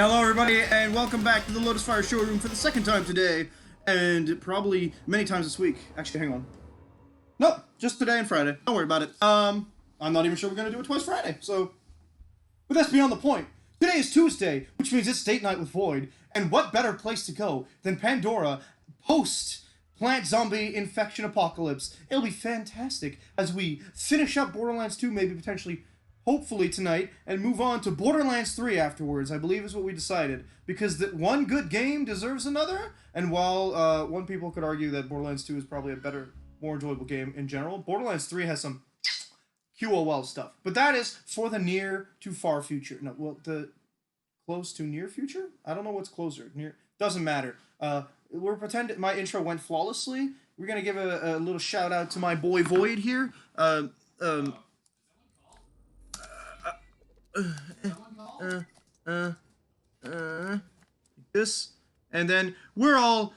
Hello everybody and welcome back to the Lotus Fire Showroom for the second time today, and probably many times this week. Actually, hang on. Nope, just today and Friday. Don't worry about it. I'm not even sure we're gonna do it twice Friday, so... But that's beyond the point. Today is Tuesday, which means it's date night with Void, and what better place to go than Pandora post Plant Zombie Infection Apocalypse. It'll be fantastic as we finish up Borderlands 2, maybe potentially, hopefully tonight, and move on to Borderlands 3 afterwards, I believe is what we decided. Because that one good game deserves another, and while one people could argue that Borderlands 2 is probably a better, more enjoyable game in general, Borderlands 3 has some QOL stuff. But that is for the near to far future. No, well, the close to near future? I don't know what's closer. Near doesn't matter. We're pretending my intro went flawlessly. We're gonna give a little shout out to my boy Void here. This, and then we're all,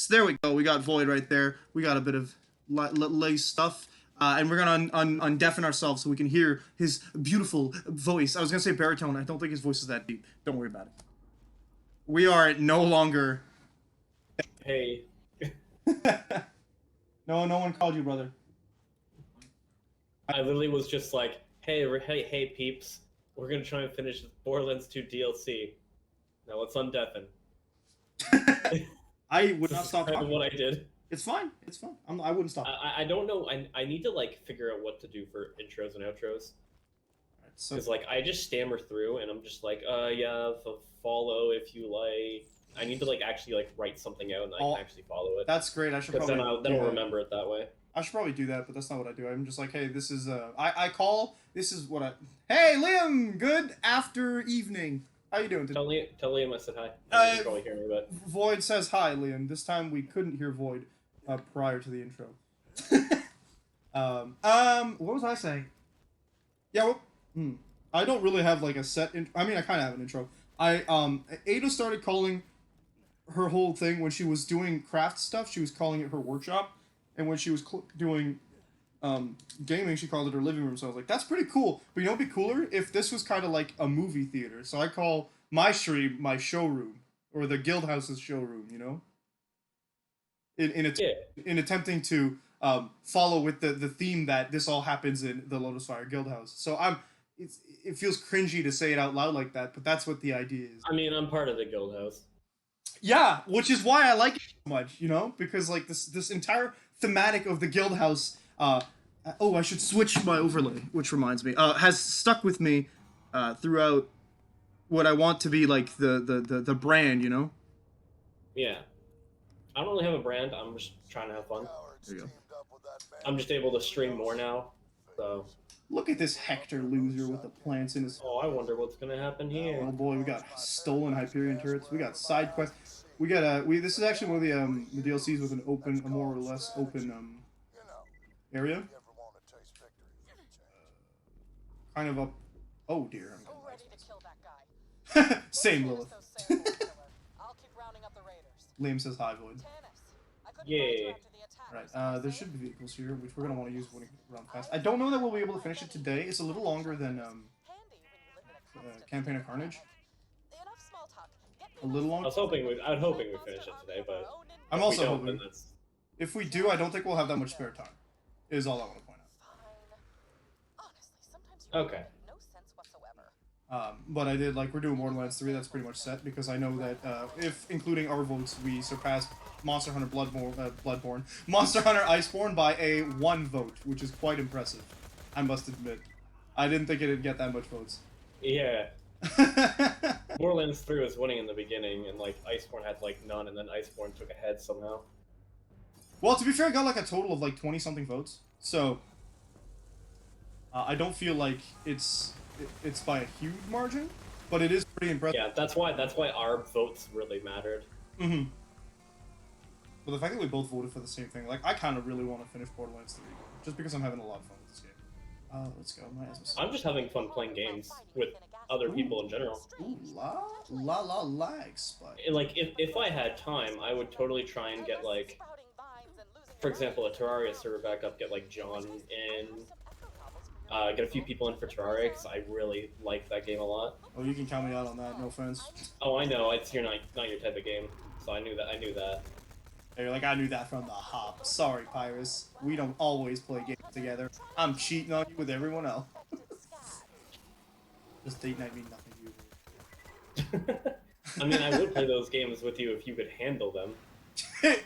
there we go, we got Void right there. We got a bit of lay stuff, and we're gonna undeafen ourselves so we can hear his beautiful voice. I was gonna say baritone. I don't think his voice is that deep. Don't worry about it. We are no longer... Hey. No one called you, brother. I literally was just like, hey, peeps. We're gonna try and finish Borderlands 2 DLC. Now let's undeafen. I would not stop That's talking. what I did. It's fine. It's fine. I wouldn't stop. I don't know. I need to like figure out what to do for intros and outros. So Because like I just stammer through and I'm just like, yeah, follow if you like. I need to like actually like write something out and I can actually follow it. that's great. I should Because probably then I'll remember it that way. I should probably do that, but that's not what I do. I'm just like, hey, this is I call. This is what I. Hey, Liam. Good after evening. How you doing today? Tell Liam I said hi. You can probably hear me, but Void says hi, Liam. This time we couldn't hear Void prior to the intro. What was I saying? Yeah, I don't really have like a set. I mean, I kind of have an intro. Ada started calling her whole thing when she was doing craft stuff. She was calling it her workshop, and when she was doing gaming, she called it her living room. So I was like, that's pretty cool. But you know, what'd be cooler if this was kind of like a movie theater. So I call my stream my showroom, or the Guild House's showroom. You know, in attempting to follow with the theme that this all happens in the Lotus Fire Guild House. So it feels cringy to say it out loud like that, but that's what the idea is. I mean, I'm part of the Guild House. Yeah, which is why I like it so much, you know, because like this entire thematic of the Guild House. I should switch my overlay, which reminds me, has stuck with me throughout what I want to be like the brand, you know. Yeah. I don't really have a brand. I'm just trying to have fun. There you go. I'm just able to stream more now, so. Look at this Hector loser with the plants in his... Oh, I wonder what's gonna happen here. Oh boy, we got stolen Hyperion turrets. We got side quests. We got this is actually one of the DLCs with a more or less open area. Kind of up. Oh dear. Same Lilith. Liam says hi, Void. Yay. Right, there should be vehicles here, which we're going to want to use when we run fast. I don't know that we'll be able to finish it today. It's a little longer than Campaign of Carnage. A little longer. I'm hoping we finish it today, but I'm if also we don't, hoping. then that's... If we do, I don't think we'll have that much spare time. Is all I want to point out. Okay. But I did, like, we're doing Borderlands 3, that's pretty much set, because I know that if, including our votes, we surpassed Monster Hunter Bloodborne, Monster Hunter Iceborne by a 1 vote, which is quite impressive, I must admit. I didn't think it'd get that much votes. Yeah. Borderlands 3 was winning in the beginning, and, like, Iceborne had, like, none, and then Iceborne took a head somehow. Well, to be fair, I got, like, a total of, like, 20-something votes, so... I don't feel like it's by a huge margin, but it is pretty impressive. Yeah, that's why our votes really mattered. Mm-hmm. But the fact that we both voted for the same thing, like, I kind of really want to finish Borderlands 3, just because I'm having a lot of fun with this game. Let's go. I'm just having fun playing games with other people in general. Ooh, la, Spike. And, like, if I had time, I would totally try and get, like, for example, a Terraria server back up, get, like, John in, Get a few people in for Terraria because I really like that game a lot. Oh, you can count me out on that. No offense. Oh, I know it's not your type of game, so I knew that. I knew that. You're like, I knew that from the hop. Sorry, Pyrus. We don't always play games together. I'm cheating on you with everyone else. This date night mean nothing to you. I mean, I would play those games with you if you could handle them.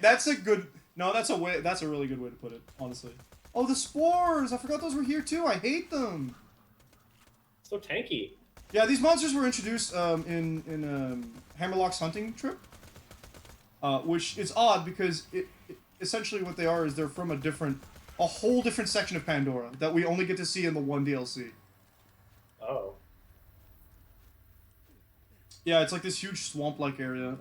That's a good. No, that's a way. That's a really good way to put it. Honestly. Oh, the spores! I forgot those were here too. I hate them. So tanky. Yeah, these monsters were introduced in Hammerlock's hunting trip, which is odd because essentially what they are is they're from a whole different section of Pandora that we only get to see in the one DLC. Oh. Yeah, it's like this huge swamp-like area,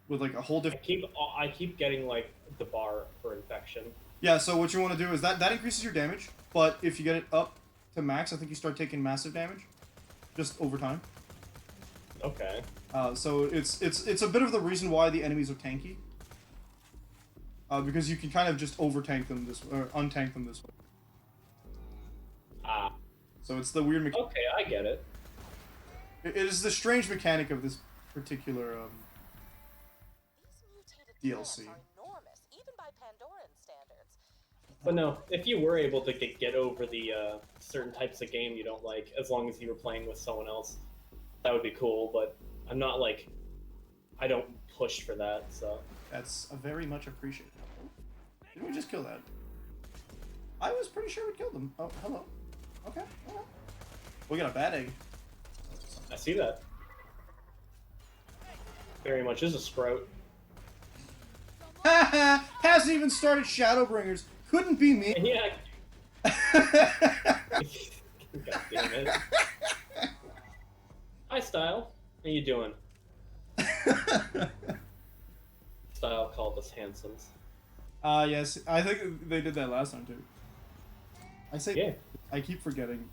with like a whole different. I keep getting like the bar for infection. Yeah, so what you want to do is that increases your damage, but if you get it up to max, I think you start taking massive damage, just over time. Okay. So it's a bit of the reason why the enemies are tanky. Because you can kind of just over-tank them or untank them this way. Ah. So it's the weird mechanic. Okay, I get it. It is the strange mechanic of this particular DLC. But no, if you were able to get over the certain types of game you don't like, as long as you were playing with someone else, that would be cool. But I'm not like, I don't push for that, so. That's a very much appreciated. Didn't we just kill that? I was pretty sure we killed them. Oh, hello. Okay. Hello. We got a bad egg. I see that. Very much is a sprout. Haha! Hasn't even started Shadowbringers. Couldn't be me. Yeah. God damn it. Hi, Style. How you doing? Style called us handsomes. Yes. I think they did that last time, too. I say... Yeah. I keep forgetting.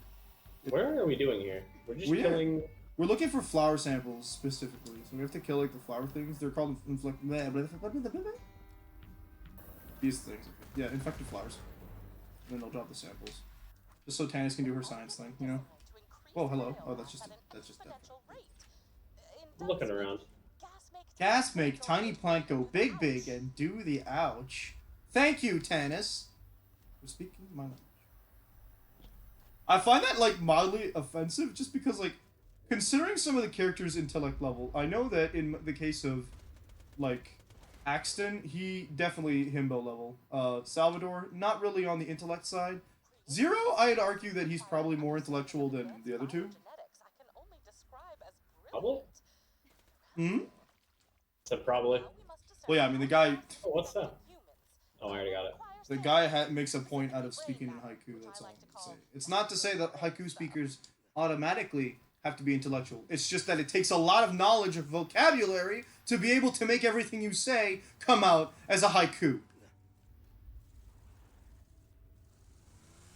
Where are we doing here? We're just killing... We're looking for flower samples, specifically. So we have to kill, like, the flower things. They're called... These things. Yeah, infected flowers. And then they'll drop the samples. Just so Tannis can do her science thing, you know? Whoa, hello. Oh, that's just dead. Looking around. Gas make tiny plant go big and do the ouch. Thank you, Tannis. For speaking my language. I find that, like, mildly offensive just because, like, considering some of the characters' intellect level, I know that in the case of, like, Axton, he definitely himbo level. Salvador, not really on the intellect side. Zero, I'd argue that he's probably more intellectual than the other two. Probably? Hmm? Said probably. Well, yeah, I mean, the guy... Oh, what's that? Oh, I already got it. The guy makes a point out of speaking in haiku, that's all I'm going to say. It's not to say that haiku speakers automatically have to be intellectual. It's just that it takes a lot of knowledge of vocabulary to be able to make everything you say come out as a haiku.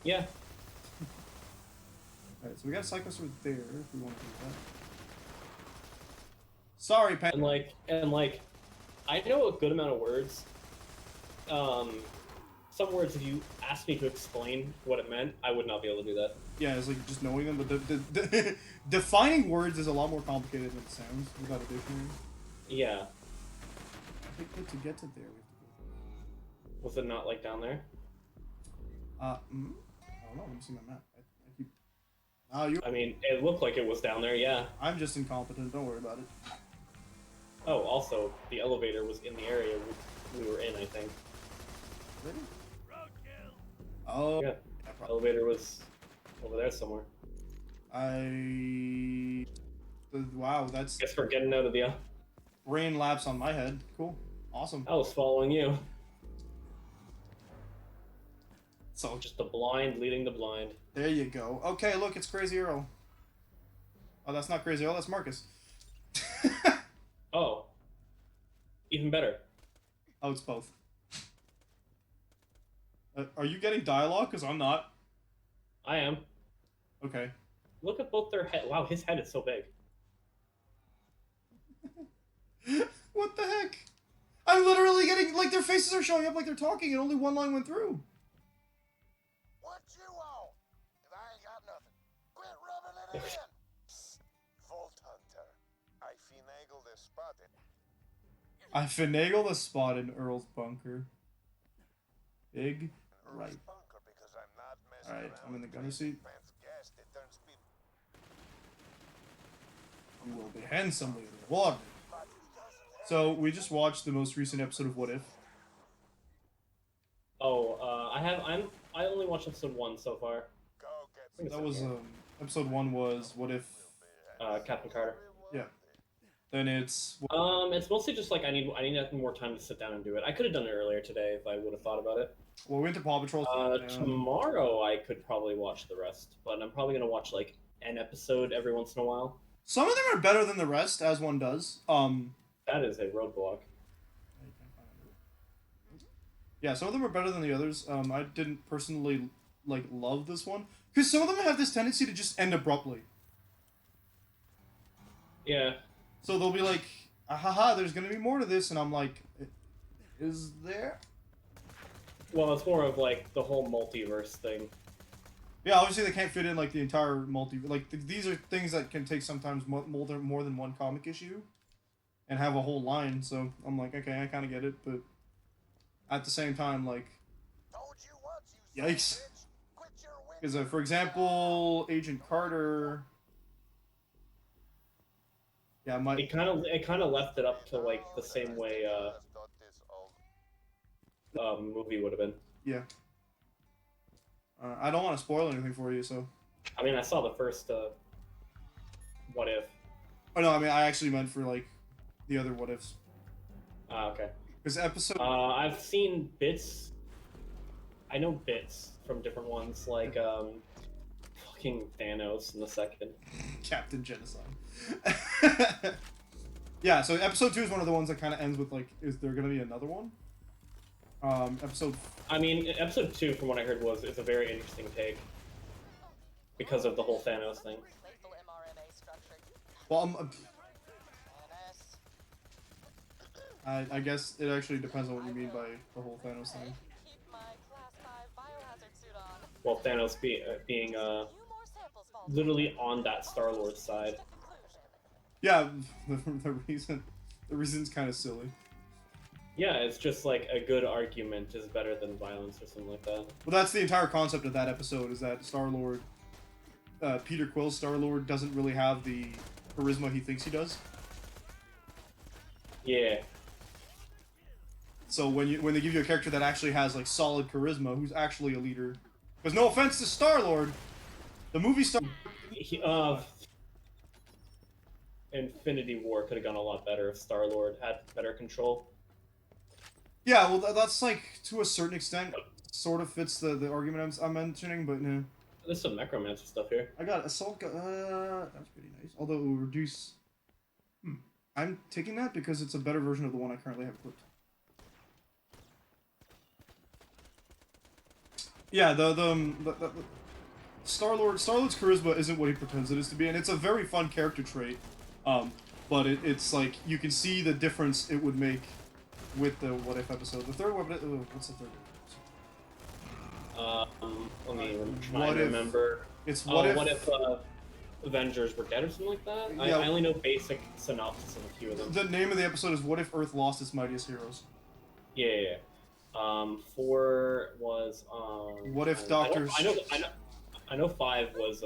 Yeah. Alright, so we got a Cyclosaur there if we want to do that. Sorry, Pan. And like, I know a good amount of words. Some words, if you asked me to explain what it meant, I would not be able to do that. Yeah, it's like just knowing them, but the defining words is a lot more complicated than it sounds without a dictionary. Yeah. I think to get to there, we have to go. Was it not like down there? I don't know. Let me see my map. I keep. Oh, you. I mean, it looked like it was down there. Yeah. I'm just incompetent. Don't worry about it. Oh, also, the elevator was in the area we were in, I think. Really? Oh. Yeah. Elevator was over there somewhere. Wow, that's. Guess we're getting out of the. Rain laps on my head. Cool. Awesome. I was following you. So just the blind leading the blind. There you go. Okay, look, it's Crazy Earl. Oh, that's not Crazy Earl, that's Marcus. Oh. Even better. Oh, it's both. Are you getting dialogue? Because I'm not. I am. Okay. Look at both their head. Wow, his head is so big. What the heck? I'm literally getting, like, their faces are showing up like they're talking and only one line went through. What you Vault Hunter. I finagled a spot in. I finagled a spot in Earl's bunker. Big Earl's right. bunker because I'm not messing Alright, around I'm in the with gunner crazy seat. pants gas that turns people. You will be handsomely rewarded. But it doesn't have So we just watched the most recent episode of What If. Oh, I only watched episode 1 so far. Go get That was episode 1 was What If. Captain Carter. Yeah. Then it's It's mostly just like I need more time to sit down and do it. I could have done it earlier today if I would have thought about it. well, we went to Paw Patrol. Tomorrow I could probably watch the rest, but I'm probably gonna watch like an episode every once in a while. Some of them are better than the rest, as one does. That is a roadblock. Yeah, some of them are better than the others. I didn't personally like love this one because some of them have this tendency to just end abruptly. Yeah. So they'll be like, "Haha, there's gonna be more to this," and I'm like, "Is there?" Well, it's more of like the whole multiverse thing. Yeah, obviously they can't fit in like the entire these are things that can take sometimes more than one comic issue, and have a whole line. So I'm like, okay, I kind of get it, but at the same time, like, Told you once, you son of a yikes. bitch. Quit your whinging. Because for example, Agent Carter. Yeah, It kind of left it up to like the same way movie would have been. yeah. I don't want to spoil anything for you, so. I mean, I saw the first What If. Oh no, I mean I actually meant for like the other What Ifs. Okay. Because episode. I've seen bits. I know bits from different ones, like fucking Thanos in the second. Captain Genocide. Yeah, so episode 2 is one of the ones that kind of ends with like, is there gonna be another one? Episode. I mean, episode 2, from what I heard, is a very interesting take because of the whole Thanos thing. Well, I guess it actually depends on what you mean by the whole Thanos thing. Well, Thanos being literally on that Star-Lord side. Yeah, the reason's kind of silly. Yeah, it's just like a good argument is better than violence or something like that. Well, that's the entire concept of that episode, is that Star-Lord, Peter Quill's Star-Lord doesn't really have the charisma he thinks he does. Yeah. So when they give you a character that actually has like solid charisma, who's actually a leader, because no offense to Star-Lord, the movie Star. Infinity War could have gone a lot better if Star-Lord had better control. Yeah, well, that's like to a certain extent sort of fits the argument I'm mentioning, but no. There's some necromancer stuff here. I got assault gun. That's pretty nice. Although it will reduce. I'm taking that because it's a better version of the one I currently have equipped. Yeah, the Star-Lord's charisma isn't what he pretends it is to be, and it's a very fun character trait. But it's like you can see the difference it would make with the What If episode. The third one, what's the third one? Let me try and remember. It's What if Avengers were dead or something like that? Yeah. I only know basic synopsis of a few of them. The name of the episode is What If Earth Lost Its Mightiest Heroes? Yeah. 4 was What if I Doctor? know 5 was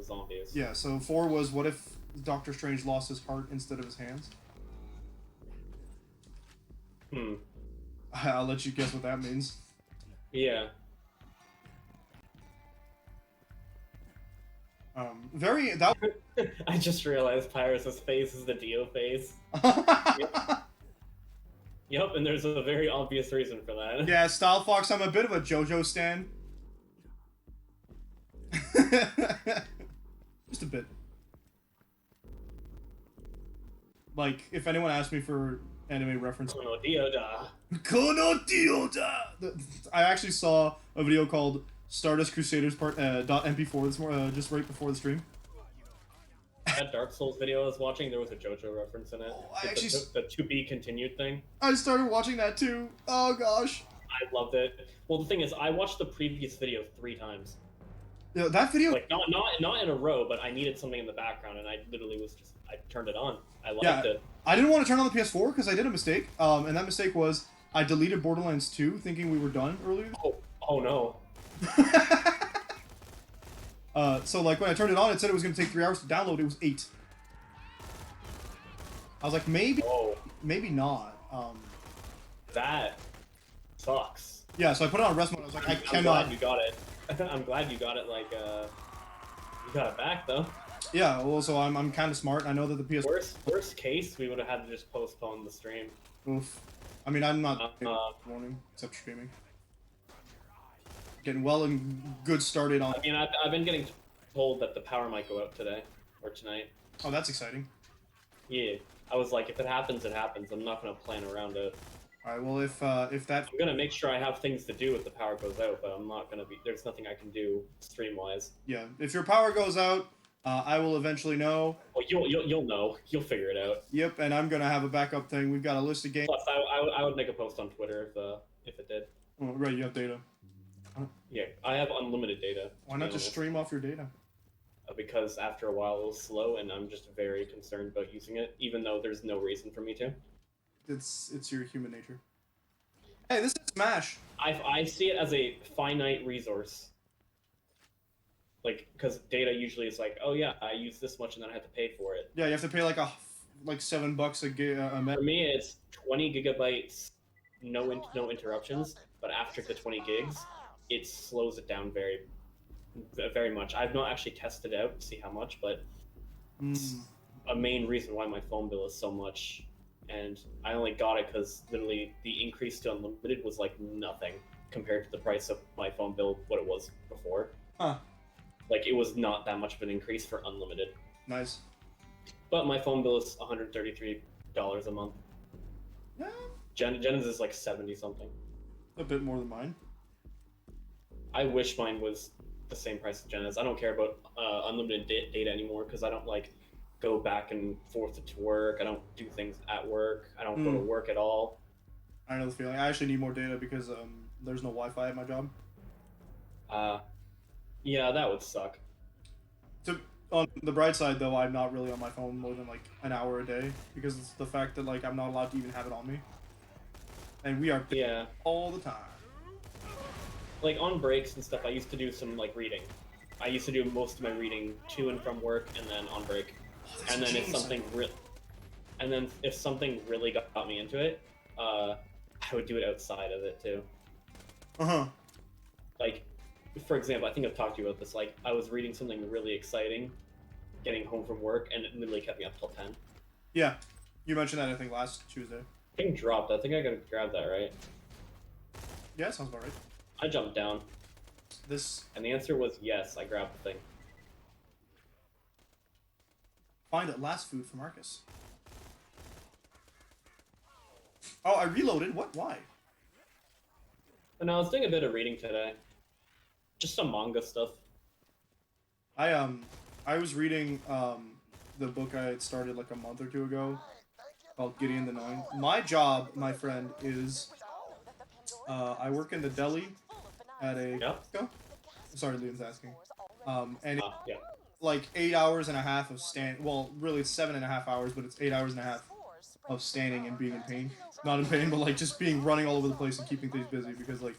zombies. Yeah, so 4 was What If Doctor Strange lost his heart instead of his hands? I'll let you guess what that means. Yeah. I just realized Pyrus' face is the Dio face. Yep, and there's a very obvious reason for that. Yeah, Style Fox, I'm a bit of a JoJo stan. Just a bit. Like, if anyone asked me for anime reference... Kono Dioda. Kono Dioda! I actually saw a video called Stardust Crusaders .mp4 this morning, just right before the stream. That Dark Souls video I was watching, there was a JoJo reference in it. The to be continued thing. I started watching that too. Oh gosh. I loved it. Well, the thing is, I watched the previous video 3 times. That video. Like not in a row, but I needed something in the background, and I literally was just I turned it on. I liked Yeah. it. I didn't want to turn on the PS4 because I did a mistake. And that mistake was I deleted Borderlands 2 thinking we were done earlier. Oh no. So like when I turned it on, it said it was going to take 3 hours to download. It was 8. I was like, maybe not. That sucks. Yeah, so I put it on rest mode. I was like, I I'm cannot. glad you got it. I'm glad you got it. Like, you got it back though. Yeah, well, so I'm kind of smart. I know that the PS. Worst case, we would have had to just postpone the stream. Oof. I mean, I'm not morning except streaming. Getting well and good started on. I mean, I've been getting told that the power might go out today or tonight. Oh, that's exciting. Yeah, I was like, if it happens, it happens. I'm not gonna plan around it. All right. Well, if that. I'm gonna make sure I have things to do if the power goes out, but I'm not gonna be. There's nothing I can do stream wise. Yeah, if your power goes out, I will eventually know. Well, you'll know. You'll figure it out. Yep, and I'm gonna have a backup thing. We've got a list of games. Plus, I would make a post on Twitter if it did. Oh, right, you have data. Yeah, I have unlimited data. Why not just stream off your data? Because after a while it was slow, and I'm just very concerned about using it, even though there's no reason for me to. It's your human nature. Hey, this is Smash. I see it as a finite resource. Like, because data usually is like, oh yeah, I use this much and then I have to pay for it. Yeah, you have to pay like $7 a gig a For me, it's 20 gigabytes, no interruptions. But after the 20 gigs, it slows it down very much. I've not actually tested it out to see how much, but it's a main reason why my phone bill is so much. And I only got it because literally the increase to unlimited was like nothing compared to the price of my phone bill, what it was before. Huh. Like, it was not that much of an increase for unlimited. Nice. But my phone bill is $133 a month. Yeah. Jen's is like 70 something. A bit more than mine. I wish mine was the same price as Jen's. I don't care about unlimited data anymore because I don't like go back and forth to work. I don't do things at work. I don't go to work at all. I know the feeling. I actually need more data because there's no Wi-Fi at my job. Yeah, that would suck. On the bright side, though, I'm not really on my phone more than like an hour a day because it's the fact that like I'm not allowed to even have it on me, and we are all the time. Like on breaks and stuff, I used to do some like reading. I used to do most of my reading to and from work, and then on break. And then if something really got me into it, I would do it outside of it too. Like, for example, I think I've talked to you about this. Like, I was reading something really exciting, getting home from work, and it literally kept me up till 10. Yeah, you mentioned that I think last Tuesday. Thing dropped. I think I gotta grab that, right? Yeah, sounds about right. I jumped down. And the answer was yes. I grabbed the thing. Find at last food for Marcus. Oh, I reloaded. What? Why? And I was doing a bit of reading today. Just some manga stuff. I was reading the book I had started like a month or two ago called Gideon the Gnome. My job, my friend, is I work in the deli at a Costco. Sorry, Liam's asking. And it's like 8 hours and a half of well, really it's 7.5 hours, but it's 8 hours and a half of standing and being in pain. Not in pain, but like just running all over the place and keeping things busy because like,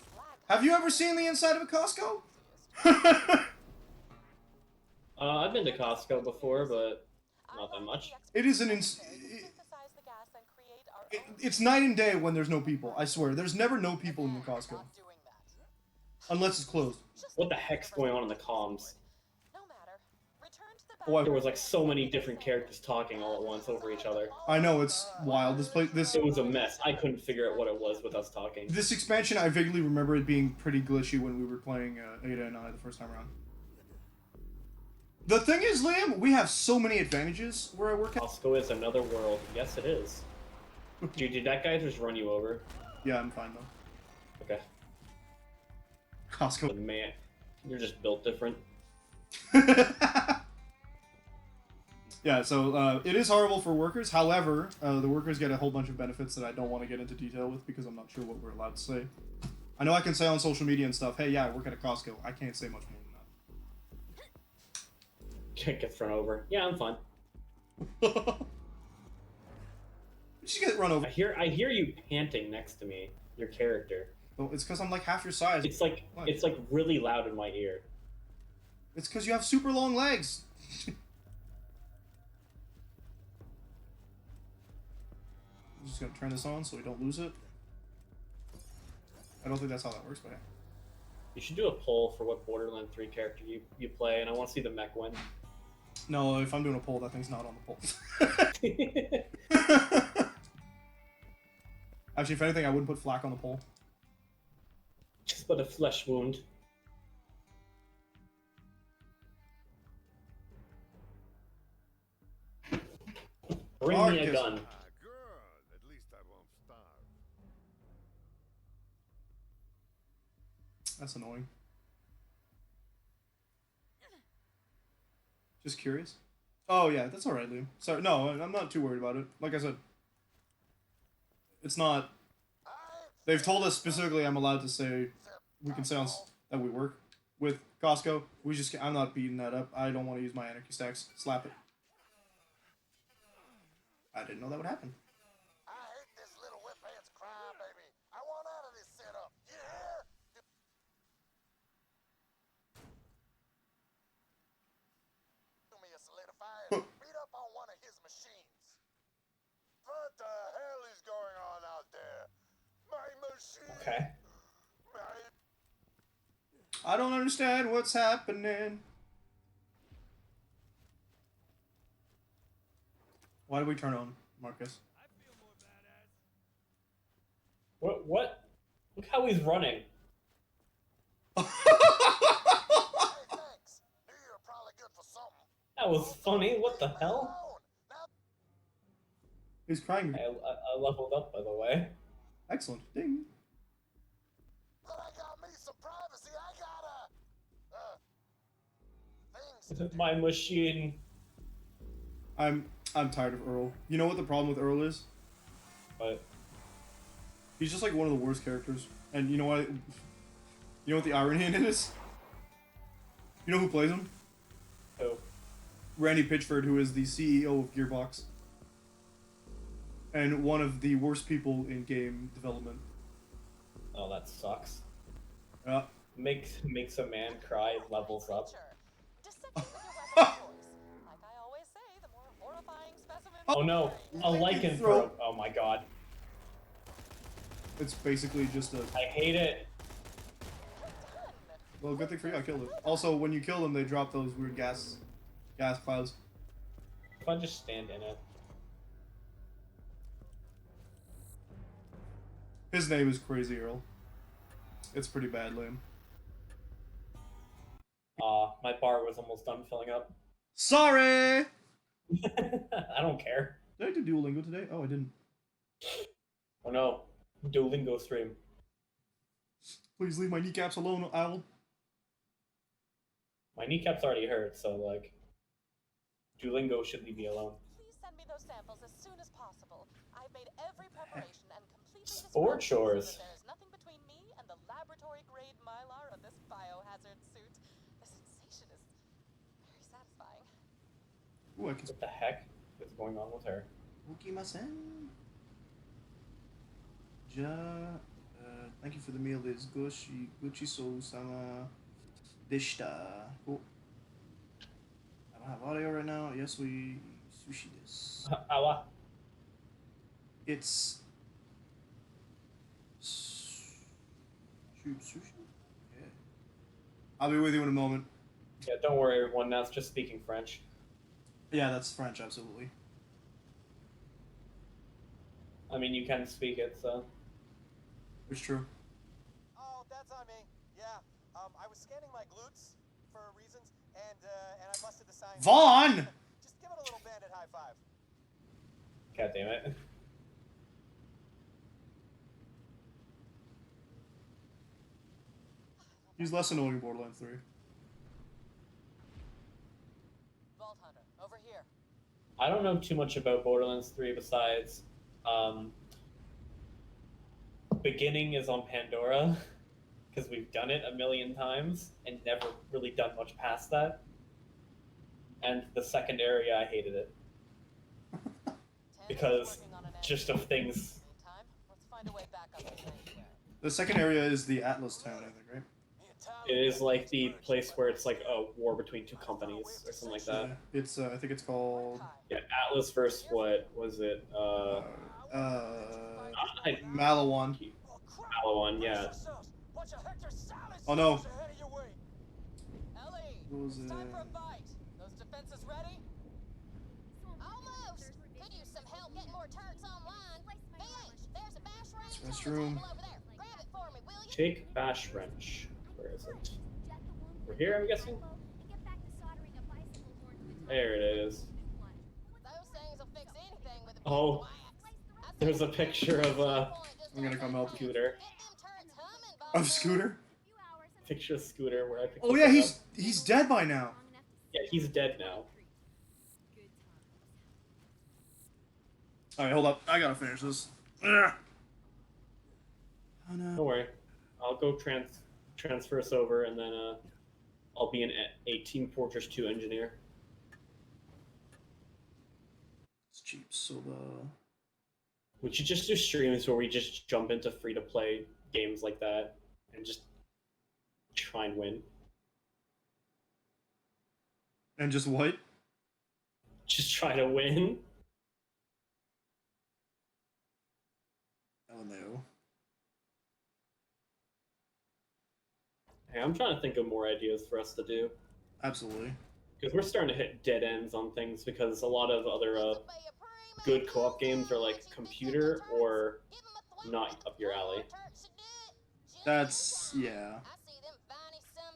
have you ever seen the inside of a Costco? I've been to Costco before, but not that much. It is it's night and day when there's no people. I swear, there's never no people in the Costco, unless it's closed. What the heck's going on in the comms? Oh, there was like so many different characters talking all at once over each other. I know, it's wild. It was a mess. I couldn't figure out what it was with us talking. This expansion, I vaguely remember it being pretty glitchy when we were playing Ada and I the first time around. The thing is, Liam, we have so many advantages where I work at. Costco is another world. Yes, it is. Dude, did that guy just run you over? Yeah, I'm fine though. Okay. Costco. But man, you're just built different. Yeah, so it is horrible for workers. However, the workers get a whole bunch of benefits that I don't want to get into detail with because I'm not sure what we're allowed to say. I know I can say on social media and stuff, hey, yeah, I work at a Costco. I can't say much more than that. Gets run over. Yeah, I'm fine. Just get run over. I hear you panting next to me. Your character. Oh, it's because I'm like half your size. It's like really loud in my ear. It's because you have super long legs. I'm just gonna turn this on so we don't lose it. I don't think that's how that works, but yeah. You should do a poll for what Borderlands 3 character you play, and I want to see the mech win. No, if I'm doing a poll, that thing's not on the poll. Actually, if anything, I wouldn't put Flak on the poll. Just put a flesh wound. Bring me a Marcus. gun. Good. At least I won't starve. That's annoying. Just curious. Oh yeah, that's alright, Liam. Sorry, no, I'm not too worried about it. Like I said, it's not. They've told us specifically I'm allowed to say we can say that we work with Costco. I'm not beating that up. I don't want to use my anarchy stacks. Slap it. I didn't know that would happen. I hate this little whip pants crybaby. I want out of this setup. You hear? Do me a solidifier. Beat up on one of his machines. What the hell is going on out there? My machine. Okay. I don't understand what's happening. Why did we turn on Marcus? What? Look how he's running. Hey, thanks. Knew you were probably good for something. That was funny. What the hell? Alone. Now, He's crying. I leveled up, by the way. Excellent. Ding. but I got me some privacy. I gotta. Things to do. My machine. I'm tired of Earl. You know what the problem with Earl is? But He's just like one of the worst characters. And you know what? You know what the irony in it is? You know who plays him? oh, Randy Pitchford, who is the CEO of Gearbox. And one of the worst people in game development. oh, that sucks. Yeah. Makes a man cry and levels up. Just sit with your weapon of choice. Like I always say, the more horrifying specimen. Oh no, a lycanthrope. Lycanthrope. Oh my god, It's basically just a... I hate it. Well, good thing for you, I killed it. Also, when you kill them, they drop those weird gas clouds. If I just stand in it. His name is Crazy Earl. It's pretty bad, Liam. My bar was almost done filling up. Sorry! I don't care. Did I do Duolingo today? Oh, I didn't. Oh no, Duolingo stream. Please leave my kneecaps alone, Owl. My kneecaps already hurt, so like, Duolingo should leave me alone. Please send me those samples as soon as possible. I've made every preparation and completely Sport described chores. so that there is nothing between me and the laboratory-grade mylar of this biohazard suit. The sensation is very satisfying. Ooh, I can... What the heck is going on with her? Ukimasen. Thank you for the meal. It's Gucci Sama Deshita. Cool. I don't have audio right now. Yes, we sushi this. Awa. It's shoot sushi. Yeah. I'll be with you in a moment. Yeah, don't worry, everyone. Now it's just speaking French. Yeah, that's French, absolutely. I mean, you can speak it, so. It's true. Oh, that's on me. Yeah. I was scanning my glutes for reasons, and I busted the sign. Vaughn! Just give it a little bandit high five. God damn it. He's less annoying in Borderlands 3. Vault Hunter, over here. I don't know too much about Borderlands 3 besides, beginning is on Pandora, because we've done it a million times and never really done much past that. and the second area I hated it because just of things. Meantime, let's find a way back up the sanctuary. The second area is the Atlas town, I think, right? It is like the place where it's like a war between two companies or something like that. Yeah. It's I think it's called Yeah, Atlas versus what was it? Malawan. Palawan, yeah. Oh no. Ellie, What was it's time for a it? fight. Those defenses ready? Almost. Could use some help getting more turrets online. BH, there's a bash range on the restroom. table over there. Grab it for me, will you? Take Bash Wrench. Where is it? We're here, I'm guessing? There it is. Those things will fix anything with a Oh, wax. there's a picture of I'm gonna come help. Scooter. Get them turrets humming, Of Bob. Scooter? Picture of Scooter where I picked Oh this yeah, up. he's dead by now. Yeah, he's dead now. Alright, hold up. I gotta finish this. Ugh. Oh no. Don't worry. I'll go transfer us over and then I'll be an 18 Fortress 2 engineer. It's cheap soda. We should just do streams where we just jump into free-to-play games like that and just try and win. And just what? Just try to win. LMAO. Hey, I'm trying to think of more ideas for us to do. Absolutely. Because we're starting to hit dead ends on things because a lot of other good co-op games are like computer or not up your alley. That's yeah.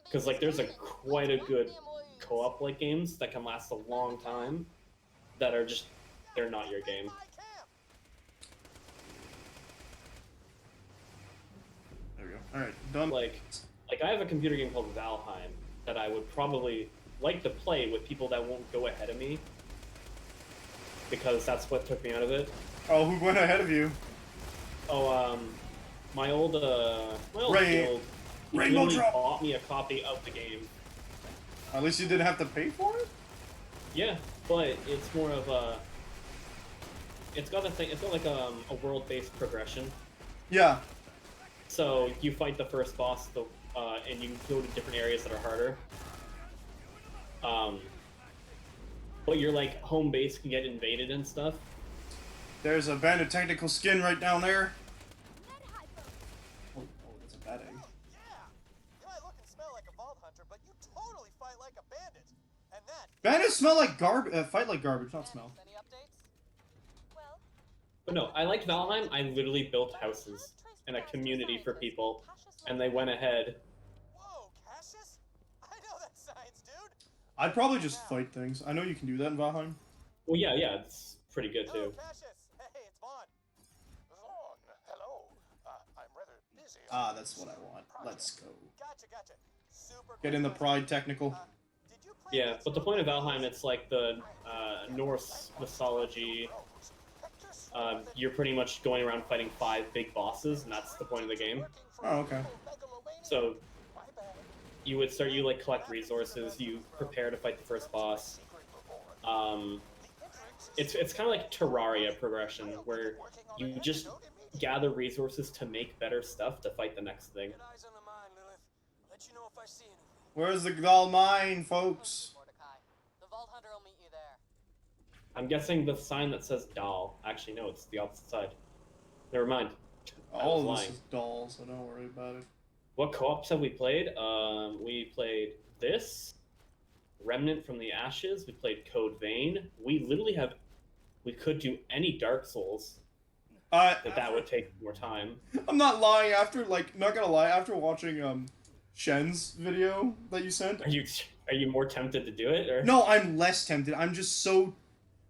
Because like there's quite a good co-op like games that can last a long time that are just, they're not your game. There we go. Alright, done. Like I have a computer game called Valheim that I would probably like to play with people that won't go ahead of me because that's what took me out of it. Oh, who went ahead of you? Oh, my old Ray- guild, he Rainbow literally Drop. bought me a copy of the game. At least you didn't have to pay for it? Yeah, but it's more of a, it's got a thing, it's got like a world-based progression. Yeah. So you fight the first boss, and you go to different areas that are harder. But your like home base can get invaded and stuff. There's a bandit technical skin right down there. Oh, that's a bad egg. Yeah! You might look and smell like a vault hunter, but you totally fight like a bandit. And that... Bandits smell like garbage. Fight like garbage, not smell. Any updates? Well, But no, I liked Valheim. I literally built houses and a community for people, and they went ahead. Whoa, Cassius? I know that science, dude! I'd probably just fight things. I know you can do that in Valheim. Well, yeah, it's pretty good Hello, too. Cassius! Hey, it's Vaughn. Vaughn, hello. I'm rather busy. Ah, that's what I want. Let's go. Gotcha. Super Get in the quick Pride technical. question. Did you play Yeah, this but the point of Valheim, it's like the Norse mythology. You're pretty much going around fighting 5 big bosses, and that's the point of the game. Oh, okay. So you would start, you like collect resources, you prepare to fight the first boss. It's kind of like Terraria progression, where you just gather resources to make better stuff to fight the next thing. Get eyes on the mine, Lilith. I'll let you know if I see anything. Where's the gold mine, folks? Mordecai, the Vault Hunter will meet you there. I'm guessing the sign that says doll. Actually, no, it's the opposite side. Never mind. I All was of this lying. is dolls, so don't worry about it. What co-ops have we played? We played this, Remnant from the Ashes. We played Code Vein. We literally have, we could do any Dark Souls, but that would take more time. I'm not lying. After not gonna lie. After watching Shen's video that you sent, Are you more tempted to do it, or? no, I'm less tempted. I'm just so.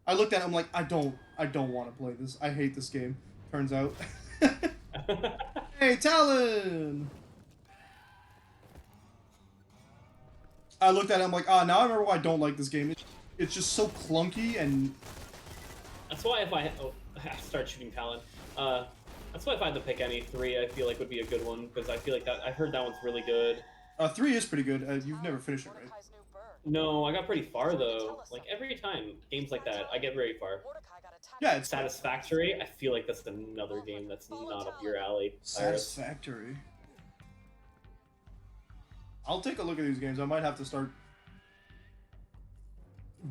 I looked at it. I'm like, I don't want to play this. I hate this game. Turns out. Hey, Talon! I looked at it. I'm like, now I remember why I don't like this game. It's just so clunky and. That's why if I start shooting Talon. That's why if I had to pick any 3, I feel like would be a good one because I feel like that I heard that one's really good. 3 is pretty good. You've never finished it, right? Mordecai's new bird. No, I got pretty far though. Like every time games like that, I get very far. Mordecai got attacked. Yeah, it's Satisfactory, I feel like that's another game that's not up your alley. Pirates. Satisfactory. I'll take a look at these games. I might have to start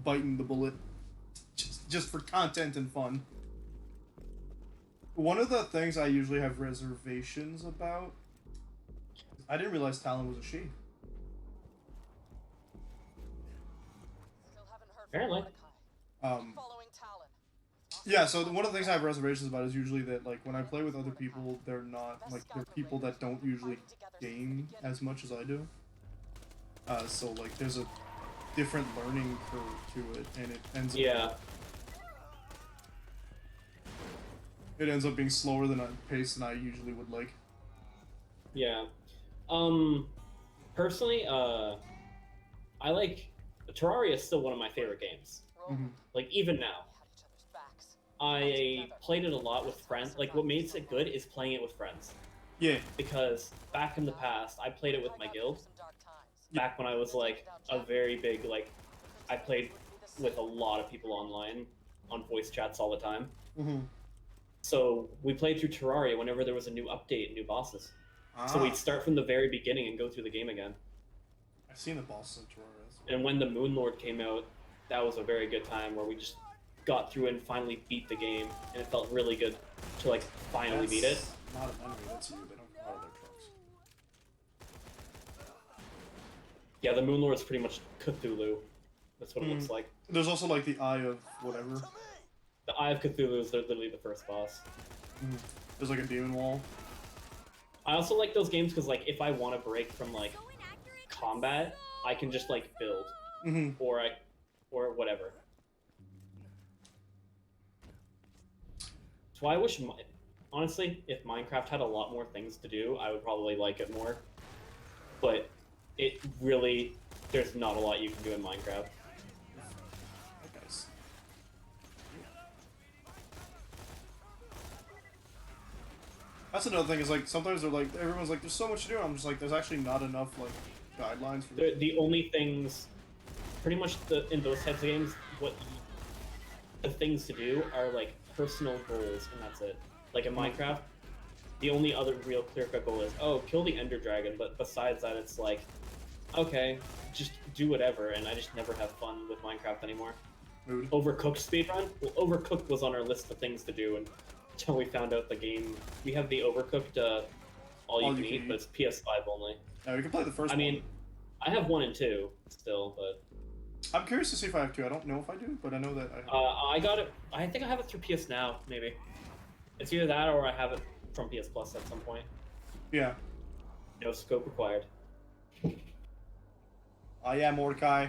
biting the bullet just for content and fun. One of the things I usually have reservations about, I didn't realize Talon was a she. Still haven't heard from Apparently. Mordecai. Um, Following Talon. yeah, so one of the things I have reservations about is usually that, like, when I play with other people, they're not, like, they're people that don't usually game as much as I do. So, like, there's a different learning curve to it, and it ends up... Yeah. It ends up being slower than a pace than I usually would like. Yeah. Personally, I like Terraria is still one of my favorite games. Mhm. Like even now, Had each other's backs. I played it a lot with friends. Like what makes it good is playing it with friends. Yeah. Because back in the past, I played it with my guild. Some dark times. Back when I was like a very big like, I played with a lot of people online on voice chats all the time. Mm-hmm. So we played through Terraria whenever there was a new update, new bosses. So we'd start from the very beginning and go through the game again. I've seen the bosses in Terraria. And when the Moon Lord came out, that was a very good time where we just got through and finally beat the game, and it felt really good to like finally beat it. Not an enemy, that's you. They don't come out of their trunks. Yeah, the Moon Lord is pretty much Cthulhu. That's what it looks like. There's also like the Eye of whatever. The Eye of Cthulhu is literally the first boss. There's like a demon wall. I also like those games because like if I want to break from like combat, I can just like build Mm-hmm. or whatever. So I wish, honestly, if Minecraft had a lot more things to do, I would probably like it more. But it really, there's not a lot you can do in Minecraft. That guy's... That's another thing, is like sometimes they're like, everyone's like, there's so much to do, and I'm just like, there's actually not enough like guidelines for The only things, pretty much in those types of games, the things to do are like personal goals, and that's it. Like in Minecraft, the only other real clear-cut goal is, oh, kill the Ender Dragon, but besides that, it's like, okay, just do whatever, and I just never have fun with Minecraft anymore. mood. Overcooked speedrun? Well, Overcooked was on our list of things to do until we found out the game. We have the Overcooked all you can eat, but it's PS5 only. Yeah, we can play the first I one. mean, I have 1 and 2 still, but I'm curious to see if I have two. I don't know if I do, but I know that I have. I got it. I think I have it through PS Now, maybe. It's either that or I have it from PS Plus at some point. Yeah. No scope required. Yeah, Mordecai.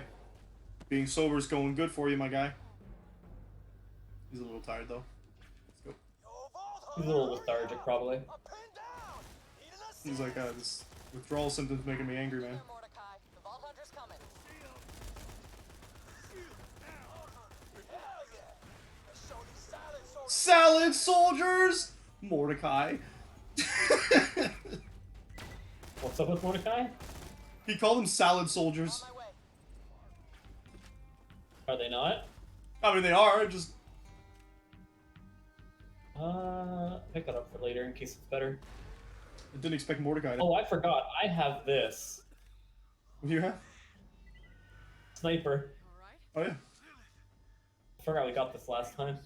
Being sober is going good for you, my guy. He's a little tired though. Let's go. He's a little lethargic, probably. He's like, this withdrawal symptoms making me angry, man. Here, Mordecai. The Vault Hunter's coming. Salad soldiers! Mordecai. What's up with Mordecai? He called them salad soldiers. On my way. Are they not? I mean, they are, just... Pick that up for later in case it's better. I didn't expect Mordecai to... Oh, I forgot. I have this. What do you have? Sniper. Oh, yeah. I forgot we got this last time.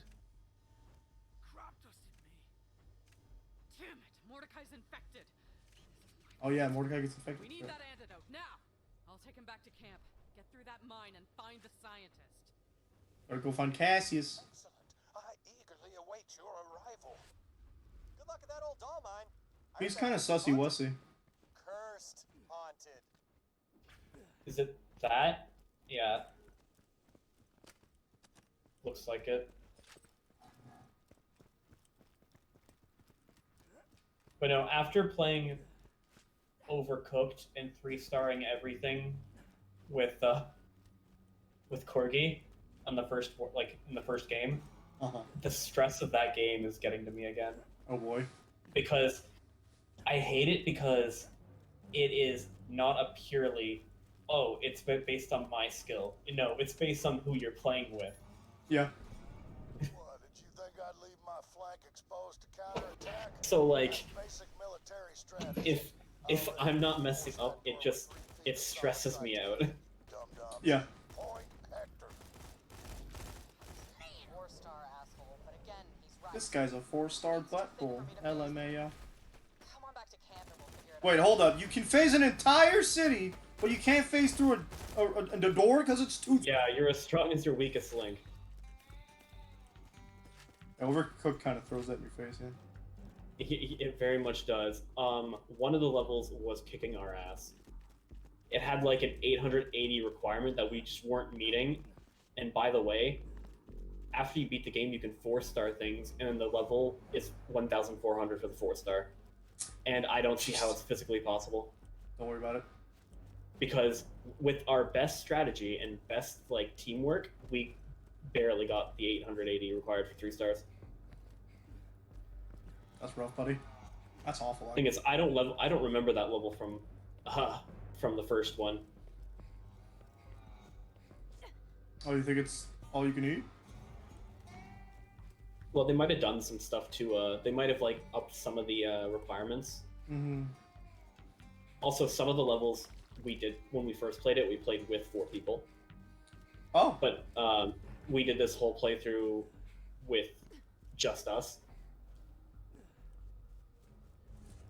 Damn it, Mordecai's infected. Oh, yeah, Mordecai gets infected. We need Yeah. that antidote now. I'll take him back to camp, get through that mine, and find the scientist. Or go find Cassius. Excellent. I eagerly await your arrival. Good luck at that old doll mine. I He's heard kind of that sussy haunted. wussy. Cursed haunted. Is it that? Yeah. Looks like it. But no, after playing Overcooked and 3-starring everything with Corgi on the first in the first game, Uh-huh. the stress of that game is getting to me again. Oh, boy. Because I hate it because it is not a purely oh, it's based on my skill. No, it's based on who you're playing with. Yeah. What, did you think I'd leave my flank exposed to counterattack? So like, Basic military strategy. if I'm not messing up, it stresses me out. Dum-dums. Yeah. Point Hector. 4-star asshole, but again, he's right. This guy's a 4-star Blackpool. LMAO. Come on back to camp and we'll figure it Wait, out. hold up. You can phase an entire city, but you can't phase through a door because it's too... Yeah, you're as strong as your weakest link. Overcooked kind of throws that in your face, yeah. It very much does. One of the levels was kicking our ass. It had like an 880 requirement that we just weren't meeting. And by the way, after you beat the game, you can 4-star things, and then the level is 1,400 for the 4-star. And I don't see how it's physically possible. Don't worry about it. Because with our best strategy and best like teamwork, we barely got the 880 required for 3 stars. That's rough, buddy. That's awful. Thing is, I don't remember that level from the first one. Oh, you think it's all you can eat? Well, they might have done some stuff to. They might have like upped some of the requirements. Mm-hmm. Also, some of the levels we did when we first played it, we played with 4 people. Oh. But we did this whole playthrough with just us.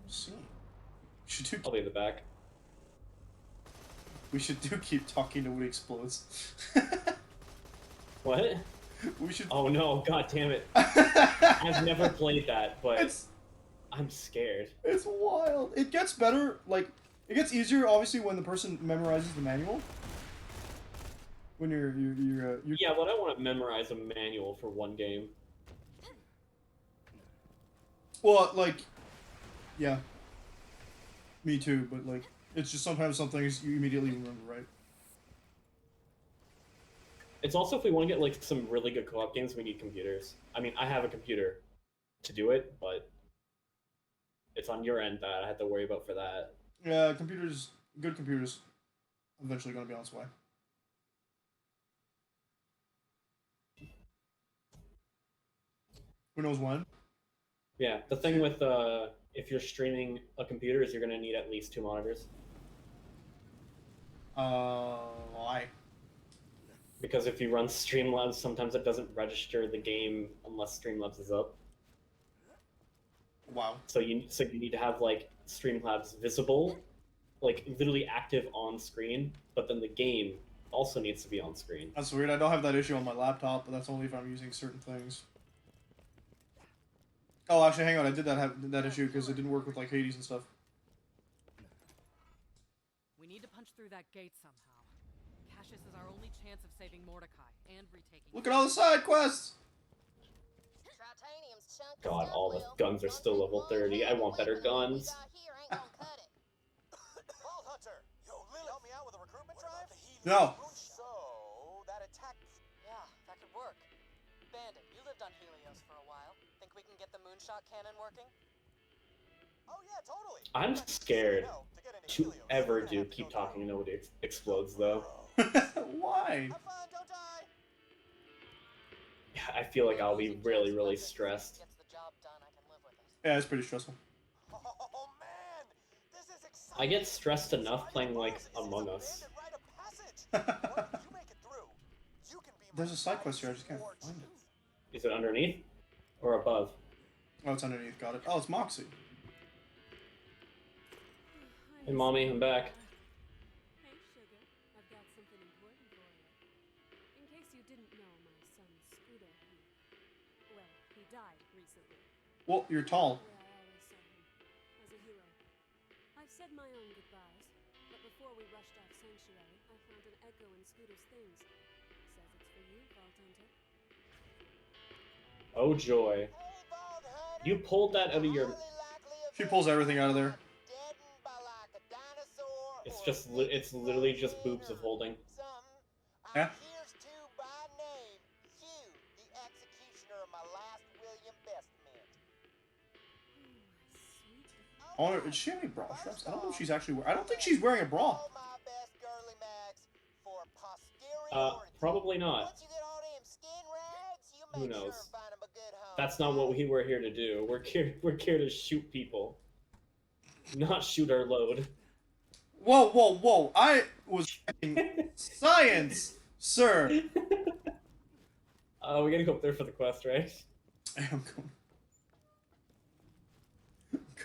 See. We should do. I'll be in the back. We should do keep talking till it explodes. What? We should. Oh no! God damn it! I've never played that, but It's I'm scared. it's wild. It gets better. Like it gets easier, obviously, when the person memorizes the manual. When you're Yeah, but I want to memorize a manual for one game. well, like, yeah. Me too, but like, it's just sometimes some things you immediately remember, right? It's also if we want to get like some really good co-op games, we need computers. I mean, I have a computer to do it, but it's on your end that I have to worry about for that. Yeah, computers, good computers, eventually gonna be on its way. Who knows when? Yeah, the thing with if you're streaming a computer is you're gonna need at least 2 monitors Why? because if you run Streamlabs, sometimes it doesn't register the game unless Streamlabs is up. Wow. So you need to have like Streamlabs visible, like literally active on screen, but then the game also needs to be on screen. That's weird. I don't have that issue on my laptop, but that's only if I'm using certain things. Oh, actually, hang on. I did have that issue because it didn't work with like Hades and stuff. We need to punch through that gate somehow. Cassius is our only chance of saving Mordecai and retaking. Look at all the side quests. Tritanium's chunk God, of all the steel guns are still level 30. I want better guns. Vault Hunter! Yo, Lilith! Help me out with a recruitment drive? No. So, that attack... Yeah, that could work. Bandit, you lived on Helios for a while. Think we can get the moonshot cannon working? Oh yeah, totally! I'm scared No, to get into to Helios, ever you're gonna do have to keep go through- talking and nobody explodes though. Why? Have fun, don't die! Yeah, I feel like I'll be really, really stressed. Gets the job done, I can live with it. Yeah, it's pretty stressful. Oh man! This is exciting! I get stressed enough playing like Among Us. There's a side quest here. I just can't find it. Is it underneath or above? Oh, it's underneath. Got it. Oh, it's Moxie. Hey, mommy, I'm back. Hey, sugar. I've got something important for you. In case you didn't know, my son Scooter, he died recently. Well, you're tall. Where I always saw him as a hero. I've said my own goodbyes, but before we rushed off Sanctuary, I found an echo in Scooter's things. Says it's for you, Vault Hunter. Oh joy. You pulled that out of your... She pulls everything out of there. It's literally just boobs of holding. Yeah. Here's to by name, Hugh, the executioner of my last William Bestman. Oh, does she have any bra straps? I don't know if she's actually wearing. I don't think she's wearing a bra. Oh, my best girly Probably not. Once you get all them skin rags, you Who make knows? sure and find 'em a good home. That's not what we're here to do. We're here to shoot people, not shoot our load. Whoa, whoa, whoa! I was science, sir. We gotta go up there for the quest, right? I am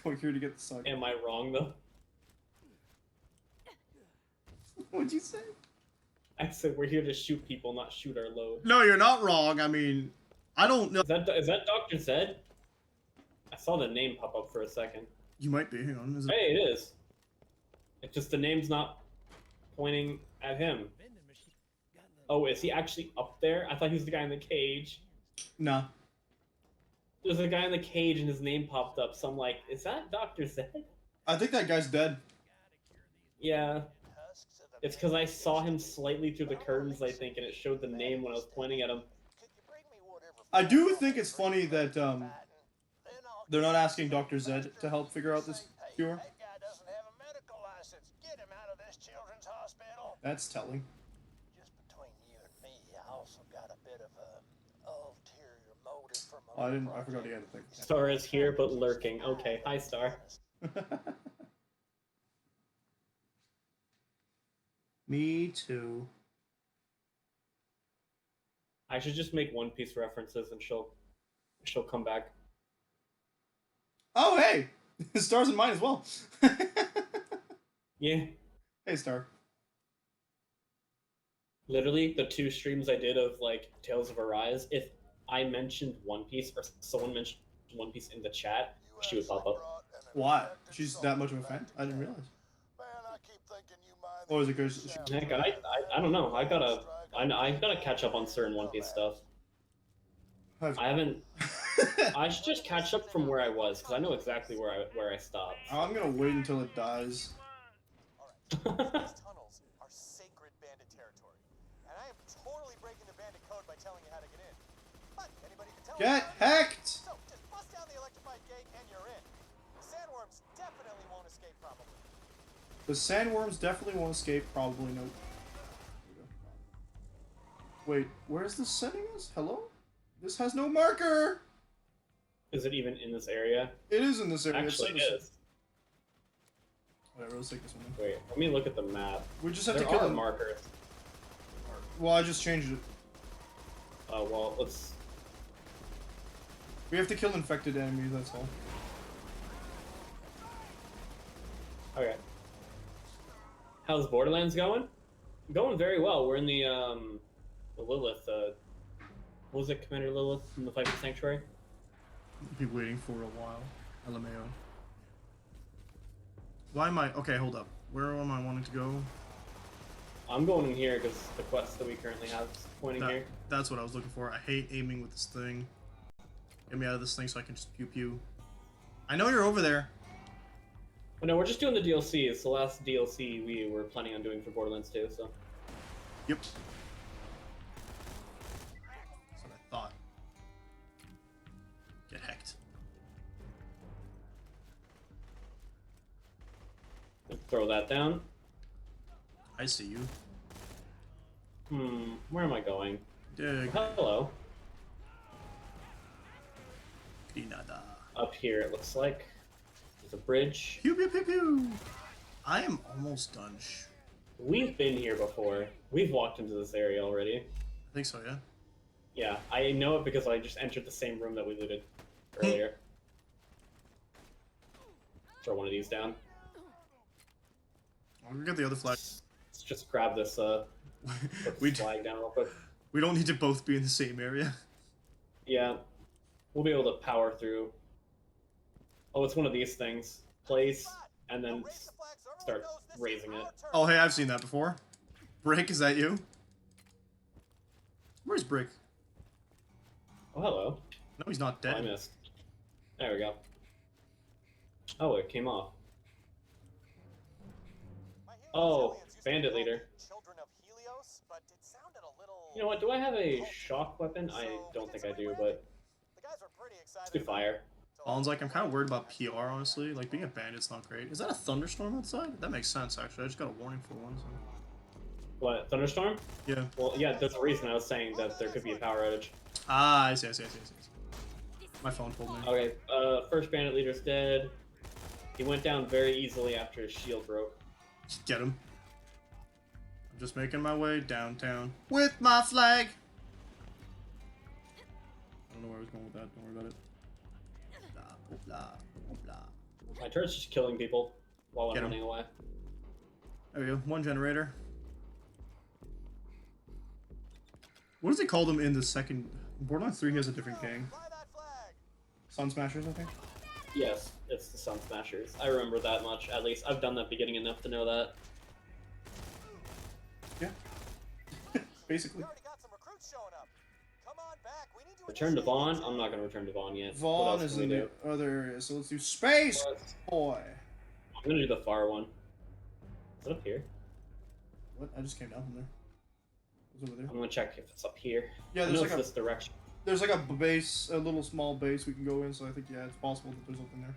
going here to get the sucker. Am I wrong though? What'd you say? I said we're here to shoot people, not shoot our load. No, you're not wrong. I mean, I don't know. Is that Dr. Zed? I saw the name pop up for a second. You might be. Hang on. Is it... Hey, it is. It's just the name's not pointing at him. Oh, is he actually up there? I thought he was the guy in the cage. Nah. There's a guy in the cage and his name popped up, so I'm like, is that Dr. Zed? I think that guy's dead. Yeah. It's because I saw him slightly through the curtains, I think, and it showed the name when I was pointing at him. I do think it's funny that they're not asking Dr. Zed to help figure out this cure. That guy doesn't have a medical license. Get him out of this children's hospital. That's telling. Just between you and me, I also got a bit of a ulterior motive for my I forgot he had a thing. Star is here, but lurking. Okay, hi, Star. Me too. I should just make One Piece references and she'll come back. Oh, hey! Star's in mine as well. Yeah. Hey, Star. Literally, the 2 streams I did of, like, Tales of Arise, if I mentioned One Piece or someone mentioned One Piece in the chat, she would pop up. Why? She's that much of a fan? I didn't realize. Man, I keep thinking you mind Or is it because Heck, I don't know. I gotta catch up on certain One Piece stuff. I haven't. I should just catch up from where I was, because I know exactly where I stopped. I'm gonna wait until it dies. Alright, these tunnels are sacred bandit territory. And I am totally breaking the bandit code by telling you how to get in. But anybody can tell me. Get hacked! So, just bust down the electrified gate and you're in. The sandworms definitely won't escape, probably. The sandworms definitely won't escape, probably no. Wait, where's the settings? Hello? This has no marker! Is it even in this area? It is in this area. Actually, It's it is. Whatever, let's take this one. Wait, let me look at the map. We just have There to kill are him. markers. Well, I just changed it. Oh, well, let's... We have to kill infected enemies, that's all. Okay. How's Borderlands going? Going very well. We're in the Lilith, what was it, Commander Lilith from the Viper Sanctuary? Be waiting for a while. LMAO. Why am I... Okay, hold up. Where am I wanting to go? I'm going in here because the quest that we currently have is pointing here. That's what I was looking for. I hate aiming with this thing. Get me out of this thing so I can just pew pew. I know you're over there. But no, we're just doing the DLC. It's the last DLC we were planning on doing for Borderlands 2, so... Yep. That's what I thought. Get hacked. Throw that down. I see you. Where am I going? Dig. Hello. Pinada. Up here, it looks like. There's a bridge. Pew pew pew pew. I am almost done. We've been here before. We've walked into this area already. I think so, yeah. Yeah, I know it because I just entered the same room that we looted earlier. Throw one of these down. I'll go get the other flag. Let's just grab this, put we, this flag down real quick. we don't need to both be in the same area. Yeah. We'll be able to power through. Oh, it's one of these things. Place, and then start raising it. Oh, hey, I've seen that before. Brick, is that you? Where's Brick? Oh, hello. No, he's not Oh, I dead. missed. There we go. Oh, it came off. Oh, bandit leader. Children of Helios, but it sounded a little... You know what, do I have a shock weapon? I don't think I do, but The guys were pretty excited. let's do fire. Alan's like, I'm kind of worried about PR, honestly. Like, being a bandit's not great. Is that a thunderstorm outside? That makes sense, actually. I just got a warning for one, so... What, thunderstorm? Yeah. Well, yeah, there's a reason I was saying that there could be a power outage. Ah, I see. My phone told me. Okay, first bandit leader's dead. He went down very easily after his shield broke. Get him. I'm just making my way downtown with my flag. I don't know where I was going with that. Don't worry about it. Blah, blah, blah. My turret's just killing people while I'm Get 'em. running away. There we go. One generator. What does he call them in the second? Borderlands 3 has a different gang. Fly that flag. Sun Smashers, I think. Yes, it's the Sun Smashers. I remember that much, at least. I've done that beginning enough to know that. Yeah. Basically. We already got some recruits showing up. Come on back. We need to Return to initiate Vaughn? this. I'm not gonna return to Vaughn yet. What Vaughn else is can in we the do? other area, so let's do Space Boy. I'm gonna do the far one. Is it up here? What? I just came down from there. It was over I'm there. gonna check if it's up here. Yeah, I there's know like it's a this direction. there's like a base, a little small base we can go in. So I think yeah, it's possible that there's something there.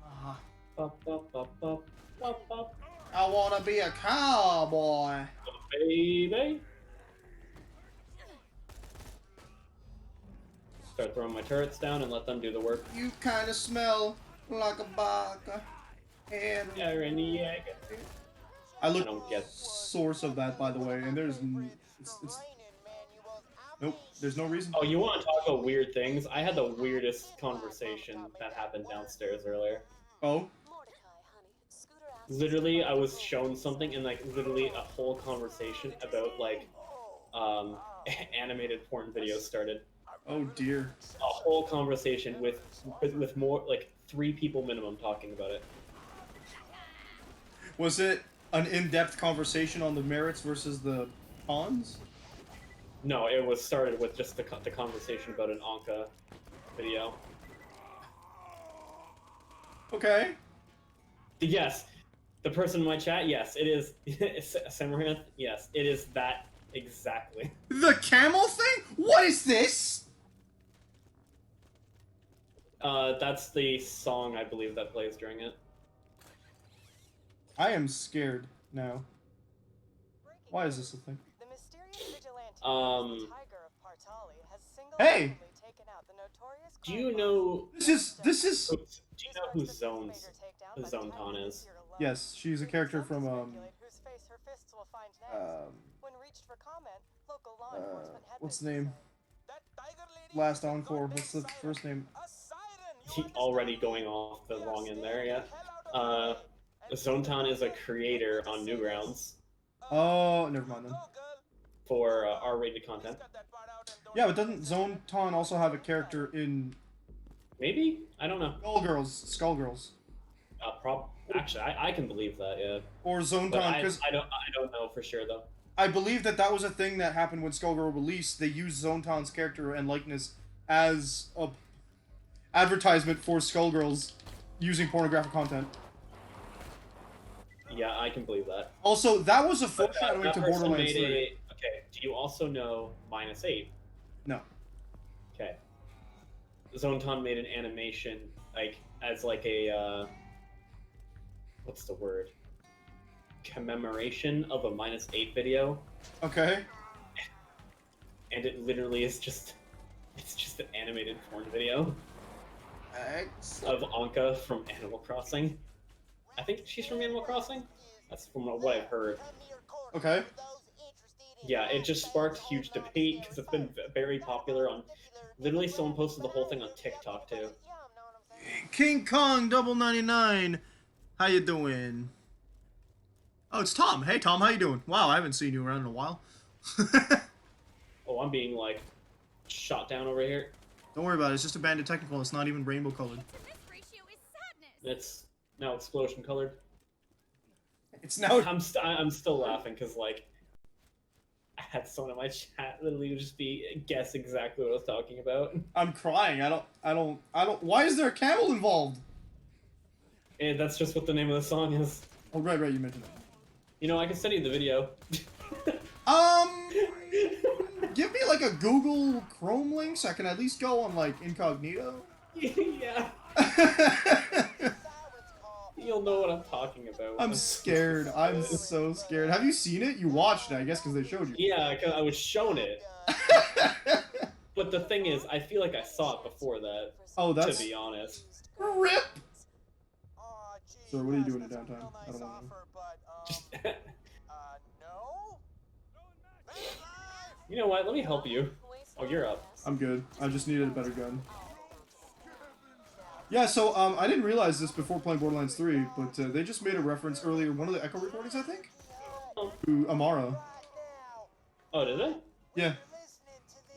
Ah, Bop, bop, bop, bop, bop, bop. I wanna be a cowboy. Baby. Start throwing my turrets down and let them do the work. You kinda smell like a baka. And Aaron Yeager. I look I don't get- source of that, by the way, and there's it's nope. There's no reason. Oh, you want to talk about weird things? I had the weirdest conversation that happened downstairs earlier. Oh, Mordecai, honey. Scooter asked Literally, I was shown something and like literally a whole conversation about like animated porn videos started. oh dear. A whole conversation with more like 3 people minimum talking about it. Was it an in-depth conversation on the merits versus the cons? No, it was started with just the conversation about an Anka video. Okay. Yes, the person in my chat. Yes, it is. Samaranth. Yes, it is that exactly. The camel thing? What is this? That's the song I believe that plays during it. I am scared now. Why is this a thing? The mysterious vigilante, Um, Tiger of Partali, has Hey! single-handedly taken out the notorious Do you crime know? This is Do you know who Zontan is? yes, she's a character from Whose face her fists will find next. When reached for comment, local law enforcement had what's the been name? That tiger lady Last is a Encore. big What's the siren. first name? A siren, you He understand? already going off the wrong end there. Yeah. Hell out of the way. And Zontan is a creator on Newgrounds Oh, never mind then. Go, girl. for R-rated content. Cut that part out and don't Yeah, but doesn't Zontan also have a character in Maybe? I don't know. Skullgirls? Actually, I can believe that. Yeah. Or But Zontan, because I don't know for sure though. I believe that was a thing that happened when Skullgirl released. They used Zontan's character and likeness as a advertisement for Skullgirls using pornographic content. Yeah, I can believe that. Also, that was a But, foreshadowing that to person Borderlands made 3. Okay, do you also know -8? No. Okay. Zontan made an animation, like, as like a, what's the word? Commemoration of a -8 video, Okay. and it literally is just, it's just an animated porn video Excellent. of Anka from Animal Crossing. I think she's from Animal Crossing? That's from what I've heard. Okay. Yeah, it just sparked huge debate because it's been very popular on. Literally, someone posted the whole thing on TikTok too. King Kong 99. How you doing? Oh, it's Tom. Hey, Tom, how you doing? Wow, I haven't seen you around in a while. Oh, I'm being like shot down over here. Don't worry about it. It's just a bandit technical. It's not even rainbow colored. It's now explosion colored. It's now. I'm still laughing because like I had someone in my chat literally just guess exactly what I was talking about. I'm crying. I don't. Why is there a camel involved? And that's just what the name of the song is. Oh, right. You mentioned it. You know, I can send you the video. Give me like a Google Chrome link so I can at least go on like incognito. Yeah. You'll know what I'm talking about. I'm scared. I'm so scared. Have you seen it? You watched it, I guess, because they showed you. Yeah, 'cause I was shown it. But the thing is, I feel like I saw it before that. Oh, To that's be honest. rip. Aw, gee, So what are you guys, doing in that's a downtime? real I nice don't know. offer, but, Just, no? Man's live! you know what? Let me help you. Oh, you're up. I'm good. I just needed a better gun. Yeah, so I didn't realize this before playing Borderlands 3, but they just made a reference earlier, one of the Echo recordings, I think, to Amara. Oh, did they? Yeah.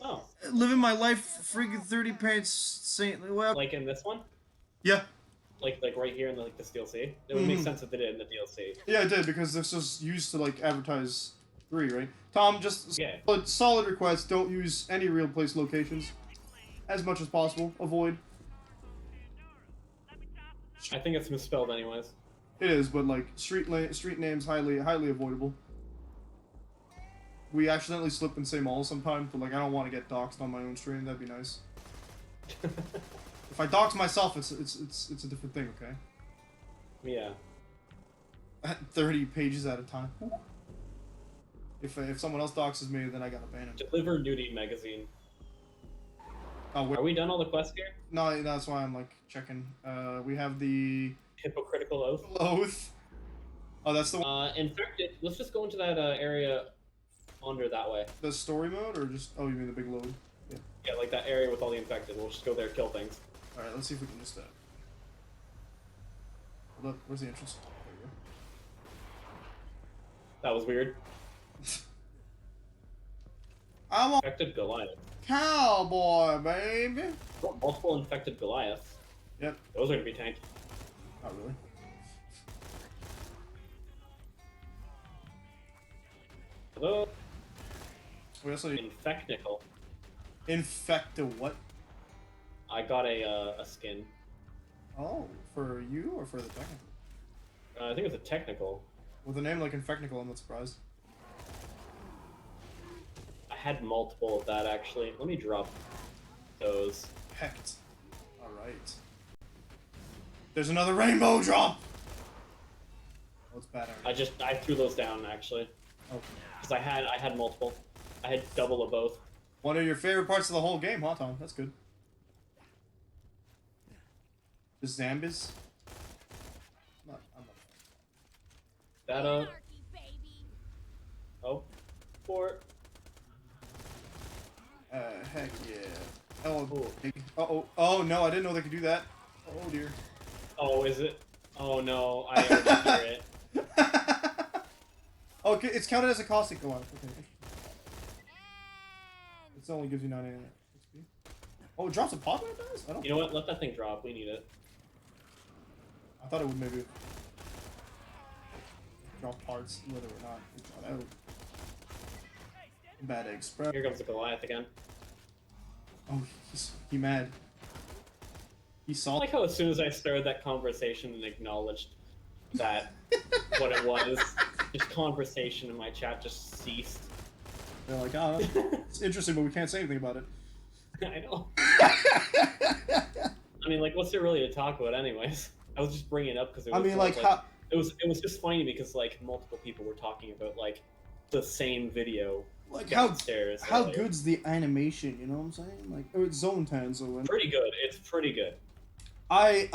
Oh, Living my life, freaking 30 pants, saintly. Well, like in this one? yeah. Like right here in the, like this DLC? It would make sense if they did in the DLC. Yeah, it did, because this was used to, like, advertise 3, right? Tom, just Yeah. solid request, don't use any real place locations. As much as possible. Avoid. I think it's misspelled anyways. It is, but, like, street names, highly avoidable. We accidentally slip and say mall sometimes, but, like, I don't want to get doxxed on my own stream, that'd be nice. If I dox myself, it's a different thing, okay? Yeah. 30 pages at a time. If someone else doxes me, then I gotta ban him. Deliver Nudie magazine. Oh, wait. Are we done all the quests here? No, that's why I'm, like, checking. We have the Hypocritical oath. Oath. Oh, that's the one. Infected. Let's just go into that area under that way. The story mode, or just... Oh, you mean the big load? Yeah. Yeah, like that area with all the infected. We'll just go there, kill things. Alright, let's see if we can just, Hold up, where's the entrance? There That was weird. we go. I want Infected Goliath. cowboy, baby! Oh, multiple infected Goliaths. Yep. Those are gonna be tanky. Not really. Hello? We also need... Infectical. Infect a what? I got a skin. Oh, for you or for the technical? I think it's a technical. With a name like Infectical, I'm not surprised. I had multiple of that actually. Let me drop those. Hecked. Alright. There's another rainbow drop! Oh, it's bad already. I threw those down actually. Oh. Because I had multiple. I had double of both. One of your favorite parts of the whole game, huh, Tom? That's good. The Zambis? I'm not. That oh. Fort. Heck yeah. Oh, Ooh. uh-oh. Oh, no, I didn't know they could do that. Oh, dear. Oh, is it? Oh no, I already hear it. Okay, it's counted as a caustic Goliath. Okay. It only gives you 99 XP. Oh, it drops a pot when it dies? I don't. You know what? Let that thing drop. We need it. I thought it would maybe drop parts, whether or not it got out. Bad egg spread. Here comes the Goliath again. Oh, he mad. He I saw. like how as soon as I started that conversation and acknowledged that what it was, just conversation in my chat just ceased. They're like, oh, it's interesting, but we can't say anything about it. I know. I mean, like, what's there really to talk about, anyways? I was just bringing it up because it was. I mean, sort like, of, how? it was just funny because like multiple people were talking about like the same video. Like downstairs how earlier. good's the animation? You know what I'm saying? Like, oh, it's Zone Tan, so when Pretty good. It's pretty good. I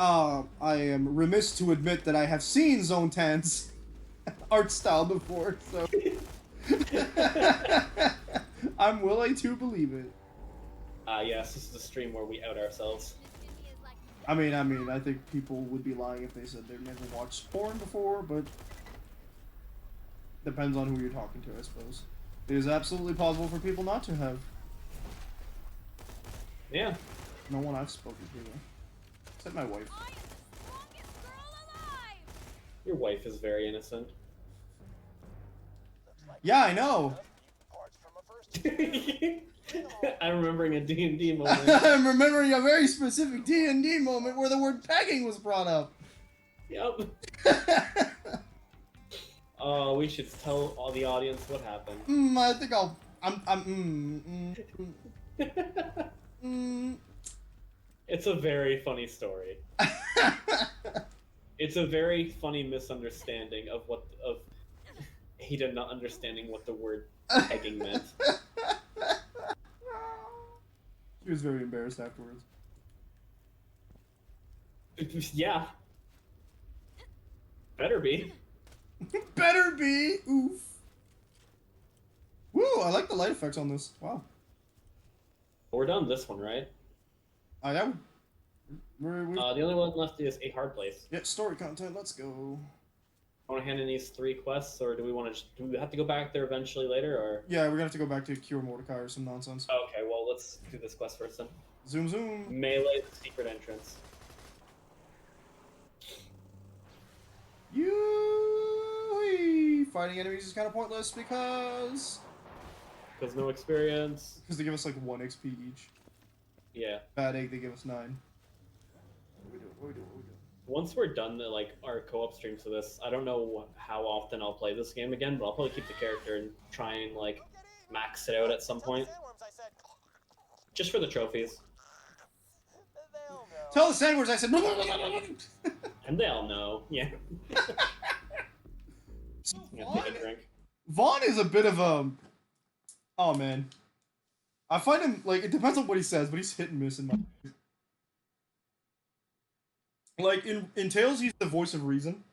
am remiss to admit that I have seen Zone Tan's art style before, so I'm willing to believe it. Yes, this is a stream where we out ourselves. I mean, I think people would be lying if they said they've never watched porn before, but depends on who you're talking to, I suppose. It is absolutely possible for people not to have. Yeah. No one I've spoken to, though. Except my wife. I am the strongest girl alive! Your wife is very innocent. Yeah, I know! Parts from a first I'm remembering a D&D moment. I'm remembering a very specific D&D moment where the word pegging was brought up. Yep. We should tell all the audience what happened. I think It's a very funny story. It's a very funny misunderstanding of Ada not understanding what the word pegging meant. She was very embarrassed afterwards. Yeah. Better be. Better be! Oof. Woo, I like the light effects on this. Wow. We're done this one, right? Yeah, we The only one left is a hard place. yeah, story content, let's go. I want to hand in these 3 quests, or do we want to? Do we have to go back there eventually later, or? Yeah, we're gonna have to go back to cure Mordecai or some nonsense. Okay, well let's do this quest first then. Zoom zoom. Melee secret entrance. You fighting enemies is kind of pointless because No experience. they give us like 1 XP each. Yeah. Bad egg, they give us 9. What are we doing? What are we doing? Once we're done like our co-op streams for this, I don't know how often I'll play this game again, but I'll probably keep the character and try and like max it out at some point, Sandworms, I said. just for the trophies. They'll know. Tell the sandworms I said. And they all know. Yeah. Yeah, take a drink. Vaughn is a bit of a. Oh man, I find him like it depends on what he says, but he's hit and miss in my. Like in Tales, he's the voice of reason.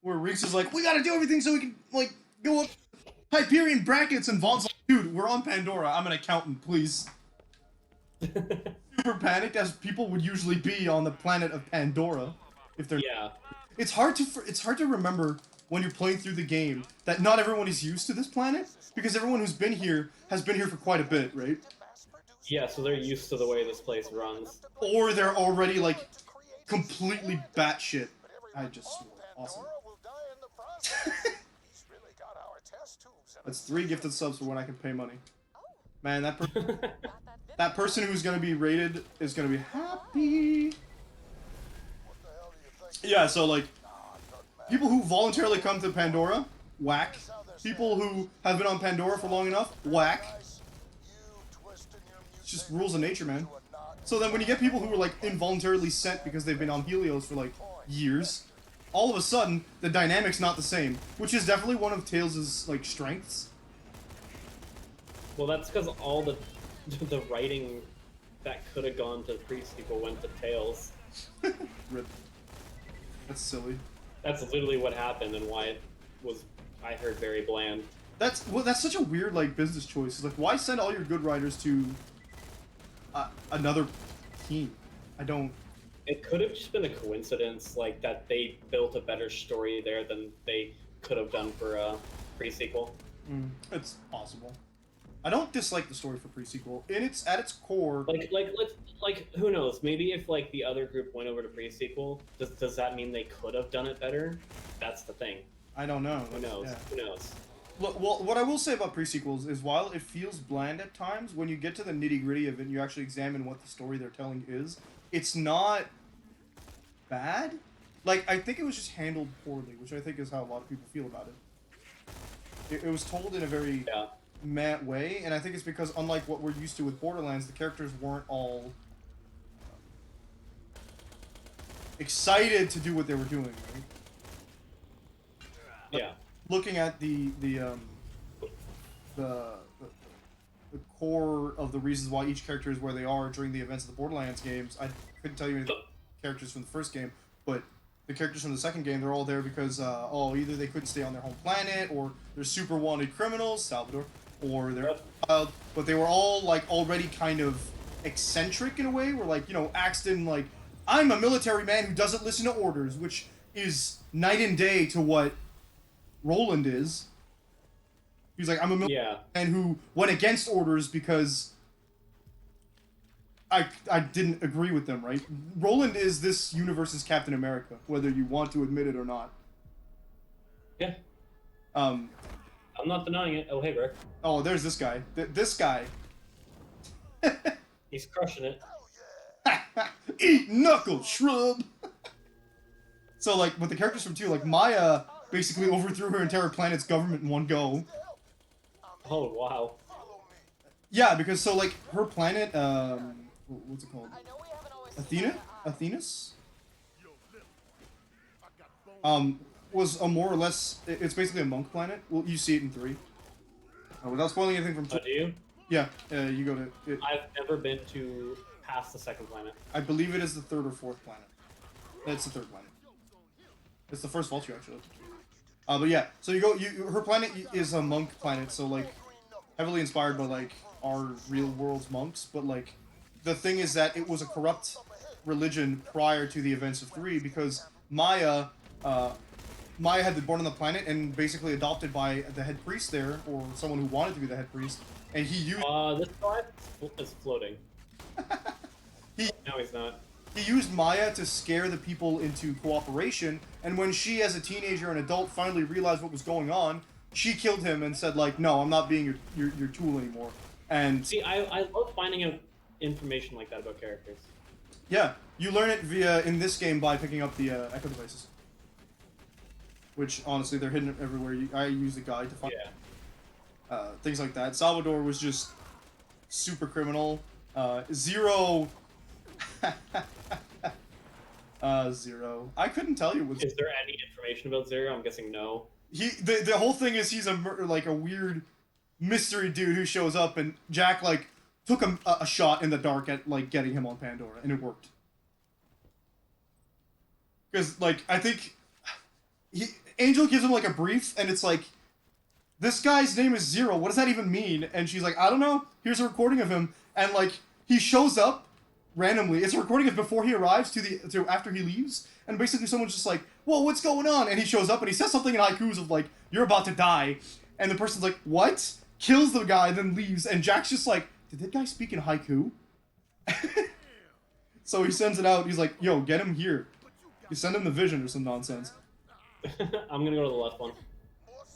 Where Reeks is like, we gotta do everything so we can like go up Hyperion brackets, and Vaughn's like, dude, we're on Pandora. I'm an accountant, please. Super panicked as people would usually be on the planet of Pandora, if they're. Yeah. It's hard to remember when you're playing through the game that not everyone is used to this planet, because everyone who's been here has been here for quite a bit, right? Yeah, so they're used to the way this place runs. Or they're already like completely batshit. I just swore. Awesome. Will die in the process. He's really got our test tubes. That's 3 gifted subs for when I can pay money. Man, that Got that video. that person who's gonna be rated is gonna be happy. What the hell do you think? Yeah, so like people who voluntarily come to Pandora, whack. People who have been on Pandora for long enough, whack. It's just rules of nature, man. So then when you get people who are like involuntarily sent because they've been on Helios for like years, all of a sudden the dynamic's not the same, which is definitely one of Tails' like strengths. Well, that's because all the writing that could have gone to pre-sequel went to Tails. Rip. That's silly. That's literally what happened and why it was, I heard, very bland. That's such a weird like business choice. It's like, why send all your good writers to another team? I don't. It could have just been a coincidence, like that they built a better story there than they could have done for a pre-sequel. It's possible. I don't dislike the story for pre-sequel. At its core. Like who knows? Maybe if like the other group went over to pre-sequel, does that mean they could have done it better? That's the thing. I don't know. Who knows? Yeah. Who knows? Look, well, what I will say about pre-sequels is while it feels bland at times, when you get to the nitty-gritty of it and you actually examine what the story they're telling is, it's not bad. Like, I think it was just handled poorly, which I think is how a lot of people feel about it. It was told in a very meh way, and I think it's because, unlike what we're used to with Borderlands, the characters weren't all excited to do what they were doing, right? Yeah. Looking at the core of the reasons why each character is where they are during the events of the Borderlands games, I couldn't tell you any of the characters from the first game, but the characters from the second game, they're all there because either they couldn't stay on their home planet, or they're super wanted criminals, Salvador, or they're child, but they were all like already kind of eccentric in a way, where like, you know, Axton, like, I'm a military man who doesn't listen to orders, which is night and day to what Roland is. He's like, I'm a military man who went against orders because I didn't agree with them, right? Roland is this universe's Captain America, whether you want to admit it or not. Yeah. I'm not denying it. Oh, hey, Rick. Oh, there's this guy. This guy. He's crushing it. Eat knuckle, shrub! So, like, with the characters from 2, like, Maya basically overthrew her entire planet's government in one go. Oh, wow. Yeah, because, so, like, her planet, what's it called? Athenas? Was a more or less, it's basically a monk planet. Well, you see it in 3. Without spoiling anything from 2. Do you? Yeah, you go to it. I've never been to past the second planet. I believe it is the 3rd or 4th planet. It's the 3rd planet. It's the first Vulture, actually. But yeah, so you go, her planet is a monk planet, so like, heavily inspired by like, our real world's monks, but like, the thing is that it was a corrupt religion prior to the events of 3, because Maya had been born on the planet and basically adopted by the head priest there, or someone who wanted to be the head priest, and he used... This guy is floating. No, he's not. He used Maya to scare the people into cooperation, and when she, as a teenager and adult, finally realized what was going on, she killed him and said, like, no, I'm not being your tool anymore. And... See, I love finding out information like that about characters. Yeah, you learn it in this game by picking up the Echo devices. Which, honestly, they're hidden everywhere. I use the guide to find things like that. Salvador was just super criminal. Zero... Zero. I couldn't tell you what... Is there any information about Zero? I'm guessing no. The whole thing is he's a weird mystery dude who shows up, and Jack, like, took a shot in the dark at, like, getting him on Pandora, and it worked. Because, like, I think... Angel gives him, like, a brief, and it's like, this guy's name is Zero, what does that even mean? And she's like, I don't know, here's a recording of him, and, like, he shows up randomly. It's a recording of before he arrives to after he leaves, and basically someone's just like, whoa, what's going on? And he shows up and he says something in haikus of like, you're about to die, and the person's like, what? Kills the guy, then leaves, and Jack's just like, did that guy speak in haiku? So he sends it out, he's like, yo, get him here. You send him the vision or some nonsense. I'm gonna go to the left one.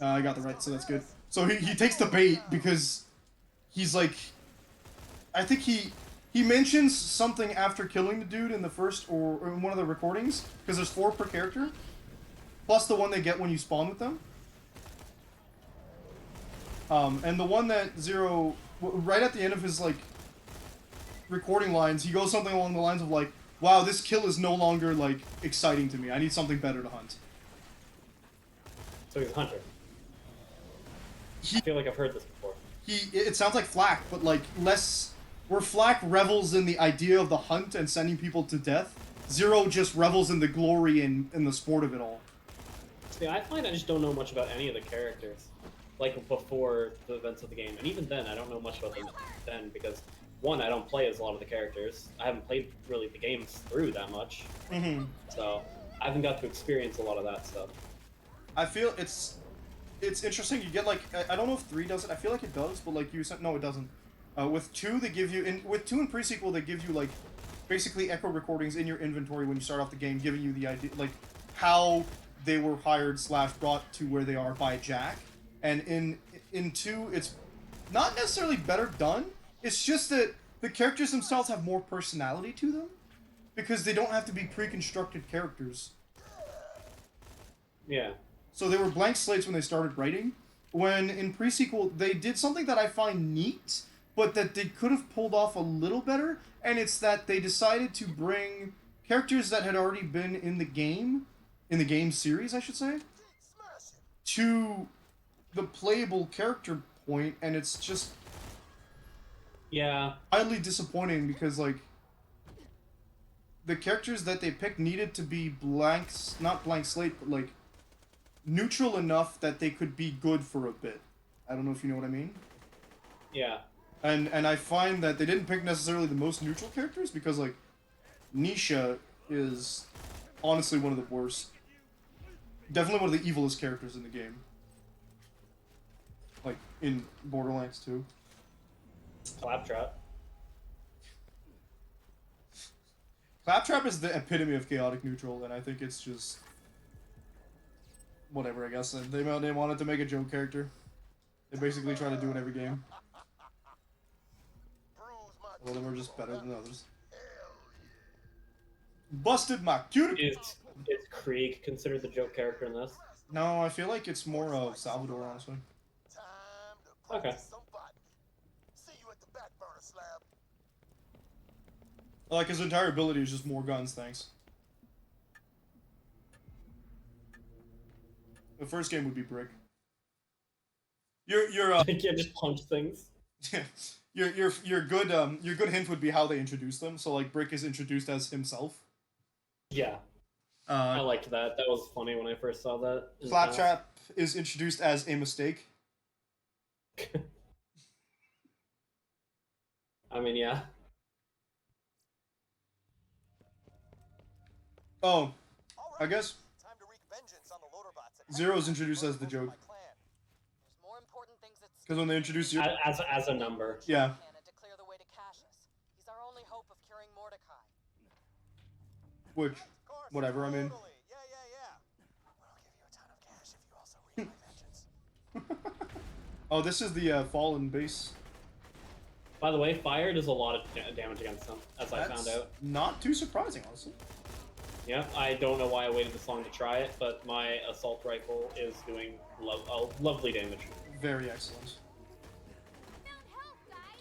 I got the right, so that's good. So he takes the bait because he's like, I think he mentions something after killing the dude in the first, or in one of the recordings, because there's 4 per character, plus the one they get when you spawn with them. And the one that Zero, right at the end of his, like, recording lines, he goes something along the lines of, like, wow, this kill is no longer, like, exciting to me. I need something better to hunt. So he's a hunter. I feel like I've heard this before. It sounds like Flak, but, like, less... Where Flak revels in the idea of the hunt and sending people to death, Zero just revels in the glory and the sport of it all. See, I find I just don't know much about any of the characters, like before the events of the game, and even then, I don't know much about them then because, one, I don't play as a lot of the characters. I haven't played really the games through that much, so I haven't got to experience a lot of that stuff. I feel it's interesting. You get like I don't know if 3 does it. I feel like it does, but like you said, no, it doesn't. With 2, they give you with 2 and pre-sequel, they give you like basically echo recordings in your inventory when you start off the game, giving you the idea like how they were hired / brought to where they are by Jack. And in 2, it's not necessarily better done. It's just that the characters themselves have more personality to them because they don't have to be pre-constructed characters. Yeah. So they were blank slates when they started writing. When in pre-sequel, they did something that I find neat, but that they could have pulled off a little better, and it's that they decided to bring characters that had already been in the game series, I should say, to the playable character point, and it's just... Yeah. Highly disappointing, because, like, the characters that they picked needed to be not blank slate, but, like, neutral enough that they could be good for a bit. I don't know if you know what I mean? Yeah. And I find that they didn't pick necessarily the most neutral characters because, like, Nisha is honestly one of the worst. Definitely one of the evilest characters in the game. Like, in Borderlands 2. Claptrap. Claptrap is the epitome of chaotic neutral, and I think it's just... whatever, I guess. They wanted to make a joke character. They basically try to do it every game. Well, they were just better than others. Busted my cuticle! Is Krieg considered the joke character in this? No, I feel like it's more of Salvador, honestly. Okay. Like his entire ability is just more guns, thanks. The first game would be Brick. Your I can't just punch things. your good hint would be how they introduce them. So like Brick is introduced as himself. Yeah, I liked that. That was funny when I first saw that. Claptrap is introduced as a mistake. I mean, yeah. Oh, I guess Time to wreak vengeance on the Loaderbots and Zero's introduced as the joke. There's more important things at Because when they introduce Zero, As a number. yeah. Cannon to clear the way to Cassius. He's our only hope of curing Mordecai. Which, Of course, whatever. I mean, totally. Yeah. We'll give you a ton of cash if you also wreak my vengeance. oh, this is the fallen base. By the way, fire does a lot of damage against them, as I found out. Not too surprising, honestly. Yeah, I don't know why I waited this long to try it, but my assault rifle is doing lovely damage. Very excellent.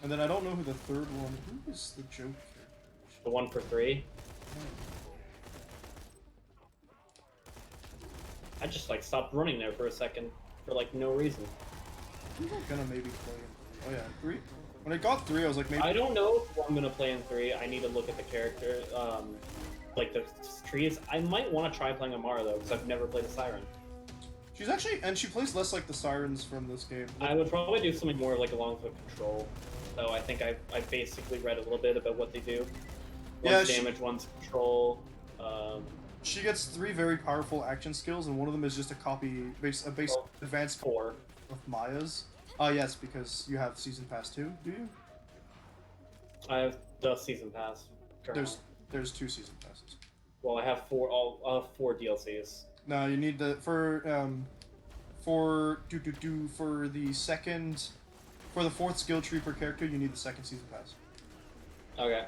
And then I don't know who the third one. Who is the Joker? The 1 for 3. I just like stopped running there for a second for like no reason. I'm gonna maybe play in 3. Oh yeah, 3. When I got 3, I was like maybe. I don't know if I'm gonna play in 3. I need to look at the character, like the trees. I might want to try playing Amara though, because I've never played a Siren. She's actually, and she plays less like the Sirens from this game. I would probably do something more like along with Control. Though I think I basically read a little bit about what they do. One's damage, one's control. She gets 3 very powerful action skills, and one of them is just a advanced 4 of Maya's. Yes, because you have Season Pass 2, do you? I have the season pass. Currently. There's 2 Season Passes. Well, I have 4 DLCs. No, you need the for the 4th skill tree per character, you need the 2nd Season Pass. Okay.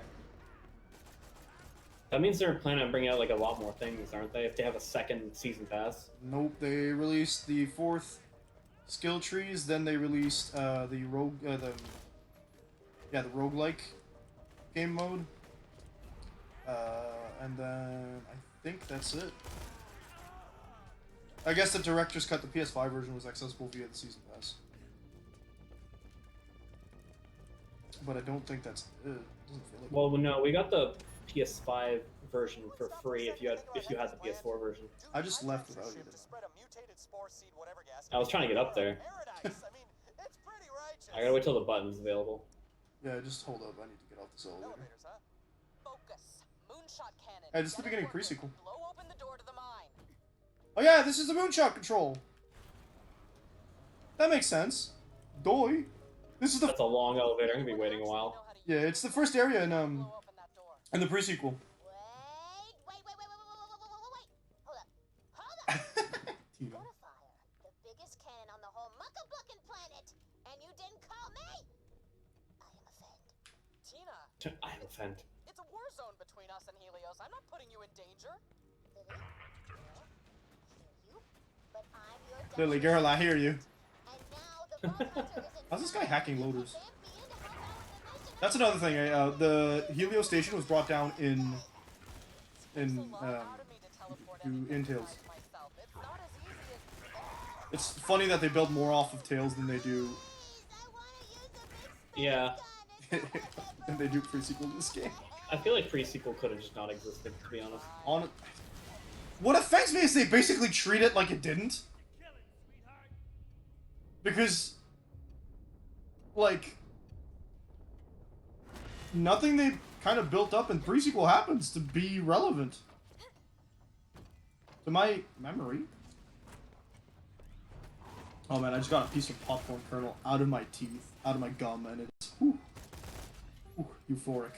That means they're planning on bringing out like a lot more things, aren't they? If they have a 2nd season pass. Nope, they released the 4th skill trees, then they released the roguelike game mode. And then I think that's it. I guess the director's cut, the PS5 version was accessible via the season pass. But I don't think that's it. Doesn't feel like Well, no, we got the PS5 version for free if you had the PS4 version. I just left without you. I was trying to get up there. I gotta wait till the button's available. Yeah, just hold up. I need to get off this elevator. Focus. Moonshot cannon. Hey, this is the Get beginning it pre-sequel. working. Blow open the door to the mine. Oh yeah, this is the moonshot control. That makes sense. Doy. This is the. That's a long elevator. I'm gonna be waiting a while. Yeah, it's the first area in the pre-sequel. Wait. Hold up. Tina. Fortifier, the biggest cannon on the whole muckabucking planet. And you didn't call me? I am offended. Tina, I'm offended. it's a war zone between us and Helios. I'm not putting you in danger. Lily? You? But I'm your Lily girl, I hear you. And now the Vault Hunter is How's this guy hacking loaders? Can't be in to help out with the mission. That's another thing. The Helios station was brought down in Takes a lot out of me to teleport to anything Tails. besides myself. It's not as easy as It's funny that they build more off of Tails than they do Please, I want to use the big Yeah. gun. than they do pre-sequel to this game. I feel like pre-sequel could have just not existed, to be honest. What offends me is they basically treat it like it didn't. Because, like, nothing they kind of built up in pre-sequel happens to be relevant. To my memory. Oh man, I just got a piece of popcorn kernel out of my teeth, out of my gum, and it's euphoric.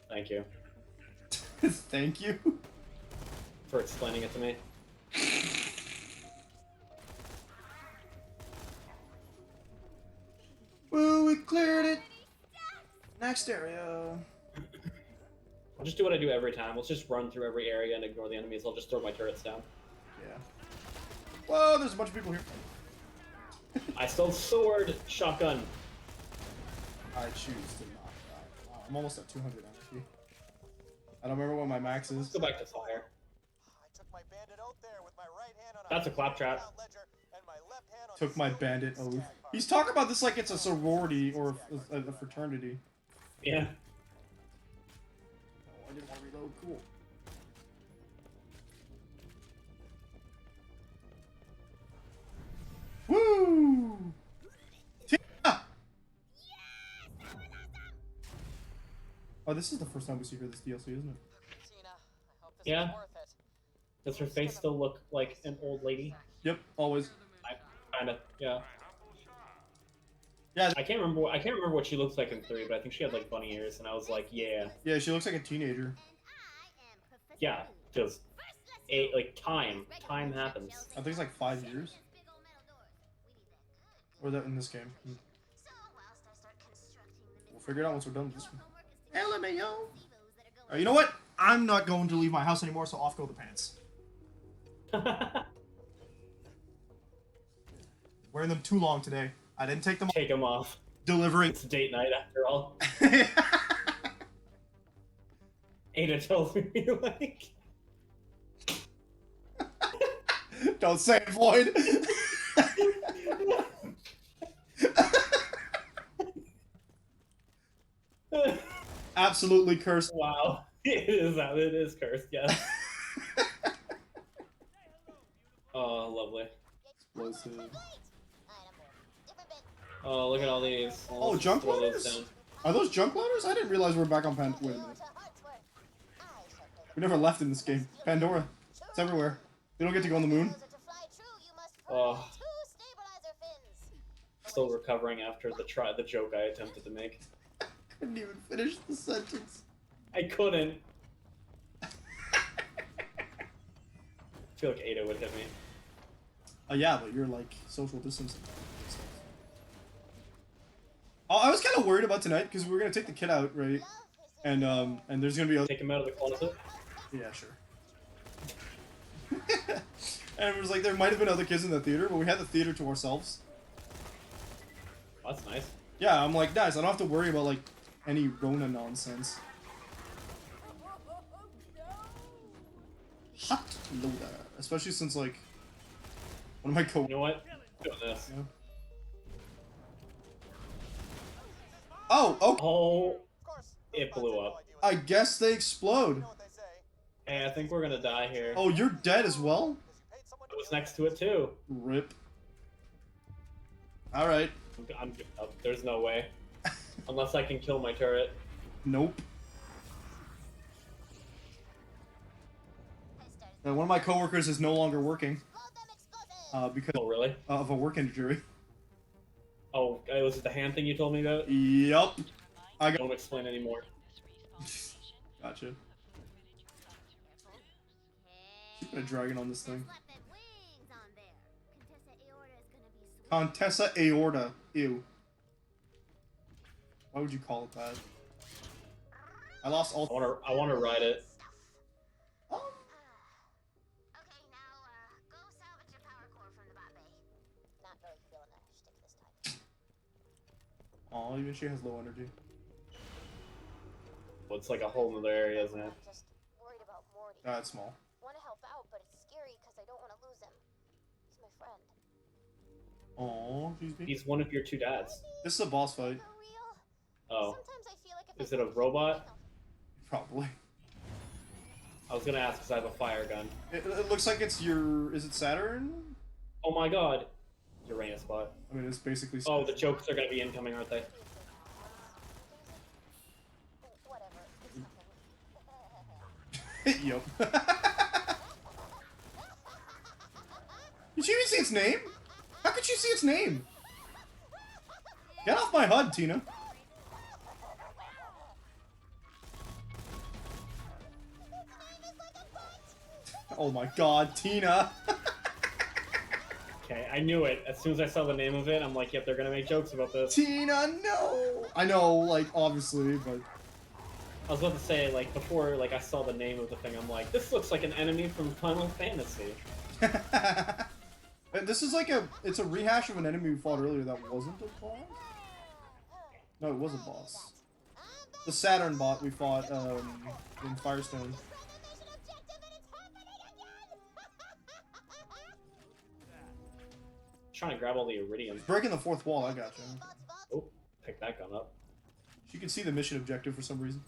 Thank you Thank you. for explaining it to me. Woo, we cleared it! Next area. I'll just do what I do every time. Let's just run through every area and ignore the enemies. I'll just throw my turrets down. Yeah. Whoa, there's a bunch of people here. I still sword shotgun. I choose to not die. Wow, I'm almost at 200 energy. I don't remember what my max Let's is. go back to fire. I took my bandit oath there with my right hand on That's a claptrap. account ledger and my left hand on Took the my silver bandit scat oath. card. He's talking about this like it's a sorority or a fraternity. Yeah. Oh, I didn't want to reload. Cool. Woo! Tina! Oh, this is the first time we see her this DLC, isn't it? Tina, I hope this Yeah. is worth it. Does her face still look like an old lady? Yep, always. Kinda, yeah. Yeah. I can't remember. I can't remember what she looks like in 3, but I think she had like bunny ears, and I was like, yeah, Yeah, she looks like a teenager. yeah, because time happens. I think it's like 5 years. Or that in this game. We'll figure it out once we're done with this one. You know what? I'm not going to leave my house anymore, so off go the pants. Wearing them too long today. I didn't take them off. Take them off. Delivering. It's date night after all. Ada tells me like. Don't say it, Floyd. Absolutely cursed. Wow, it is cursed. Yes. Oh, lovely. Explosive. Oh, look at all these. Oh, Let's junk throw those loaders? down. Are those junk loaders? I didn't realize we're back on Wait a minute. We never left in this game. Pandora. It's everywhere. We don't get to go on the moon. Oh. Still recovering after the joke I attempted to make. Couldn't even finish the sentence. I couldn't. I feel like Ada would hit me. Yeah, but you're like social distancing. Oh, I was kind of worried about tonight because we were gonna take the kid out, right? And there's gonna be other. Take him out of the closet. Yeah, sure. And it was like there might have been other kids in the theater, but we had the theater to ourselves. Oh, that's nice. Yeah, I'm like, nice. I don't have to worry about like any Rona nonsense. Hot loader, especially since like one of my co. You know what? Doing this. Yeah. Oh, okay. Oh, Of course, it blew up. I guess they explode. You know what they say? Hey, I think we're gonna die here. Oh, you're dead as well? Because you paid someone I was next to it too. Rip. Alright. I'm giving up. There's no way. Unless I can kill my turret. Nope. One of my coworkers is no longer working. Because Oh, really? of a work injury. Oh, was it the hand thing you told me about? Yup. I got. Don't explain anymore. Gotcha. Put a dragon on this thing. Contessa Aorta. Ew. Why would you call it that? I lost all. I wanna ride it. Oh. Okay, now, go salvage your power core from the bot bay. Not really feeling that shtick this time. Aw, even she has low energy. Well, it's like a whole other area, isn't it? I'm just worried about Morty. It's small. Want to help out, but it's scary because I don't want to lose him. He's my friend. Aw, she's being. He's one of your 2 dads. This is a boss fight. For real? Oh, Sometimes I feel like if is I it a could- robot? Probably. I was gonna ask because I have a fire gun. It looks like it's your. Is it Saturn? Oh my god. Uranus bot. I mean, it's basically. Oh, the jokes are gonna be incoming, aren't they? Whatever. It's nothing. Yup. Did you even see its name? How could you see its name? Get off my HUD, Tina. Oh my god, Tina. Okay, I knew it. As soon as I saw the name of it, I'm like, yep, they're gonna make jokes about this. Tina, no! I know, like, obviously, but... I was about to say, like, before, like, I saw the name of the thing, I'm like, this looks like an enemy from Final Fantasy. This is like it's a rehash of an enemy we fought earlier that wasn't a boss? No, it was a boss. the Saturn bot we fought in Firestone. Trying to grab all the iridium. Breaking the fourth wall, I gotcha. Oh, pick that gun up. You can see the mission objective for some reason.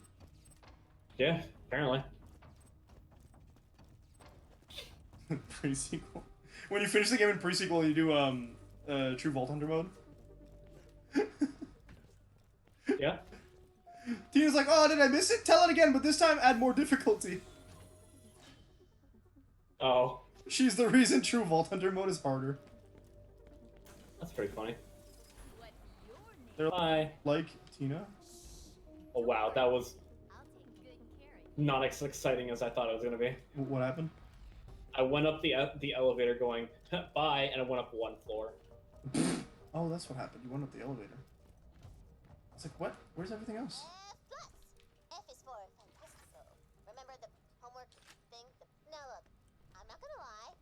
Yeah, apparently. Pre-sequel. When you finish the game in pre-sequel, you do True Vault Hunter mode. Yeah. Tina's like, oh, did I miss it? Tell it again, but this time add more difficulty. Oh, She's the reason True Vault Hunter mode is harder. that's pretty funny. They're Hi. like, Tina? Oh wow, that was not as exciting as I thought it was gonna be. What happened? I went up the elevator going bye, and I went up one floor. Oh, that's what happened. You went up the elevator. I was like, what? Where's everything else? Plus, F is for fantastical. Remember the homework thing? Now look, I'm not gonna lie.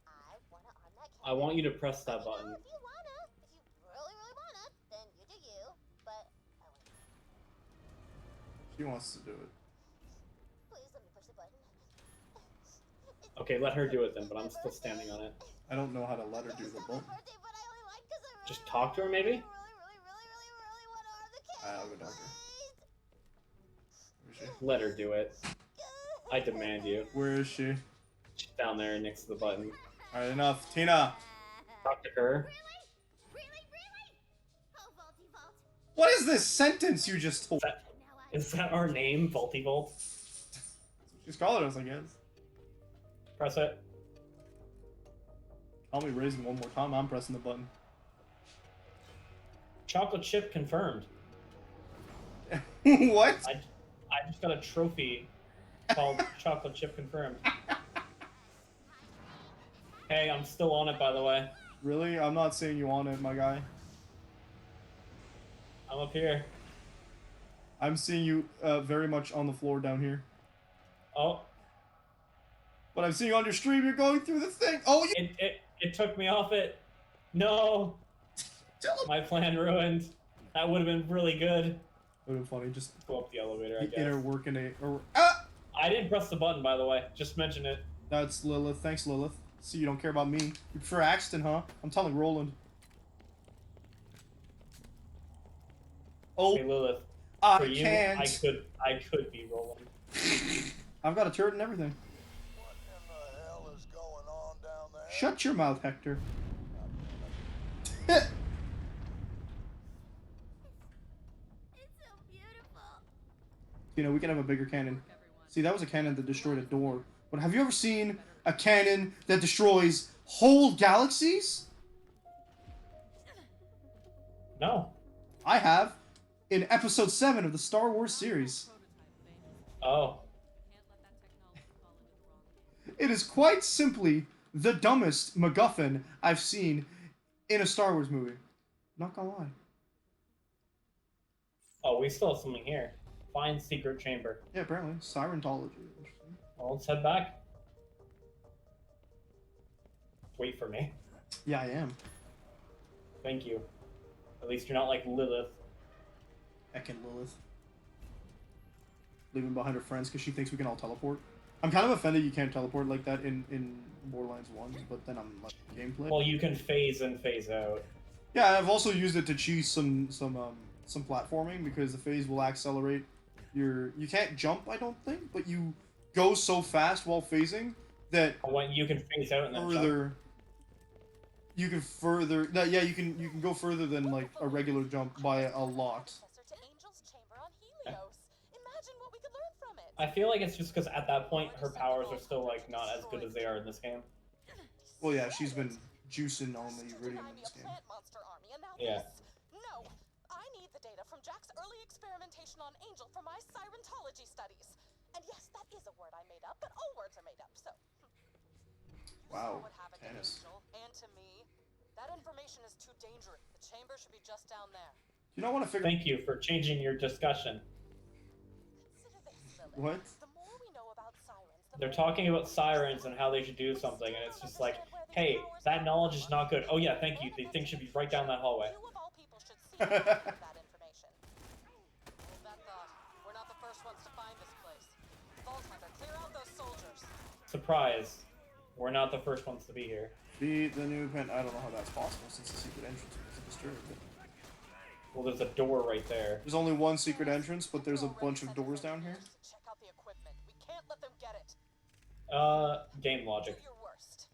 I wanna arm that cannon. I want you to press that You know, button. if you really, really wanna, then you do you. But I want She wants to do it. please let me push the button. Okay, let her do it then, but I'm still standing on it. I don't know how to let her do the button. Just talk to her, maybe? I'll go talk to her. Where is she? Let her do it. I demand you. Where is she? She's down there next to the button. Alright, enough. Tina! Talk to her. Oh, Vaulty Vault. What is this sentence you just told? Is that our name, Vault? She's calling us, I guess. Press it. Call me raising one more time, I'm pressing the button. Chocolate chip confirmed. What? I just got a trophy called chocolate chip confirmed. Hey, I'm still on it, by the way. Really? I'm not seeing you on it, my guy. I'm up here. I'm seeing you very much on the floor down here. Oh, But I'm seeing on your stream you're going through the thing. Oh, you it took me off it. No, tell him. my plan ruined. That would have been really good. Would have been funny, just Go up the elevator, I the inner guess. working a. Or, ah! I didn't press the button, by the way. Just mention it. That's Lilith. Thanks, Lilith. See, you don't care about me. You prefer Axton, huh? I'm telling Roland. Oh, Hey, Lilith. I For you, can't. I could be rolling. I've got a turret and everything. What in the hell is going on down there? Shut your mouth, Hector. It's so beautiful. You know, we can have a bigger cannon. See, that was a cannon that destroyed a door. But have you ever seen a cannon that destroys whole galaxies? No. I have. In episode 7 of the Star Wars series. Oh. It is quite simply the dumbest MacGuffin I've seen in a Star Wars movie. Not gonna lie. Oh, we still have something here. Find secret chamber. Yeah, apparently. Sirentology. Well, let's head back. Wait for me. Yeah, I am. Thank you. At least you're not like Lilith. Heckin' Lilith. Leaving behind her friends because she thinks we can all teleport. I'm kind of offended you can't teleport like that in Borderlands 1, but then I'm like gameplay. Well, you can phase in, phase out. Yeah, I've also used it to cheese some platforming because the phase will accelerate your. You can't jump, I don't think, but you go so fast while phasing that When you can phase out and then jump. further. You can further. Yeah, you can go further than like a regular jump by a lot. Professor to Angel's chamber on Helios. Imagine what we could learn from it. I feel like it's just because at that point her powers are still like not as good as they are in this game. Well, yeah, she's been juicing on the iridium in this game. Plant monster army, and now Yeah. this. No, I need the data from Jack's early experimentation on Angel for my Sirentology studies. And yes, that is a word I made up, but all words are made up, so. Wow, What happened to Tannis. Angel and to me? That information is too dangerous. The chamber should be just down there. You don't want to figure. Thank you for changing your discussion. Consider this, Lilith. What? The more we know about sirens, the They're more talking about sirens and how they should do something, and it's just like, hey, that knowledge is not good. Oh yeah, thank you. The thing should be right down that hallway. You of all people should see that information. Hold that thought. We're not Clear out those soldiers. Surprise. We're not the first ones to be here. Beat the new pen. I don't know how that's possible since the secret entrance was disturbed. Well, there's a door right there. There's only one secret entrance, but there's a bunch of doors down here. Check out the equipment. We can't let them get it. Game logic. Do your worst. Just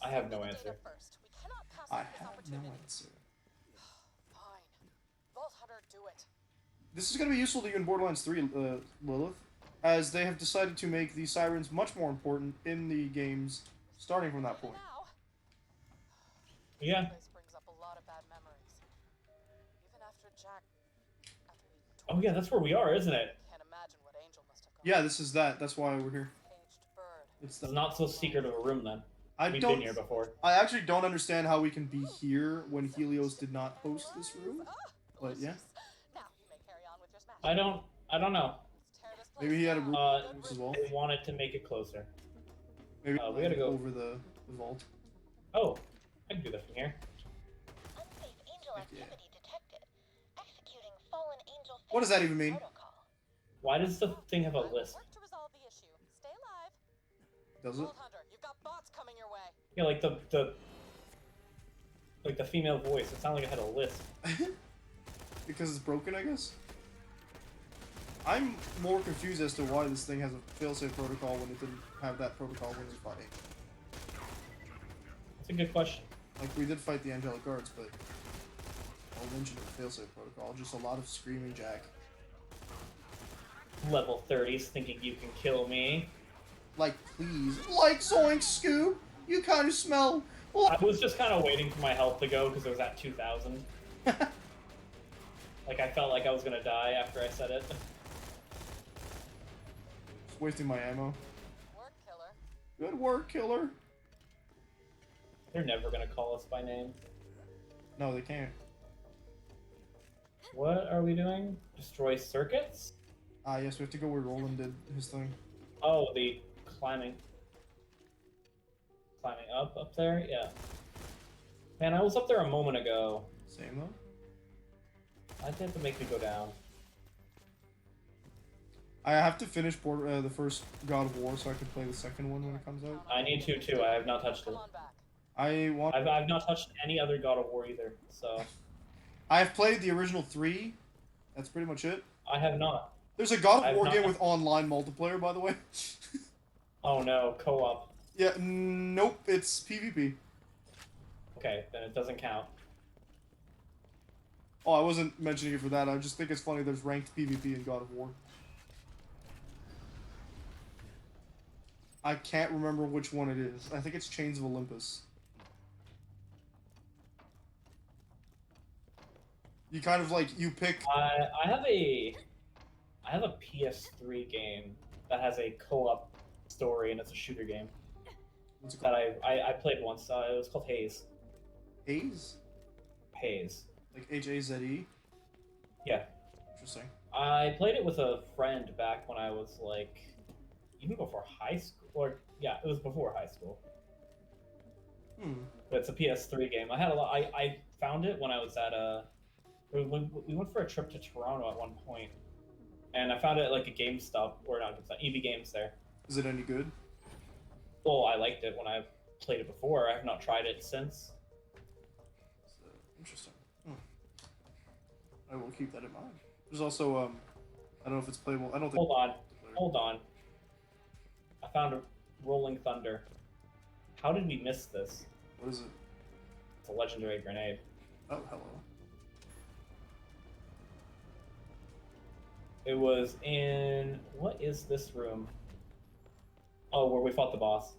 I have send me no the answer. data first. We cannot pass I up this have opportunity. no answer. Fine. Vault Hunter, do it. This is going to be useful to you in Borderlands 3, Lilith, as they have decided to make the sirens much more important in the games starting from that point. Now, Yeah. this place brings up a lot of bad memories. Even after Jack. After he Oh yeah, that's where we are, isn't it? can't imagine what Angel must have gone Yeah, this is that. That's why we're here. Caged bird. It's It's not so secret of a room then. I We've don't. been here before. I actually don't understand how we can be here when Helios did not host this room. But yeah, Now you may carry on with your smash. I don't know. Let's tear this place maybe he had a down. room Good as well. They wanted to make it closer. Maybe we gotta go. over the vault. Oh, I can do that from here. Unsafe angel Heck yeah. activity detected. Executing fallen angel What does that even mean? protocol. Why does the thing have a I will list? work to resolve the issue. Stay alive. Does it? Vault Hunter, you've got bots coming your way. Yeah, like the female voice. It sounded like it had a list. Because it's broken, I guess? I'm more confused as to why this thing has a failsafe protocol when it didn't have that protocol when we were fighting. That's a good question. Like, we did fight the Angelic Guards, but I'll mention the failsafe protocol. Just a lot of screaming Jack. Level 30s thinking you can kill me. Like, please. Like Zoink Scoob! You kind of smell I was just kind of waiting for my health to go because it was at 2,000. Like, I felt like I was gonna die after I said it. Just wasting my ammo. Work, killer. Good work, killer. They're never gonna call us by name. No, they can't. What are we doing? Destroy circuits? Ah, yes, we have to go where Roland did his thing. Oh, the climbing. Climbing up there? Yeah. Man, I was up there a moment ago. Same, though. Why'd they have to make me go down? I have to finish the first God of War so I can play the second one when it comes out. I need to too. I have not touched it. Come on back. I want. I've not touched any other God of War either, so I've played the original 3. That's pretty much it. I have not. There's a God of I've War not- game with online multiplayer, by the way. Oh no, co-op. Yeah, nope, it's PvP. Okay, then it doesn't count. Oh, I wasn't mentioning it for that. I just think it's funny there's ranked PvP in God of War. I can't remember which one it is. I think it's Chains of Olympus. You kind of like, you pick... I have a PS3 game that has a co-op story and it's a shooter game What's it that called? I played once. It was called Haze. Haze? Haze. Like H-A-Z-E? Yeah. Interesting. I played it with a friend back when I was like, even before high school. Or yeah, it was before high school. Hmm. But it's a PS3 game. I had a lot. I found it when I was at we went for a trip to Toronto at one point, and I found it at like a GameStop or not GameStop, EB Games there. Is it any good? Well, I liked it when I played it before. I have not tried it since. Interesting. Hmm. I will keep that in mind. There's also, I don't know if it's playable. I don't think... Hold on. I found a Rolling Thunder. How did we miss this? What is it? It's a legendary grenade. Oh, hello. It was in... What is this room? Oh, where we fought the boss.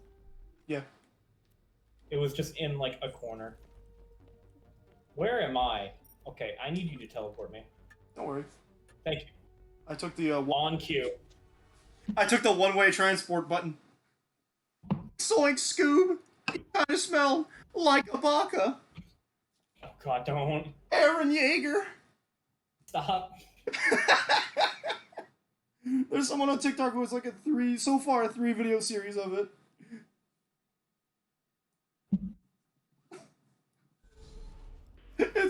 Yeah. It was just in, like, a corner. Where am I? Okay, I need you to teleport me. Don't worry. Thank you. I took the, On cue. I took the one-way transport button. Soink Scoob! You kinda smell like a baka. Oh god, don't. Aaron Yeager! Stop. There's someone on TikTok who has like a 3 video series of it.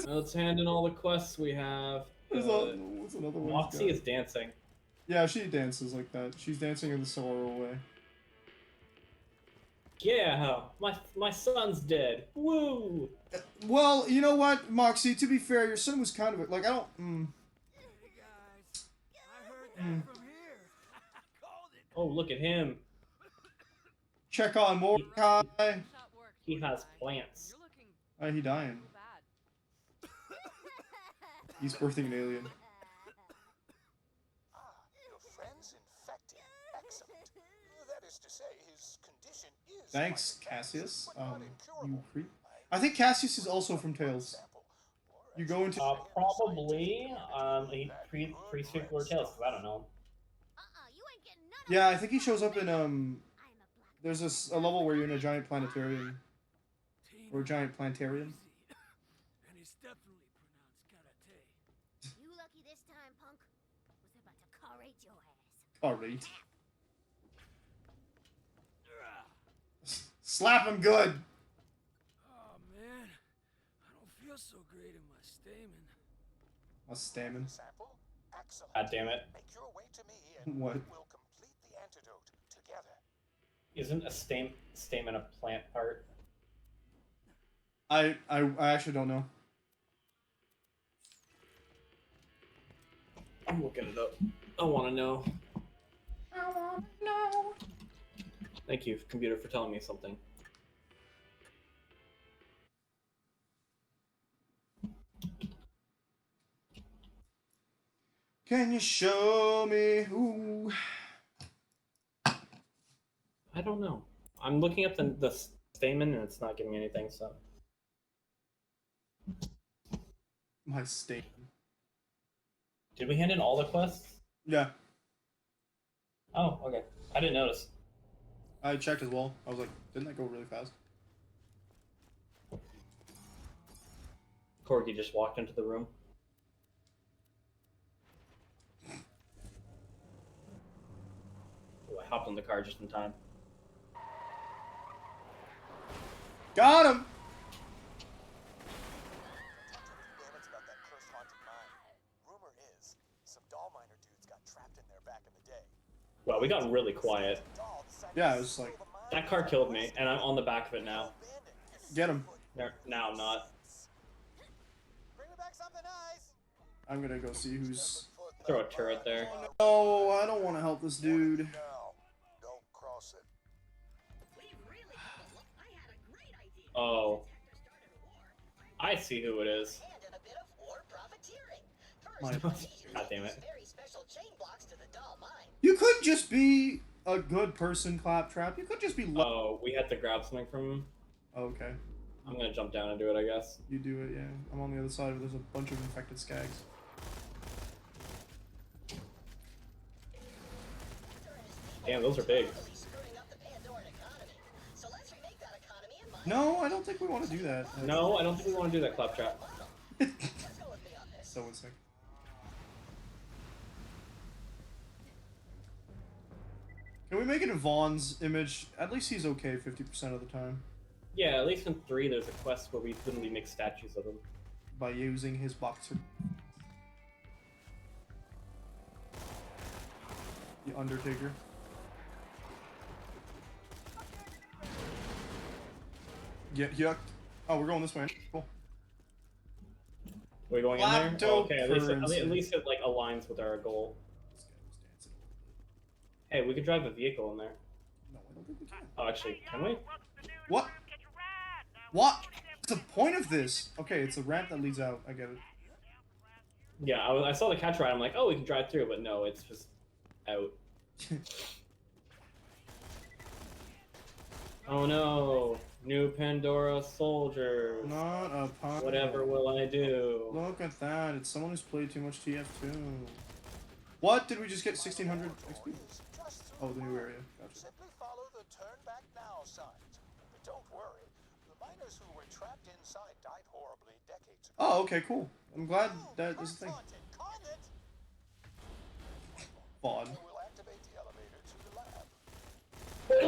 Let's hand in all the quests we have. What's another one? Moxie is dancing. Yeah, she dances like that. She's dancing in the Sora way. Yeah, my son's dead. Woo! Well, you know what, Moxie? To be fair, your son was kind of like I don't. Hey guys, I heard that from here. Called it. Oh, look at him. Check on Mordecai. Shot work, He has Mordecai. plants. You're looking He dying. real bad. He's birthing an alien. Your friend's infected. Excellent. That is to say, his condition is. Thanks, quite advanced, Cassius. but not You incurable. creep. I think Cassius is also from Tales. You go into. Probably. He pre-sequel Tales, because I don't know. You ain't getting none of Yeah, I this. think he shows up in I'm a black There's a level where you're in a giant planetarium or a giant planetarium. And he's definitely pronounced karate. You lucky this time, punk. Was about to carate your ass. Alright. Slap him good. Oh man, I don't feel so great in my stamen. A stamina. Sample? Excellent. God damn it. Make your way to me and What? we'll complete the antidote together. Isn't a stamen a plant part? I actually don't know. I'm looking it up. I want to know. Thank you, computer, for telling me something. Can you show me who? I don't know. I'm looking up the stamen and it's not giving me anything, so. My state. Did we hand in all the quests? Yeah, Oh, okay. I didn't notice. I checked as well. I was like, didn't that go really fast? Corgi just walked into the room. Ooh, I hopped in the car just in time. Got him. Damn, it's about that cursed haunted mine. Rumor is, some doll miner dudes got trapped in there back in the day. Well, we got really quiet. Doll decided Yeah, to it was steal like- the mine That car killed me, and I'm on the back of it now. abandoned. Get him. Now I'm not. Bring me back something nice. I'm gonna go see who's. Throw a turret there. Oh, I don't want to help this dude. Now, don't cross it. Oh. I see who it is. And a bit of war profiteering. My- First, God damn it. very special chain blocks to the doll mine. You could just be a good person, Claptrap. You could just be. Oh, we had to grab something from him. Okay, I'm gonna jump down and do it, I guess. you do it. Yeah, I'm on the other side. There's a bunch of infected skags. Damn, those are big. Really screwing up the Pandoran economy. So let's remake that economy in mind. No, I don't think we want to do that. No, I don't think we want to do that, Claptrap. Let's go with me on this. So insane. Can we make it in Vaughn's image? At least he's okay 50% of the time Yeah, at least in 3 there's a quest where we literally make statues of him. by using his boxer. The Undertaker. Get yucked. Oh, we're going this way. Cool. We're going in there? Oh, okay, at Cryptocurrency. least it like aligns with our goal. This guy was dancing. Hey, we could drive a vehicle in there. No, I don't think we can. Oh, actually, can we? What? What? What's the point of this? Okay, it's a ramp that leads out. I get it. Yeah, I saw the catch ride. I'm like, oh, we can drive through, but no, it's just out. Oh no, new Pandora soldiers. Not a pun. Whatever will I do? Look at that. It's someone who's played too much TF2. What? Did we just get 1600 XP? Just through Oh, the new area. Gotcha. Simply follow the turn back now signs. But don't worry, the miners who were trapped inside died horribly decades ago. Oh, okay, cool. I'm glad that is a thing. Haunted, call it. Vaughn. We'll activate the elevator to the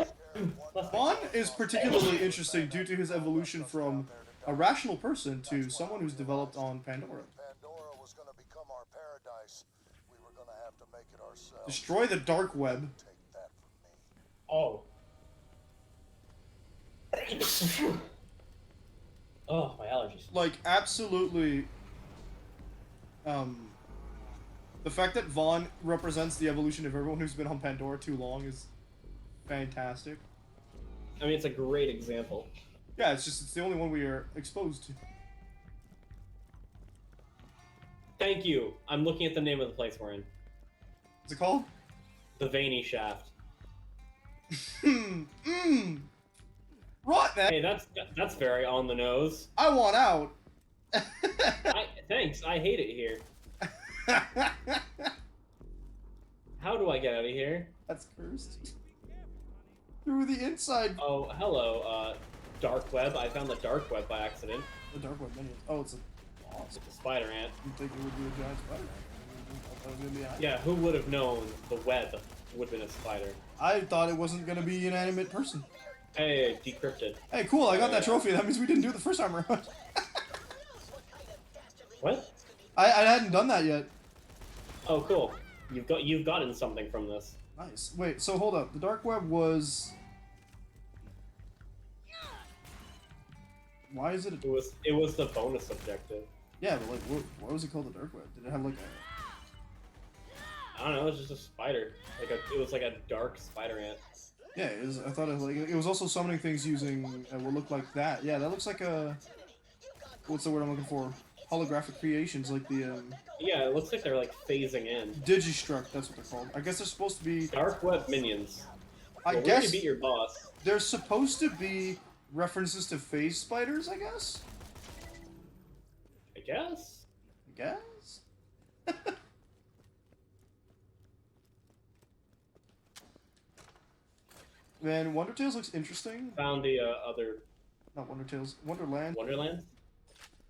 lab. Vaughn is particularly interesting due to his evolution from a rational person to someone who's developed on Pandora. Pandora was going to become our paradise. We were going to have to make it ourselves. yourself. Destroy the dark web. Take that from me. Oh. Oh, my allergies. Like, absolutely, the fact that Vaughn represents the evolution of everyone who's been on Pandora too long is fantastic. I mean, it's a great example. Yeah, it's the only one we are exposed to. Thank you. I'm looking at the name of the place we're in. What's it called? The Veiny Shaft. Right, man. Hey, that's very on the nose. I want out. Thanks. I hate it here. How do I get out of here? That's cursed. Through the inside. Oh, hello, dark web. I found the dark web by accident. The dark web minions. Oh, it's a boss. It's a spider ant. You think it would be a giant spider? I thought it was gonna be a Yeah, who would have known the web would have been a spider? I thought it wasn't gonna be an animate person. Hey, decrypted. Hey, cool! I got that trophy. That means we didn't do it the first time around. What? I hadn't done that yet. Oh, cool. You've gotten something from this. Nice. Wait, so hold up. The dark web was. Why is it? It was the bonus objective. Yeah, but like, what was it called? The dark web? Did it have like a? I don't know. It was just a spider. It was like a dark spider ant. Yeah, it was, I thought it was also summoning things using what looked like that. Yeah, that looks like a. What's the word I'm looking for? Holographic creations, like the. Yeah, it looks like they're like phasing in. Digistruct, that's what they're called. I guess they're supposed to be. Dark web minions. I Well, guess you beat your boss. they're supposed to be references to phase spiders. I guess. I guess. I guess. Man, Wonder Tales looks interesting. Found the other Not Wonder Tales, Wonderland. Wonderland.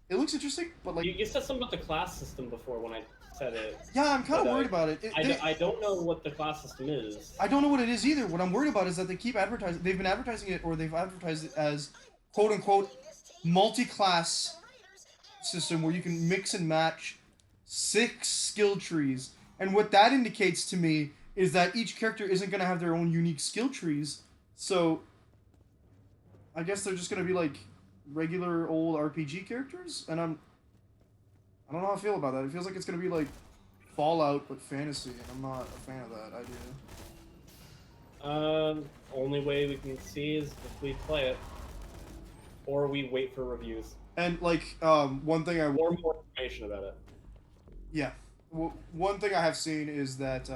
It looks interesting, but like. You said something about the class system before when I said it. Yeah, I'm kind of But, worried about it. I don't know what the class system is. I don't know what it is either. What I'm worried about is that they keep advertising. They've been advertising it, or they've advertised it as "quote unquote" multi-class system where you can mix and match 6 skill trees. And what that indicates to me is that each character isn't going to have their own unique skill trees. So I guess they're just going to be like regular old RPG characters, and I don't know how I feel about that. It feels like it's going to be like Fallout but fantasy, and I'm not a fan of that idea. Only way we can see is if we play it, or we wait for reviews. And like one thing or more information about it. Yeah, one thing I have seen is that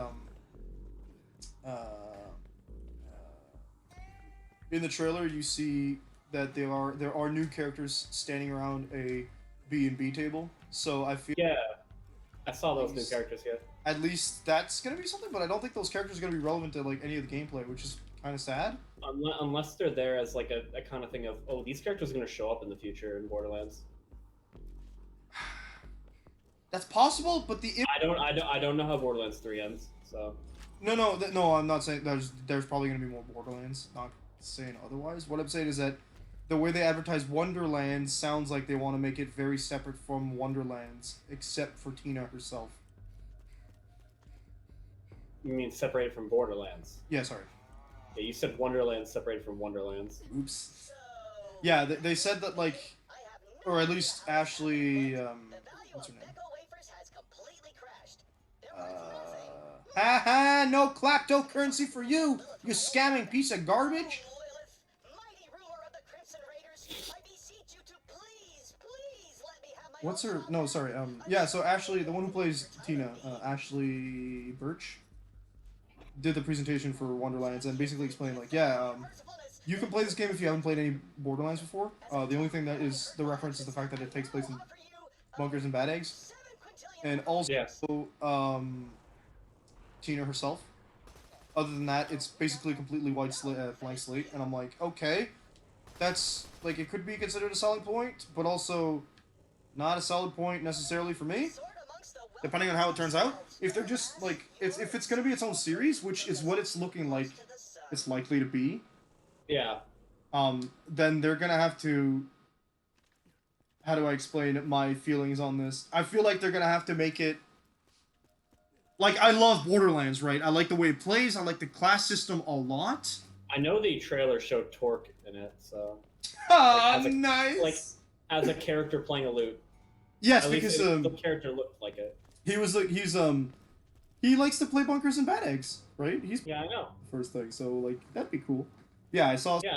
in the trailer you see that there are new characters standing around a B&B table. So I feel I saw those new characters. Yeah. At least that's gonna be something, but I don't think those characters are gonna be relevant to like any of the gameplay, which is kind of sad. Unless they're there as like a kind of thing of, oh, these characters are going to show up in the future in Borderlands. That's possible, but I don't know how Borderlands 3 ends. So no, I'm not saying there's probably going to be more Borderlands. Not saying otherwise. What I'm saying is that the way they advertise Wonderlands sounds like they want to make it very separate from Wonderlands, except for Tina herself. You mean separated from Borderlands? Yeah, sorry. Yeah, you said Wonderlands separated from Wonderlands. Oops. Yeah, they said that, like, or at least Ashley, what's her name? Haha, no kleptocurrency for you, you scamming piece of garbage! What's her, no, sorry, yeah, so Ashley, the one who plays Tina, Ashley Birch, did the presentation for Wonderlands and basically explained, like, yeah, you can play this game if you haven't played any Borderlands before. The only thing that is the reference is the fact that it takes place in bunkers and bad eggs. And also, Tina herself. Other than that, it's basically a completely blank slate, and I'm like, okay, that's, like, it could be considered a selling point, but also not a solid point necessarily for me, depending on how it turns out. If they're just, like, if it's going to be its own series, which is what it's looking like it's likely to be, yeah, then they're going to have to, how do I explain my feelings on this? I feel like they're going to have to make it Like, I love Borderlands, right? I like the way it plays. I like the class system a lot. I know the trailer showed Torque in it, so Ah, as a- nice. like as a character playing a loot. Yes, At because least the character looked like it. he was like he likes to play bunkers and bad eggs, right? He's Yeah, I know. first thing, so like that'd be cool. Yeah, I saw. Yeah,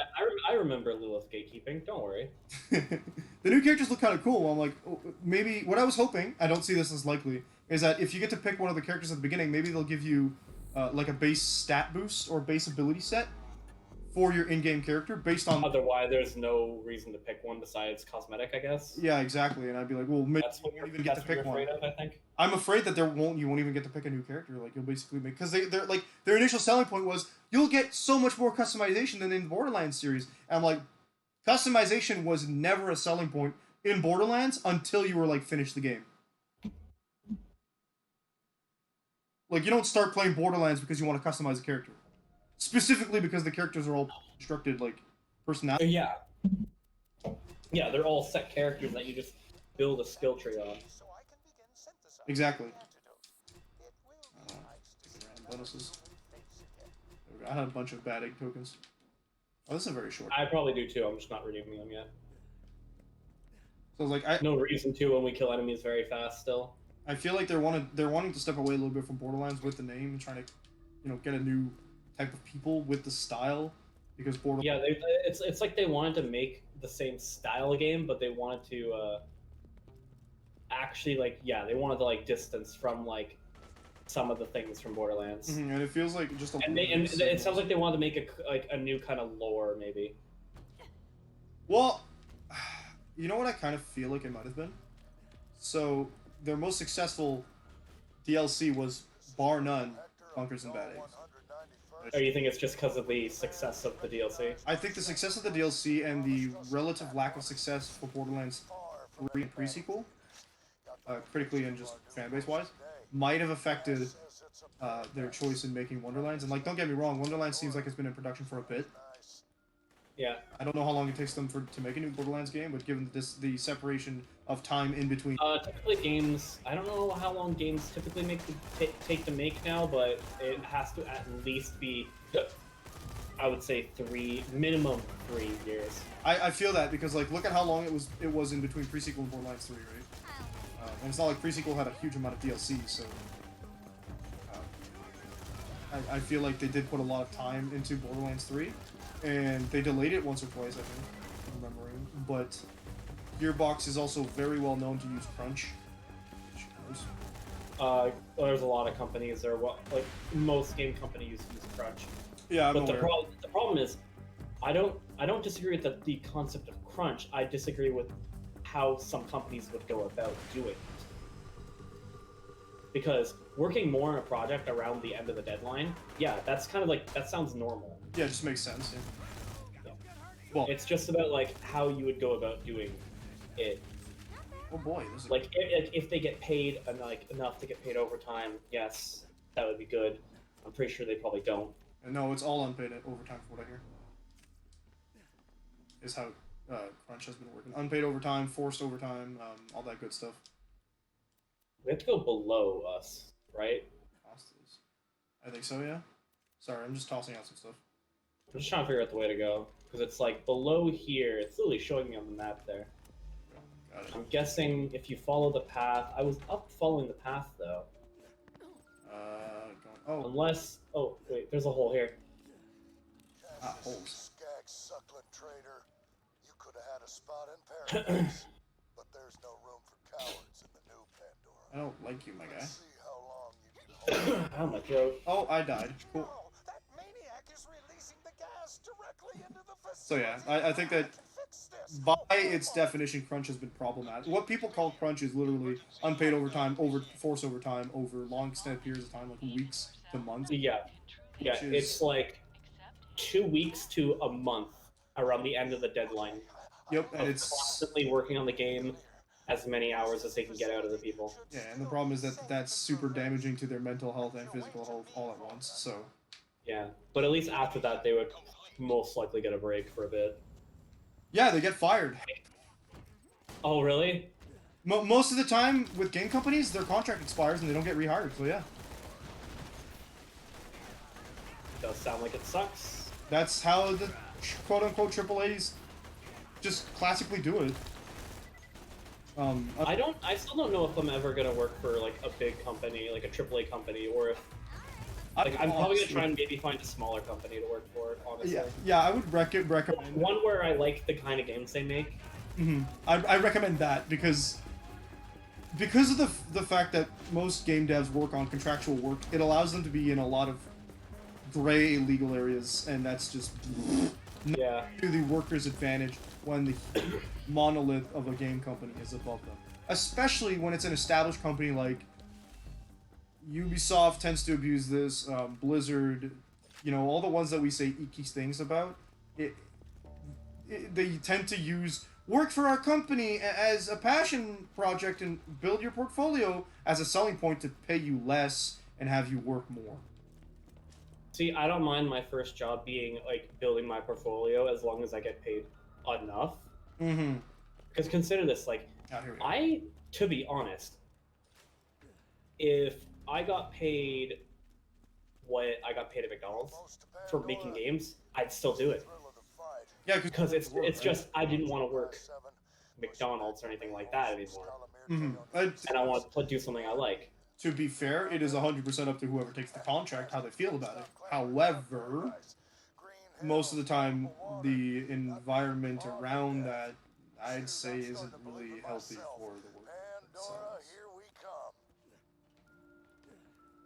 I remember Lilith gatekeeping. Don't worry. The new characters look kind of cool. I'm like, oh, maybe what I was hoping, I don't see this as likely, is that if you get to pick one of the characters at the beginning, maybe they'll give you like a base stat boost or base ability set for your in-game character based on. Otherwise, there's no reason to pick one besides cosmetic, I guess. Yeah, exactly. And I'd be like, well, maybe That's what you won't even get to that's what pick you're one. afraid of, I think. I'm afraid that you won't even get to pick a new character. Like you'll basically make because they're like their initial selling point was you'll get so much more customization than in the Borderlands series. And I'm like, customization was never a selling point in Borderlands until you were like finished the game. Like you don't start playing Borderlands because you want to customize a character, specifically because the characters are all constructed like personality. Yeah. Yeah, they're all set characters that you just build a skill tree on. So I can begin synthesizing Exactly. the antidote. It will be nice to see Random bonuses. your face again. I had a bunch of bad egg tokens. Oh, this is very short. I probably do too. I'm just not redeeming them yet. So I was like, No reason to when we kill enemies very fast. Still. I feel like they're wanting to step away a little bit from Borderlands with the name and trying to, get a new type of people with the style because Borderlands. Yeah, it's like they wanted to make the same style game, but they wanted to actually they wanted to like distance from like some of the things from Borderlands. Mhm, and it feels like just a. And it sounds like they wanted to make a new kind of lore, maybe. Well, you know what I kind of feel like it might have been. So their most successful DLC was bar none, Bunkers and Bad Eggs. Or you think it's just because of the success of the DLC? I think the success of the DLC and the relative lack of success for Borderlands 3 and pre-sequel, critically and just fanbase wise, might have affected their choice in making Wonderlands. And like, don't get me wrong, Wonderlands seems like it's been in production for a bit. Yeah. I don't know how long it takes them to make a new Borderlands game, but given the separation of time in between. Typically games, I don't know how long games typically take to make now, but it has to at least be, I would say minimum 3 years. I feel that because like look at how long it was in between pre-sequel and Borderlands 3, right? And it's not like pre-sequel had a huge amount of DLC, so I feel like they did put a lot of time into Borderlands 3, and they delayed it once or twice, I think, if I'm remembering. But Gearbox is also very well known to use crunch. There's a lot of companies that are like most game companies use crunch. Yeah, but the problem is, I don't disagree with the concept of crunch. I disagree with how some companies would go about doing it. Because working more on a project around the end of the deadline, yeah, that's kind of like that sounds normal. Yeah, it just makes sense. Yeah. Well, it's just about like how you would go about doing it. Oh boy, this is like if they get paid and like enough to get paid overtime, yes, that would be good. I'm pretty sure they probably don't. And no, it's all unpaid overtime from what I hear. Is how crunch has been working. Unpaid overtime, forced overtime, all that good stuff. We have to go below us, right? I think so, yeah. Sorry, I'm just tossing out some stuff. I'm just trying to figure out the way to go. Because it's like below here, it's literally showing me on the map there. Got it. I'm guessing if you follow the path, I was up following the path though. Unless, oh wait, there's a hole here. Holes. Skag suckling trader. You could have had a spot in paradise. But there's no room for cowards in the new Pandora. I don't like you, my guy. See how long you can hold Ow, my throat. Oh, I died. Cool. No, that maniac is releasing the gas directly into the So yeah, I think that by its definition, crunch has been problematic. What people call crunch is literally unpaid overtime, forced overtime over long extended periods of time, like weeks to months. Yeah, it's like 2 weeks to a month around the end of the deadline. Yep, and it's constantly working on the game as many hours as they can get out of the people. Yeah, and the problem is that that's super damaging to their mental health and physical health all at once. So yeah, but at least after that, they would most likely get a break for a bit. yeah, they get fired. Oh, really? Most of the time with game companies, their contract expires and they don't get rehired. So yeah. does sound like it sucks. That's how the quote-unquote AAAs just classically do it. I still don't know if I'm ever gonna work for like a big company, like a AAA company, or if like I'm probably gonna try and maybe find a smaller company to work for. Honestly, yeah, I would recommend one where I like the kind of games they make. I recommend that because of the fact that most game devs work on contractual work, it allows them to be in a lot of gray legal areas, and that's just Yeah. to the worker's advantage when the monolith of a game company is above them. Especially when it's an established company like Ubisoft tends to abuse this, Blizzard, you know, all the ones that we say icky things about. They tend to use work for our company as a passion project and build your portfolio as a selling point to pay you less and have you work more. See, I don't mind my first job being like building my portfolio as long as I get paid enough. Because consider this, like, to be honest, if I got paid what I got paid at McDonald's for making games, I'd still do it. Yeah, because it's just I didn't want to work McDonald's or anything like that anymore, and I want to do something I like. To be fair, it is 100% up to whoever takes the contract how they feel about it. However, most of the time, the environment around that, I'd say, isn't really healthy for the work themselves.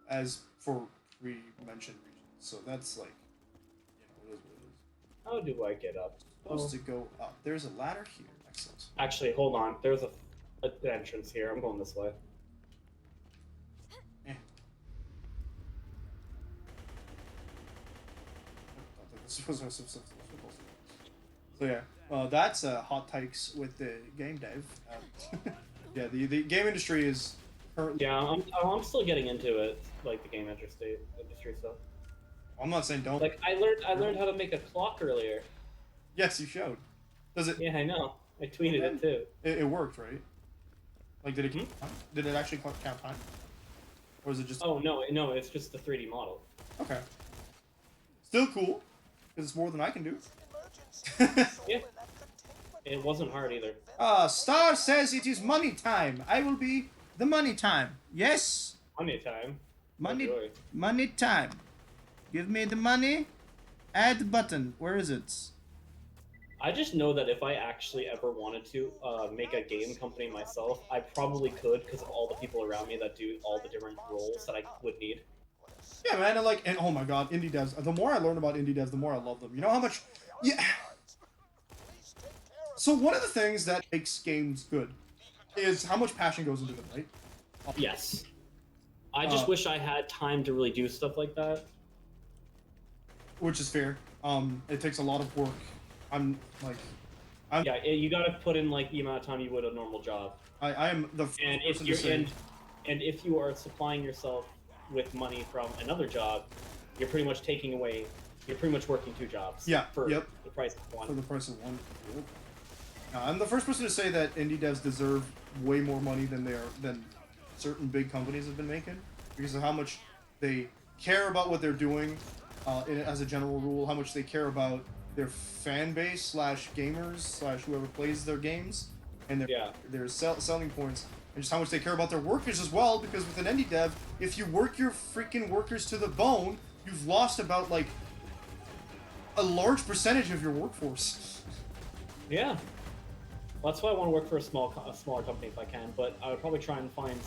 As for pre-mentioned reasons, so that's like, you know, it is what it is. How do I get up? Supposed to go up. There's a ladder here. Excellent. Actually, hold on. There's an entrance here. I'm going this way. So yeah, that's hot takes with the game dev. Yeah, the game industry is currently. Yeah, I'm still getting into it, like the game industry stuff. I'm not saying don't. Like I learned how to make a clock earlier. Yes, you showed. Does it? Yeah, I know. I tweeted it too. It worked, right? Like, did it keep time? Did it actually count time? Or is it just? Oh no, it's just the 3D model. Okay. Still cool, because it's more than I can do. Yeah. It wasn't hard either. Star says it is money time. I will be the money time. Yes. Money time. Money time. Give me the money. Add button. Where is it? I just know that if I actually ever wanted to make a game company myself, I probably could because of all the people around me that do all the different roles that I would need. Yeah, man, and oh my god, indie devs. The more I learn about indie devs, the more I love them. You know how much... Yeah. So one of the things that makes games good is how much passion goes into them, right? Yes. I just wish I had time to really do stuff like that. Which is fair. It takes a lot of work. Yeah, you gotta put in like the amount of time you would a normal job. I am the first person to say... and if you are supplying yourself with money from another job, you're pretty much working two jobs. Yeah. For the price of one. For the price of one. I'm the first person to say that indie devs deserve way more money than certain big companies have been making, because of how much they care about what they're doing, as a general rule, how much they care about their fan base / gamers / whoever plays their games, and their selling points, and just how much they care about their workers as well, because with an indie dev, if you work your freaking workers to the bone, you've lost about, like, a large percentage of your workforce. Yeah. Well, that's why I want to work for a smaller company if I can, but I would probably try and find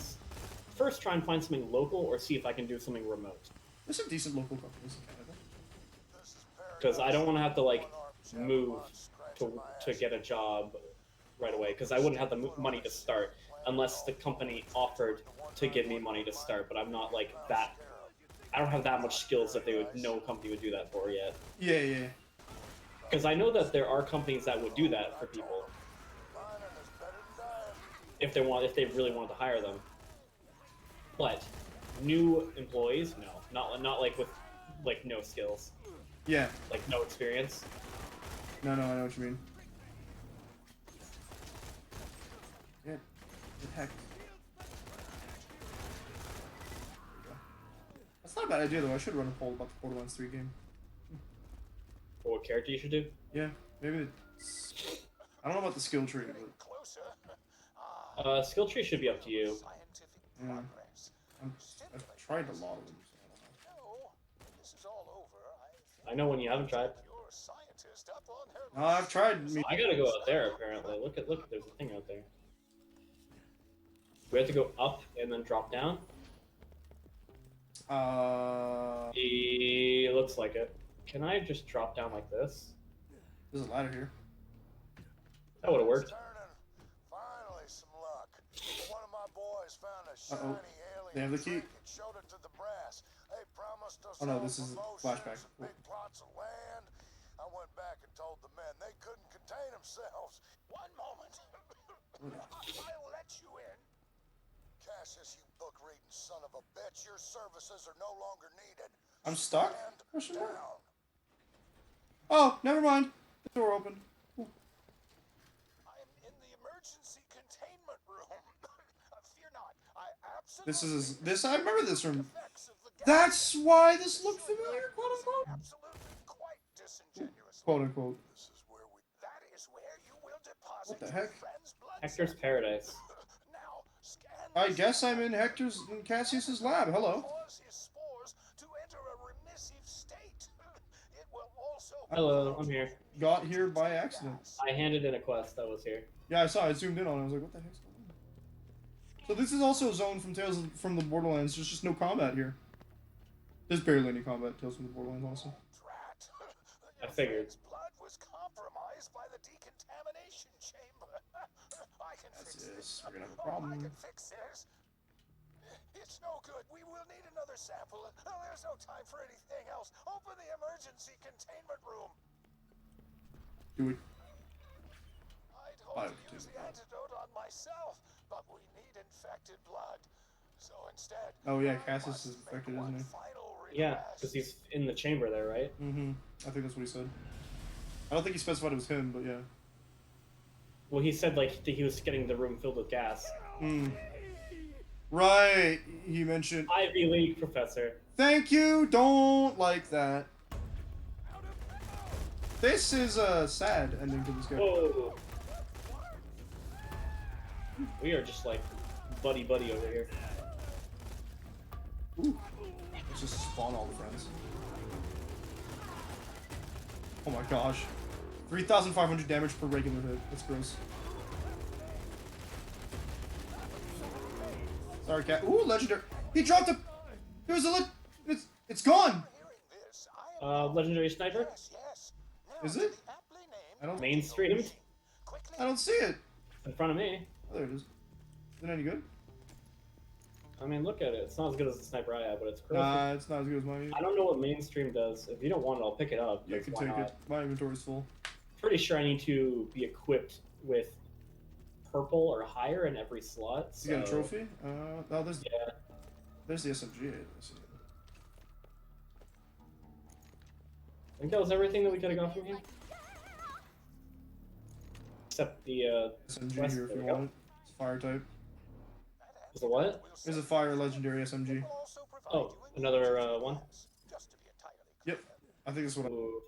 something local or see if I can do something remote. There's some decent local companies in Canada. Because I don't want to have to, like, move to get a job right away, because I wouldn't have the money to start unless the company offered to give me money to start, but I'm not like that. I don't have that much skills that no company would do that for yet. Yeah. Because I know that there are companies that would do that for people if they really wanted to hire them. But new employees, no, not like with like no skills. Yeah. Like no experience. No, I know what you mean. Get heck. That's not a bad idea though. I should run a poll about the Borderlands 3 game. Or what character you should do? Yeah, maybe it's... I don't know about the skill tree, but... Skill tree should be up to you. Yeah. I've tried a lot of them. So I know when you haven't tried. I've tried me. I gotta go out there apparently. Look, there's a thing out there. We have to go up and then drop down. It looks like it. Can I just drop down like this? There's a ladder here. That would have worked. Finally, some luck. One of my boys found a shiny alien. They have the key. And showed it to the brass. They promised us Oh no, all this is a promotions flashback. and big plots of land. I went back and told the men they couldn't contain themselves. One moment. I'll let you in. Cassius, you book-reading son of a bitch, your services are no longer needed. I'm stuck? Stand Question mark? down. Oh, never mind. The door opened. Cool. I'm in the emergency containment room. Fear not. I This absolutely is this. I remember this room. effects of the gas. That's why this looked familiar, quote unquote. Absolutely quite disingenuous. Quote unquote. This is where that is where you will deposit What the your heck? friend's blood Hector's sample. Paradise. Now, scan I this guess I'm in Hector's and Cassius's lab. Hello. cause his spores to enter a remissive state. It will also Hello, I'm here. Got here by accident. I handed in a quest that was here. Yeah, I saw. I zoomed in on it. I was like, what the heck's going on? So this is also a zone from from the Borderlands. There's just no combat here. There's barely any combat in Tales from the Borderlands, honestly. Drat. I figured. His blood was compromised by the decontamination chamber. I can That's fix this. this. We're gonna have a I problem. can fix this. It's no good. We will need another sample. There's no time for anything else. Open the emergency containment room. Do it. I'd hope to Biocontainment use the room. antidote on myself, but we need infected blood. So instead, Oh yeah, I Cassius is must make infected, one isn't he? final Yeah, request. because he's in the chamber there, right? Mm-hmm. I think that's what he said. I don't think he specified it was him, but yeah. Well, he said like he was getting the room filled with gas. Hmm. Right. He mentioned. Ivy League professor. Thank you. Don't like that. This is a sad ending to this game. Whoa. We are just like buddy over here. Ooh. Let's just spawn all the friends. Oh my gosh. 3,500 damage per regular hit. That's gross. Sorry, cat. Ooh, legendary. He dropped a. There's a it's gone. Legendary sniper. Is it? I don't. Mainstreamed. I don't see it. In front of me. Oh, there it is. Is it any good? I mean, look at it. It's not as good as the sniper I have, but it's crazy. Nah, it's not as good as mine. I don't know what mainstream does. If you don't want it, I'll pick it up. You because can why take not? it. My inventory's full. Pretty sure I need to be equipped with purple or higher in every slot. You got a so- trophy? Oh, there's Yeah. there's the SMG. I see it. I think that was everything that we could have got from here. Except the SMG quest. here if There you we go. want it. It's fire type. Is it what? There's a fire legendary SMG. Oh, another one. Yep. I think that's what I. Ooh,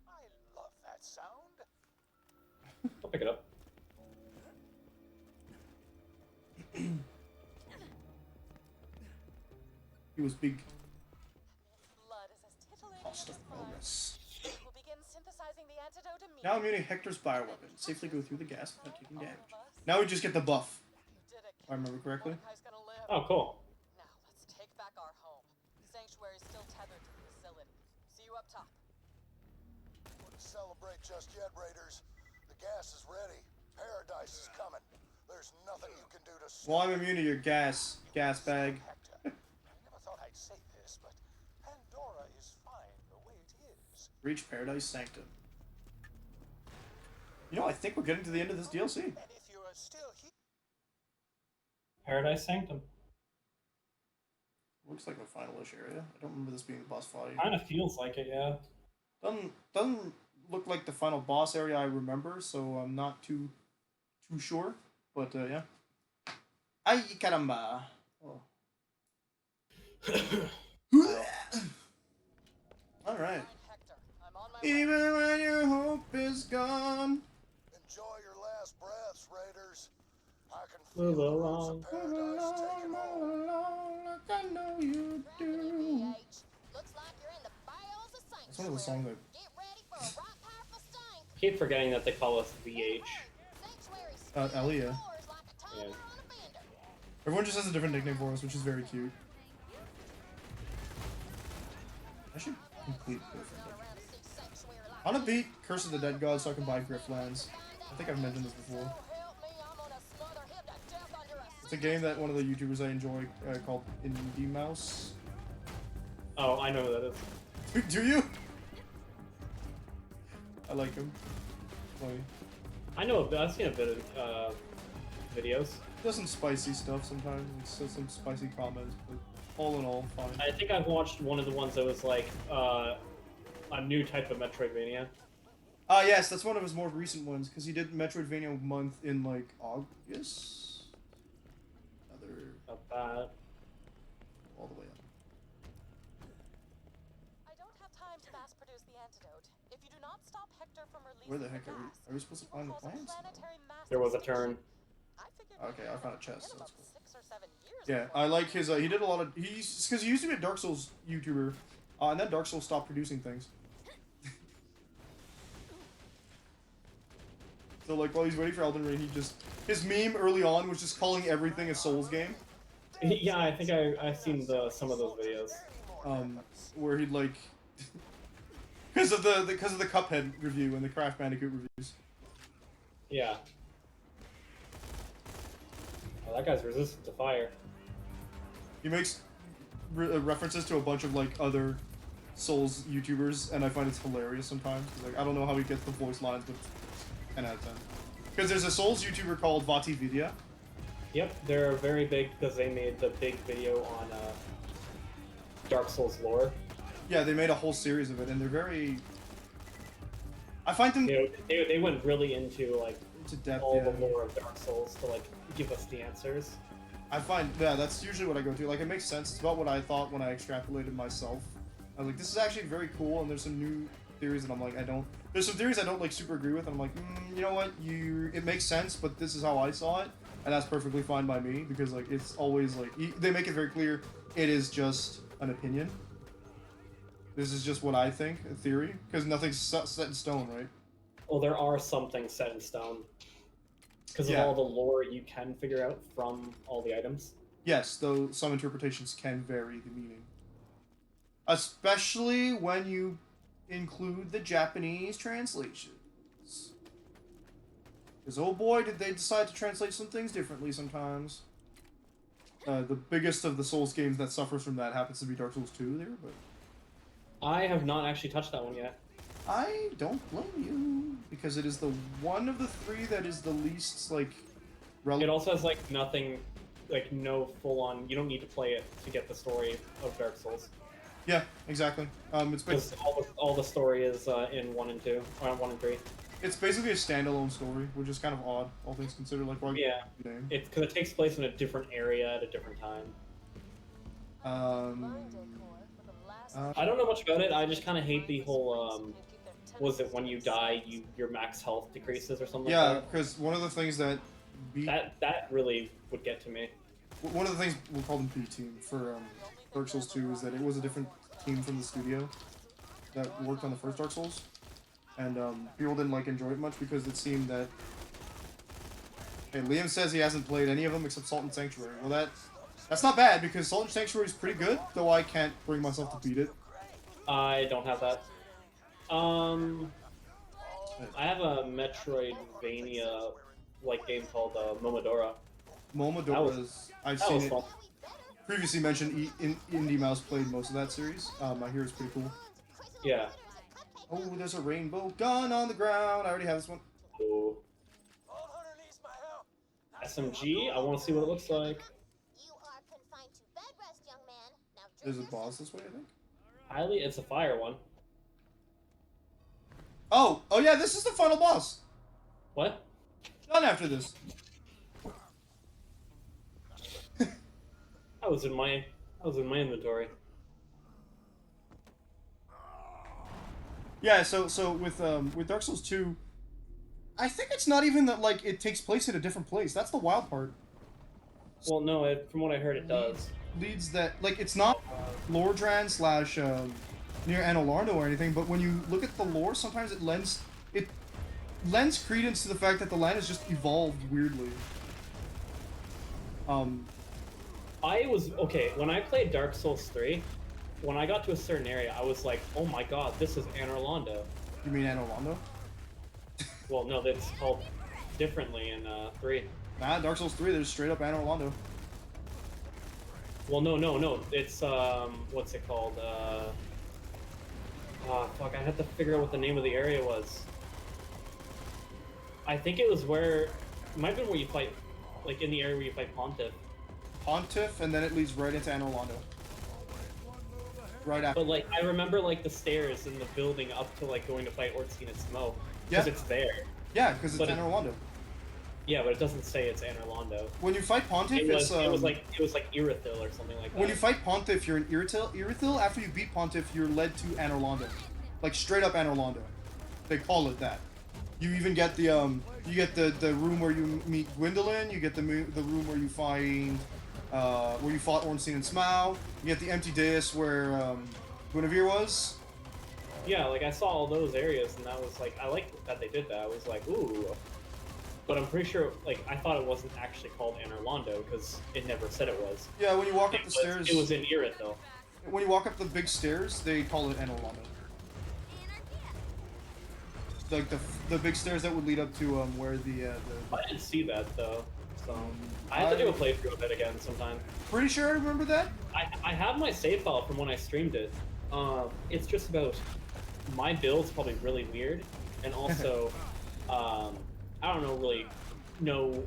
I love that sound. I'll pick it up. He was big. Blood is as titillating Cost as of mine. progress. We'll begin synthesizing the antidote immediately. Now immune to Hector's bioweapon. Safely go through the gas without taking damage. Now we just get the buff. You did it, If I remember correctly. Mordecai's gonna live. Oh, cool. Now let's take back our home. Sanctuary's still tethered to the facility. See you up top. Wouldn't celebrate just yet, Raiders. The gas is ready. Paradise is coming. There's nothing you can do to stop Well, I'm immune to your gas bag. Hector. I never thought I'd say this, but Pandora is fine the way it is. Reach Paradise Sanctum. You know, I think we're getting to the end of this DLC. And if you're still here, Paradise Sanctum. Looks like a final-ish area. I don't remember this being the boss fight. Kind of feels like it, yeah. Doesn't look like the final boss area I remember, so I'm not too sure. But yeah. Ay caramba. Oh. All right. Hector, I'm on my way. Even when your hope is gone. Enjoy your last breaths, Raiders. I can Move feel the roots along. of paradise taking hold. Like I know you do. Looks like you're in the bowels of That's one of the songs that Get ready for a right powerful stank. Keep forgetting that they call us VH. Sanctuary Elia. roars like a toddler Yeah. on a bender. Everyone just has a different nickname for us, which is very cute. I should complete Griffin. I want to beat Curse of the Dead God so I can buy Grifflands. I think I've mentioned this before. Help me, I'm gonna smother him to death under a It's a game that one of the YouTubers I enjoy called Indie Mouse. Oh, I know who that is. Do you? I like him. Funny. I know. I've seen a bit of videos. He does some spicy stuff sometimes. He says some spicy comments, but all in all, fine. I think I've watched one of the ones that was like a new type of Metroidvania. Ah, yes, that's one of his more recent ones, because he did Metroidvania month in, like, August? Other... About all the way up. I don't have time to mass produce the antidote. If you do not stop Hector from releasing Where the heck the are we? gas, Are we supposed to you will find the cause a plants? planetary mass there was a extinction. turn. I figured Okay, I found a chest, so that's cool. 6 or 7 years Yeah, before I like his, he did a lot of, because he used to be a Dark Souls YouTuber, and then Dark Souls stopped producing things. So, like, while he's waiting for Elden Ring, he just, his meme early on was just calling everything a Souls game. Yeah, I think I've seen some of those videos. Where he'd, like, because of the Cuphead review and the Crash Bandicoot reviews. Yeah. Oh, that guy's resistant to fire. He makes references to a bunch of, like, other Souls YouTubers, and I find it's hilarious sometimes. Like, I don't know how he gets the voice lines, but 10 out of 10. Because there's a Souls YouTuber called VatiVidya. Yep, they're very big because they made the big video on Dark Souls lore. Yeah, they made a whole series of it, and they're very... I find them... They went really into, like, to depth, all yeah. the lore of Dark Souls to, like, give us the answers. I find, yeah, that's usually what I go to. Like, it makes sense. It's about what I thought when I extrapolated myself. I was like, this is actually very cool, and there's some new theories that I'm like, I don't... There's some theories I don't, like, super agree with, and I'm like, you know what, it makes sense, but this is how I saw it, and that's perfectly fine by me, because, like, it's always, like, they make it very clear, it is just an opinion. This is just what I think, a theory, because nothing's set in stone, right? Well, there are some things set in stone. Because of Yeah. all the lore you can figure out from all the items. Yes, though some interpretations can vary the meaning. Especially when you include the Japanese translations. Because, oh boy, did they decide to translate some things differently sometimes. The biggest of the Souls games that suffers from that happens to be Dark Souls 2 there, but... I have not actually touched that one yet. I don't blame you, because it is the one of the three that is the least, like, relevant. It also has, like, nothing, like, no full-on... You don't need to play it to get the story of Dark Souls. Yeah, exactly. It's Because all the story is in 1 and 2, or 1 and 3. It's basically a standalone story, which is kind of odd, all things considered. Like, why Yeah, name? it's because it takes place in a different area at a different time. I don't know much about it. I just kind of hate the whole. Was it when you die, your max health decreases or something? Yeah, like that? because one of the things that that really would get to me. One of the things we'll call them B team for Dark Souls 2 is that it was a different team from the studio that worked on the first Dark Souls, and people didn't like enjoy it much because it seemed that. Hey, Liam says he hasn't played any of them except Salt and Sanctuary. Well, that's not bad because Salt and Sanctuary is pretty good, though I can't bring myself to beat it. I don't have that. I have a Metroidvania like game called Momodora. Momodora I've seen it. Fun. Previously mentioned, Indie Mouse played most of that series. I hear it's pretty cool. Yeah. Oh, there's a rainbow gun on the ground. I already have this one. Ooh. SMG. I want to see what it looks like. You are confined to bed rest, young man. Now There's a boss this way, I think. Highly, it's a fire one. Oh yeah, this is the final boss. What? Done after this. I was in my That was in my inventory. Yeah, so with Dark Souls 2, I think it's not even that like it takes place in a different place. That's the wild part. Well, no, from what I heard, it does. Leads that like it's not Lordran slash near Anor Londo or anything, but when you look at the lore, sometimes it lends credence to the fact that the land has just evolved weirdly. I was okay when I played Dark Souls 3. When I got to a certain area, I was like, "Oh my god, this is Anor Londo." You mean Anor Londo? Well, no, that's called differently in 3. Nah, Dark Souls 3, there's straight up Anor Londo. Well, no, it's what's it called? Fuck, I had to figure out what the name of the area was. I think it was where, it might have been where you fight, like in the area where you fight Pontiff. Pontiff, and then it leads right into Anor Londo. Right after. But like, I remember like the stairs in the building up to like going to fight Ornstein and Smough. Because it's there. Yeah, because it's But Anor Londo. Yeah, but it doesn't say it's Anor Londo. When you fight Pontiff, It was it's like Irithyll or something like that. when you fight Pontiff, you're in Irithyll. After you beat Pontiff, you're led to Anor Londo, like straight up Anor Londo. They call it that. You even get the the room where you meet Gwendolyn. You get the room where you find where you fought Ornstein and Smough. You get the empty dais where Guinevere was. Yeah, like I saw all those areas, and that was like, I liked that they did that. I was like, ooh. But I'm pretty sure, like, I thought it wasn't actually called Anor Londo because it never said it was. Yeah, when you walk up the stairs. It was in Irithyll. When you walk up the big stairs, they call it Anor Londo. Like the big stairs that would lead up to where the I didn't see that though, so I have to do a playthrough of it again sometime. Pretty sure I remember that. I have my save file from when I streamed it. It's just about my build's probably really weird, and also I don't really know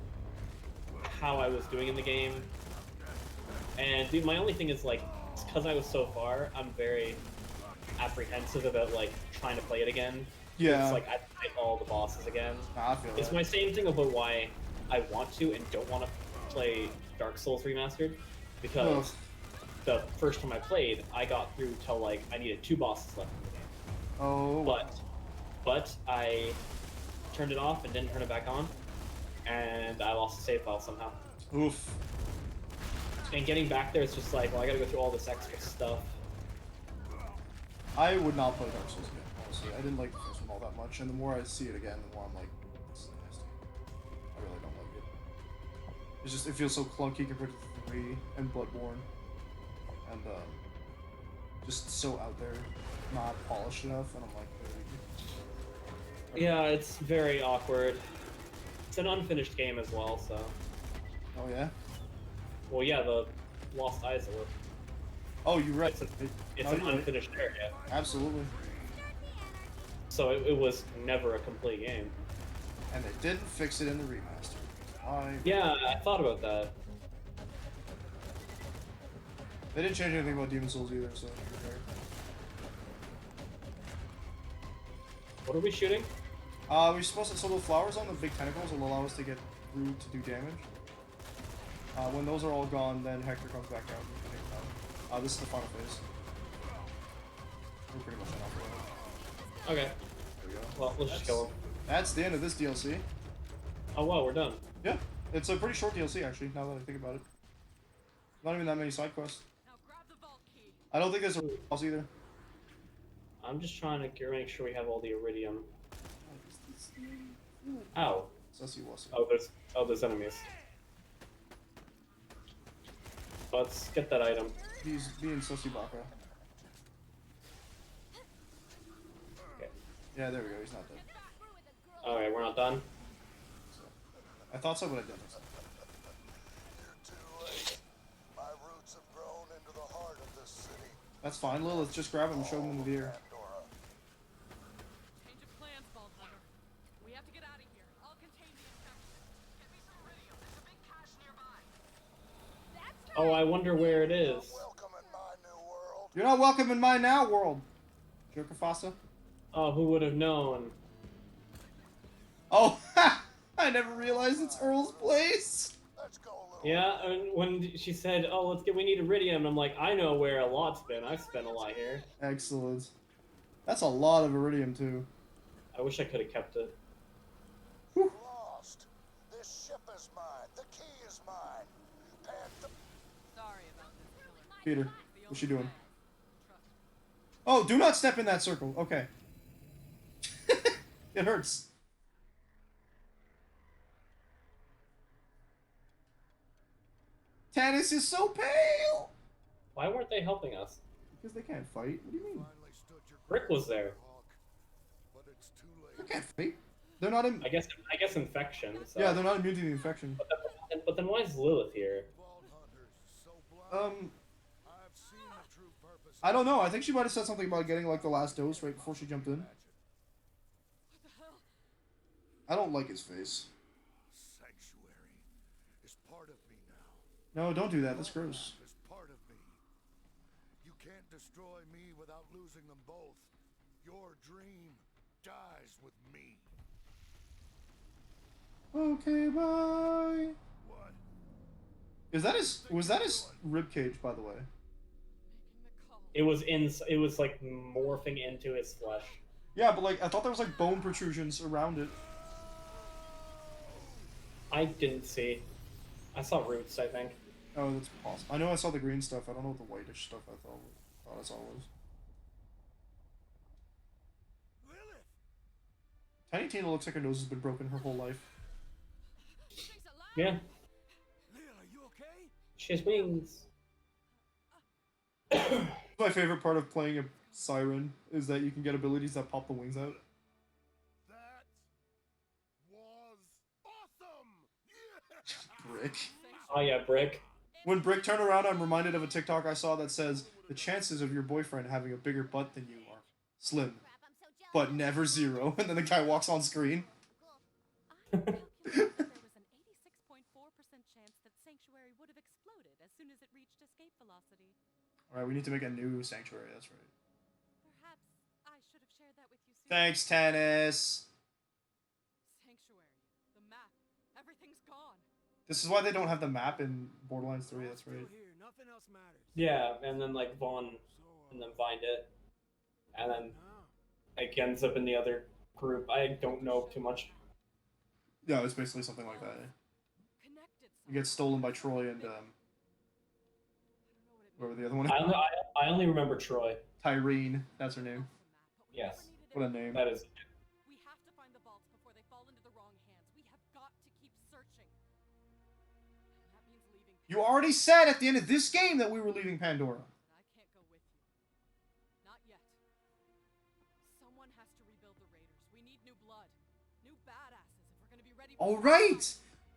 how I was doing in the game. And dude, my only thing is like, because I was so far, I'm very apprehensive about like trying to play it again. Yeah. It's like I fight all the bosses again. I feel It's that. my same thing about why I want to and don't want to play Dark Souls Remastered, because the first time I played, I got through till like I needed 2 bosses left in the game. Oh. But I turned it off and didn't turn it back on, and I lost the save file somehow. Oof. And getting back there, it's just like, well, I gotta go through all this extra stuff. I would not play Dark Souls again, honestly. I didn't like the first one all that much, and the more I see it again, the more I'm like, this is nasty. I really don't like it. It's just, it feels so clunky compared to 3 and Bloodborne. And, just so out there, not polished enough, and I'm like, Yeah, it's very awkward. It's an unfinished game as well, so. Oh yeah? Well, yeah, the Lost Isles. Oh, you're right. It's an unfinished area. Absolutely. So it was never a complete game. And they didn't fix it in the remaster. Why? Yeah, I thought about that. They didn't change anything about Demon Souls either, so you're fair. What are we shooting? We're supposed to, so the flowers on the big tentacles will allow us to get through to do damage. When those are all gone, then Hector comes back out and we can take them out. This is the final phase. We're pretty much enough for it. Okay. There we go. Well, let's just kill him. That's the end of this DLC. Oh wow, we're done. Yeah, it's a pretty short DLC actually, now that I think about it. Not even that many side quests. I don't think there's a boss either. I'm just trying to make sure we have all the iridium. Ow. Oh, there's enemies. Let's get that item. He's being sussy baka. Okay. Yeah, there we go, he's not dead. Alright, we're not done. I thought so, but I didn't. My roots have grown into the heart of this city. That's fine, Lil, let's just grab him and show him in the veer. Change of plans, Vault Hunter. We have to get out of here. I'll contain the infection. Get me some iridium. There's a big cache nearby. Oh, I wonder where it is. You're not welcome in my now world, Jerkafasa. Oh, who would have known? Oh, ha! I never realized it's Earl's place. Let's go, little Yeah, and when she said, "Oh, we need iridium," I'm like, I know where a lot's been. I've spent a lot here. Excellent. That's a lot of iridium too. I wish I could have kept it. Lost. This ship is mine. The key is mine. Sorry about this, killer. Peter, The what's she only doing? way. Trust me. Oh, do not step in that circle. Okay. It hurts. Tannis is so pale! Why weren't they helping us? Because they can't fight. What do you mean? Finally stood your Rick was there. Hawk, but it's too They late. can't fight. They're not in. I guess infection. So. Yeah, they're not immune to the infection. But then why is Lilith here? Vault hunters, so blind. I've seen the true purpose. I don't know. I think she might have said something about getting like the last dose right before she jumped in. What the hell? I don't like his face. Sanctuary is part of me now. No, don't do that. That's gross. Is part of me. You can't destroy me without losing them both. Your dream dies with me. Okay, bye. What? Is that his? Was that his rib cage, by the way? Making the call. It was like morphing into his flesh. Yeah, but like I thought there was like bone protrusions around it. I didn't see. I saw roots, I think. Oh, that's possible. I know I saw the green stuff. I don't know what the whitish stuff I thought I saw was. Lilith! Tiny Tina looks like her nose has been broken her whole life. She's alive. Yeah, Lil, are you okay? she has wings. My favorite part of playing a siren is that you can get abilities that pop the wings out. That was awesome! Yeah! Brick. Oh yeah, Brick. When Brick turned around, I'm reminded of a TikTok I saw that says the chances of your boyfriend having a bigger butt than you are slim, Crap, I'm so jealous. but never zero. And then the guy walks on screen. I calculated that there was an 86.4% chance that Sanctuary would have exploded as soon as it reached escape velocity. All right, we need to make a new sanctuary. That's right. Perhaps I should have shared that with you sooner. Thanks, Tennis. Sanctuary, the map, everything's gone. This is why they don't have the map in Borderlands 3. That's right. Still here. Nothing else matters. Yeah, and then like Vaughn, So, and then find it, and then now, like ends up in the other group. I don't know too much. Yeah, it's basically something like that. Connected. You get stolen by Troy and I don't know what it whoever means. the other one I is. only, I only remember Troy. Tyrene. That's her name. The map, but we Yes. never needed What a it. name. That is. We have to find the vaults before they fall into the wrong hands. We have got to keep searching. And that means leaving. You already said at the end of this game that we were leaving Pandora. But I can't go with you. Not yet. Someone has to rebuild the Raiders. We need new blood. New badasses if we're gonna be ready for All right.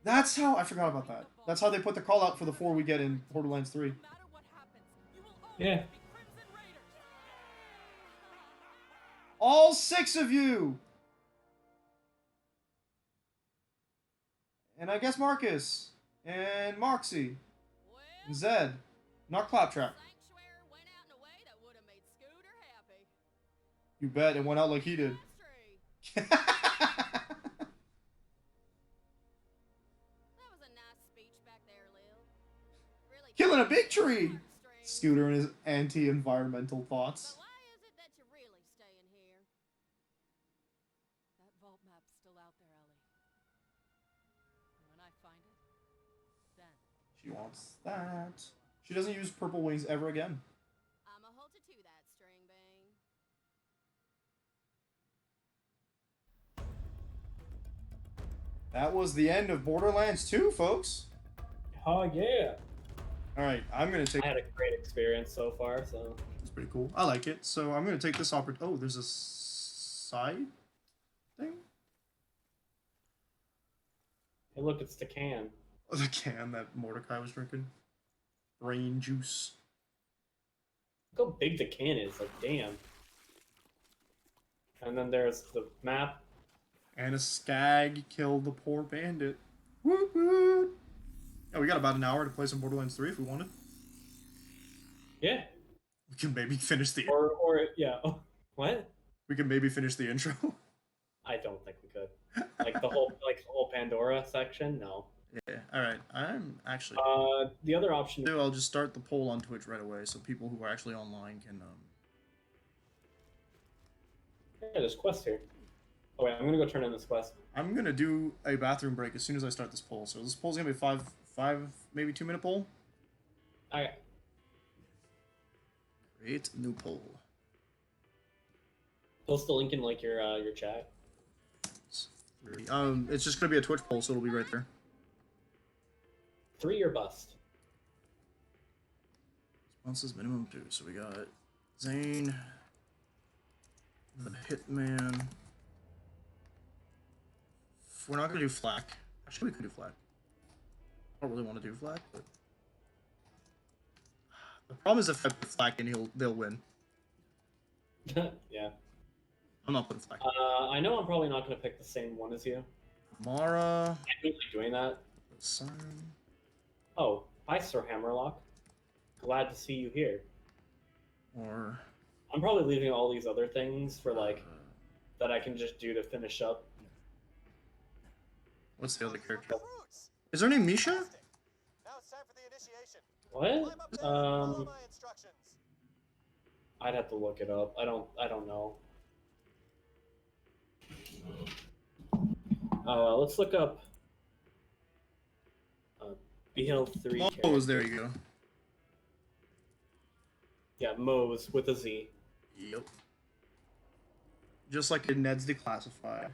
That's how I forgot about that. That's how they put the call out for the 4 we get in Borderlands 3. No matter what happens, you will always Yeah. be Crimson Raiders. All 6 of you. And I guess Marcus and Moxie Well, and Zed. Not Claptrap. Sanctuary went out in a way that would have made Scooter happy. You bet it went out like he did. That's true. That was a nice speech back there, Lil. Really Killing a big tree. String. Scooter and his anti-environmental thoughts. But why is it that you're really staying here? That vault map's still out there, Ellie. And when I find it, then She wants that. She doesn't use purple wings ever again. I'ma hold you to that, String Bang. That was the end of Borderlands 2, folks. Oh yeah. All right, I'm gonna take. I had a great experience so far. So It's pretty cool. I like it. So I'm gonna take this opportunity. Oh, there's a side thing. hey, look, it's the can. Oh, the can that Mordecai was drinking. Brain juice. Look how big the can is. Like damn. And then there's the map. And a skag killed the poor bandit. Woot woot. Yeah, we got about an hour to play some Borderlands 3 if we wanted. Yeah. We can maybe finish the. Or yeah. Oh, what? We can maybe finish the intro. I don't think we could. Like the whole Pandora section. No. Yeah. All right. I'm actually. The other option. I'll just start the poll on Twitch right away, so people who are actually online can. Yeah, there's quest here. Oh wait, I'm gonna go turn in this quest. I'm gonna do a bathroom break as soon as I start this poll. So this poll's gonna be five, maybe 2-minute poll. I. Create new poll. Post the link in like your chat. It's just gonna be a Twitch poll, so it'll be right there. 3 or bust. Responses minimum 2. So we got Zane, the Hitman. We're not gonna do Flak. Actually, we could do Flak. I don't really want to do Flak, but the problem is if I put Flak in, they'll win. Yeah. I'm not putting Flak. I know I'm probably not gonna pick the same one as you. Mara. I'm usually doing that. Siren. Oh, hi, Sir Hammerlock. Glad to see you here. Or I'm probably leaving all these other things for like that I can just do to finish up. What's the other character? Is her name Misha? Now it's time for the initiation. What? Climb up there and follow my instructions. I'd have to look it up. I don't know. Let's look up BL3. Mose, there you go. Yeah, Mose with a Z. Yep. Just like in Ned's Declassified.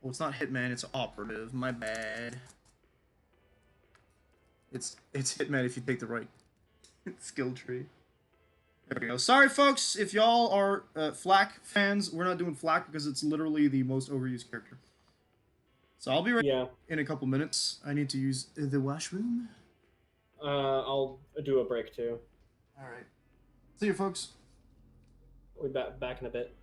Oh, it's not Hitman, it's Operative. My bad. It's Hitman if you take the right skill tree. There we go. Sorry, folks, if y'all are Flak fans. We're not doing Flak because it's literally the most overused character. So I'll be right in a couple minutes. I need to use the washroom. I'll do a break too. All right. See you, folks. We'll be back in a bit.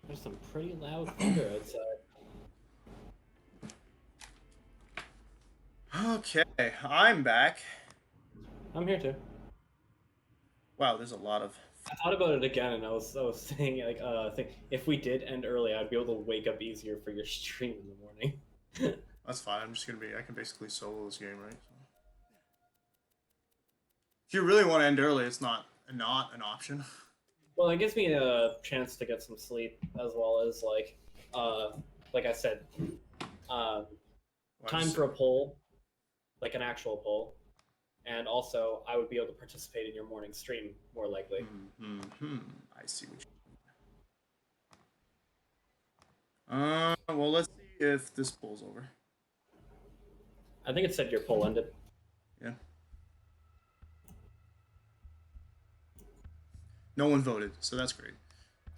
There's some pretty loud thunder outside. Okay, I'm back. I'm here too. Wow, there's a lot of. I thought about it again, and I was saying like if we did end early, I'd be able to wake up easier for your stream in the morning. That's fine. I can basically solo this game, right? If you really want to end early, it's not an option. Well, it gives me a chance to get some sleep as well as like I said, time for a poll, like an actual poll, and also I would be able to participate in your morning stream more likely. I see what you mean. Well, let's see if this poll's over. I think it said your poll ended. Yeah. No one voted, so that's great.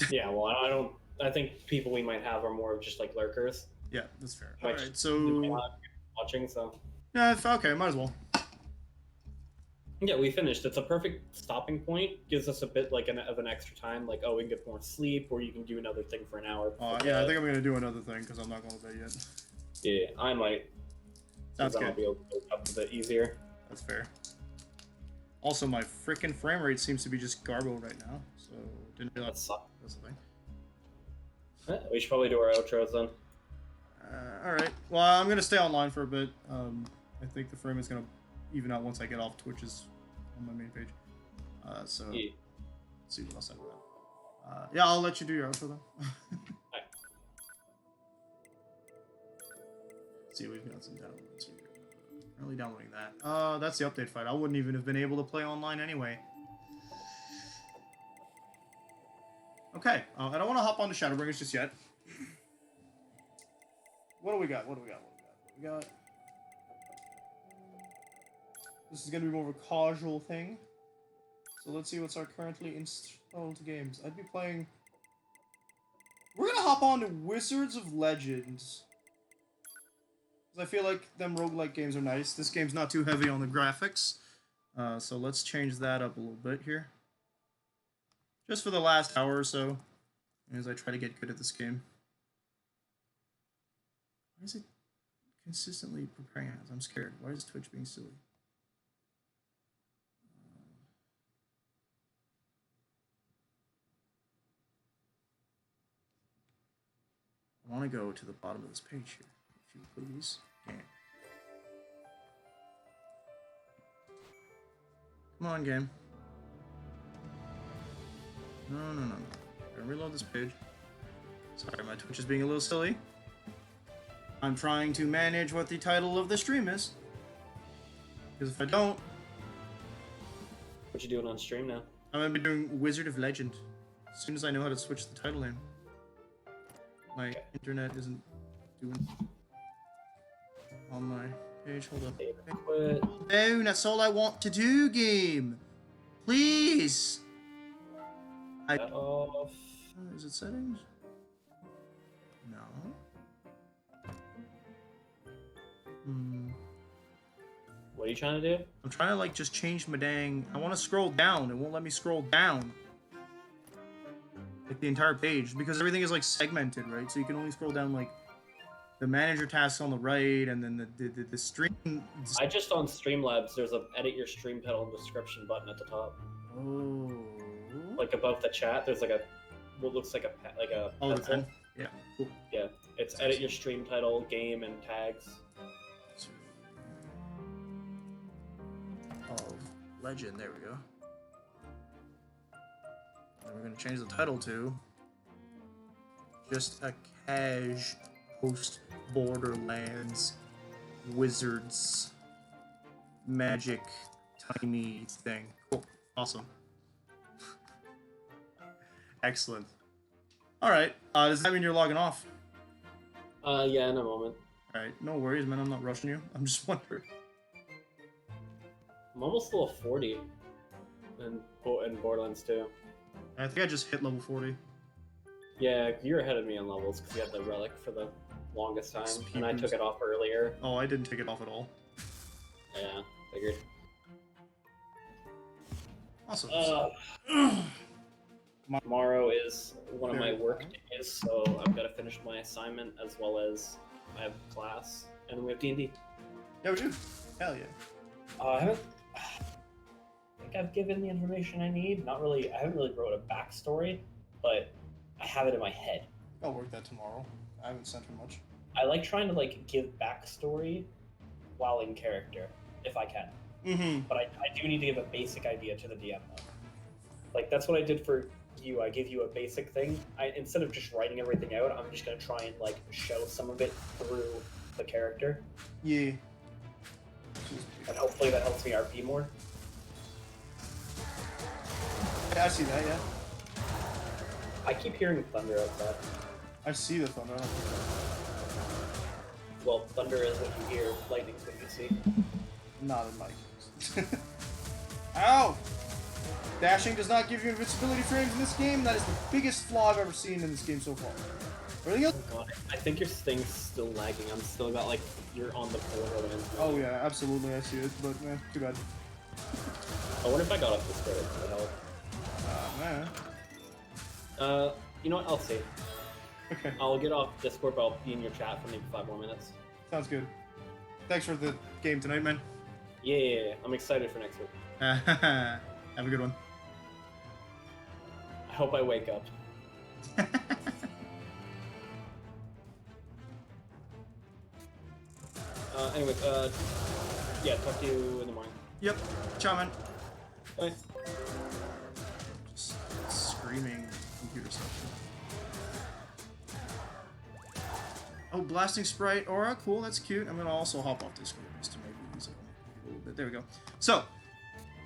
Yeah, well, I don't. I think people we might have are more of just like lurkers. Yeah, that's fair. Like, All right, so watching, so yeah, okay, might as well. yeah, we finished. It's a perfect stopping point. Gives us a bit like of an extra time. Like, oh, we can get more sleep, or you can do another thing for an hour. Yeah, I think I'm gonna do another thing because I'm not going to bed yet. Yeah, I might. That's good. I'll be able to wake up a bit easier. That's fair. Also, my freaking frame rate seems to be just garbled right now, so didn't realize that's the thing. We should probably do our outros then. Alright, well, I'm gonna stay online for a bit. I think the frame is gonna even out once I get off Twitch's on my main page. So, yeah. Let's see what else I got. Yeah, I'll let you do your outro then. Right. See, we've got some downloads here. Really downloading that. That's the update fight. I wouldn't even have been able to play online anyway. Okay, I don't want to hop on to Shadowbringers just yet. What do we got? What do we got? This is going to be more of a casual thing. So let's see what's our currently installed games. I'd be playing... We're going to hop on to Wizards of Legends. I feel like them roguelike games are nice. This game's not too heavy on the graphics. So let's change that up a little bit here. Just for the last hour or so, as I try to get good at this game. Why is it consistently preparing ads? I'm scared. Why is Twitch being silly? I want to go to the bottom of this page here, if you please. Game. Come on, game. No. I'm gonna reload this page. Sorry, my Twitch is being a little silly. I'm trying to manage what the title of the stream is. Because if I don't... What you doing on stream now? I'm gonna be doing Wizard of Legend. As soon as I know how to switch the title name. My internet isn't doing... On my page, hold up. No, that's all I want to do, game! Please! Is it settings? No. What are you trying to do? I'm trying to, like, just change my dang... I want to scroll down. It won't let me scroll down. Like, the entire page. Because everything is, like, segmented, right? So you can only scroll down, like, the manager tasks on the right, and then the stream... I just on Streamlabs, there's a edit your stream title and description button at the top. Oh. Like, above the chat, there's, like, a... What looks like a Oh, the pencil. pen? Yeah, cool. Yeah, it's edit your stream title, game, and tags. Of Legend, there we go. And we're gonna change the title to just a cash post Borderlands Wizards magic tiny thing. Cool. Awesome. Excellent. Alright, does that mean you're logging off? Yeah, in a moment. Alright, no worries, man. I'm not rushing you. I'm just wondering. I'm almost level 40 in Borderlands 2. I think I just hit level 40. Yeah, you're ahead of me on levels because you had the relic for the longest time, and I took it off earlier. Oh, I didn't take it off at all. Yeah, figured. Awesome. Tomorrow is one of my work days, so I've got to finish my assignment as well as I have class, and we have D&D. Yeah, we do. Hell yeah. I think I've given the information I need. Not really. I haven't really wrote a backstory, but I have it in my head. I'll work that tomorrow. I haven't sent her much. I like trying to give backstory while in character, if I can. But I do need to give a basic idea to the DM though. Like that's what I did for you. I gave you a basic thing. Instead of just writing everything out, I'm just gonna try and like show some of it through the character. Yeah. And hopefully that helps me RP more. Yeah, I see that. Yeah. I keep hearing thunder outside. I see the thunder. Well, thunder is what you hear. Lightning's what you see. Not in my case. Ow! Dashing does not give you invincibility frames in this game. That is the biggest flaw I've ever seen in this game so far. Everything else? Oh god, I think your thing's still lagging. I'm still got like you're on the border. Oh yeah, absolutely. I see it, but too bad. I wonder if I got off Discord. Would help. Man. You know what? I'll see. Okay. I'll get off Discord, but I'll be in your chat for maybe 5 more minutes. Sounds good. Thanks for the game tonight, man. Yeah. I'm excited for next week. Have a good one. I hope I wake up. Anyways, yeah, talk to you in the morning. Yep. Ciao, man. Bye. Just screaming computer stuff. Oh, blasting sprite aura. Cool, that's cute. I'm gonna also hop off Discord just to maybe use it a little bit. There we go. So,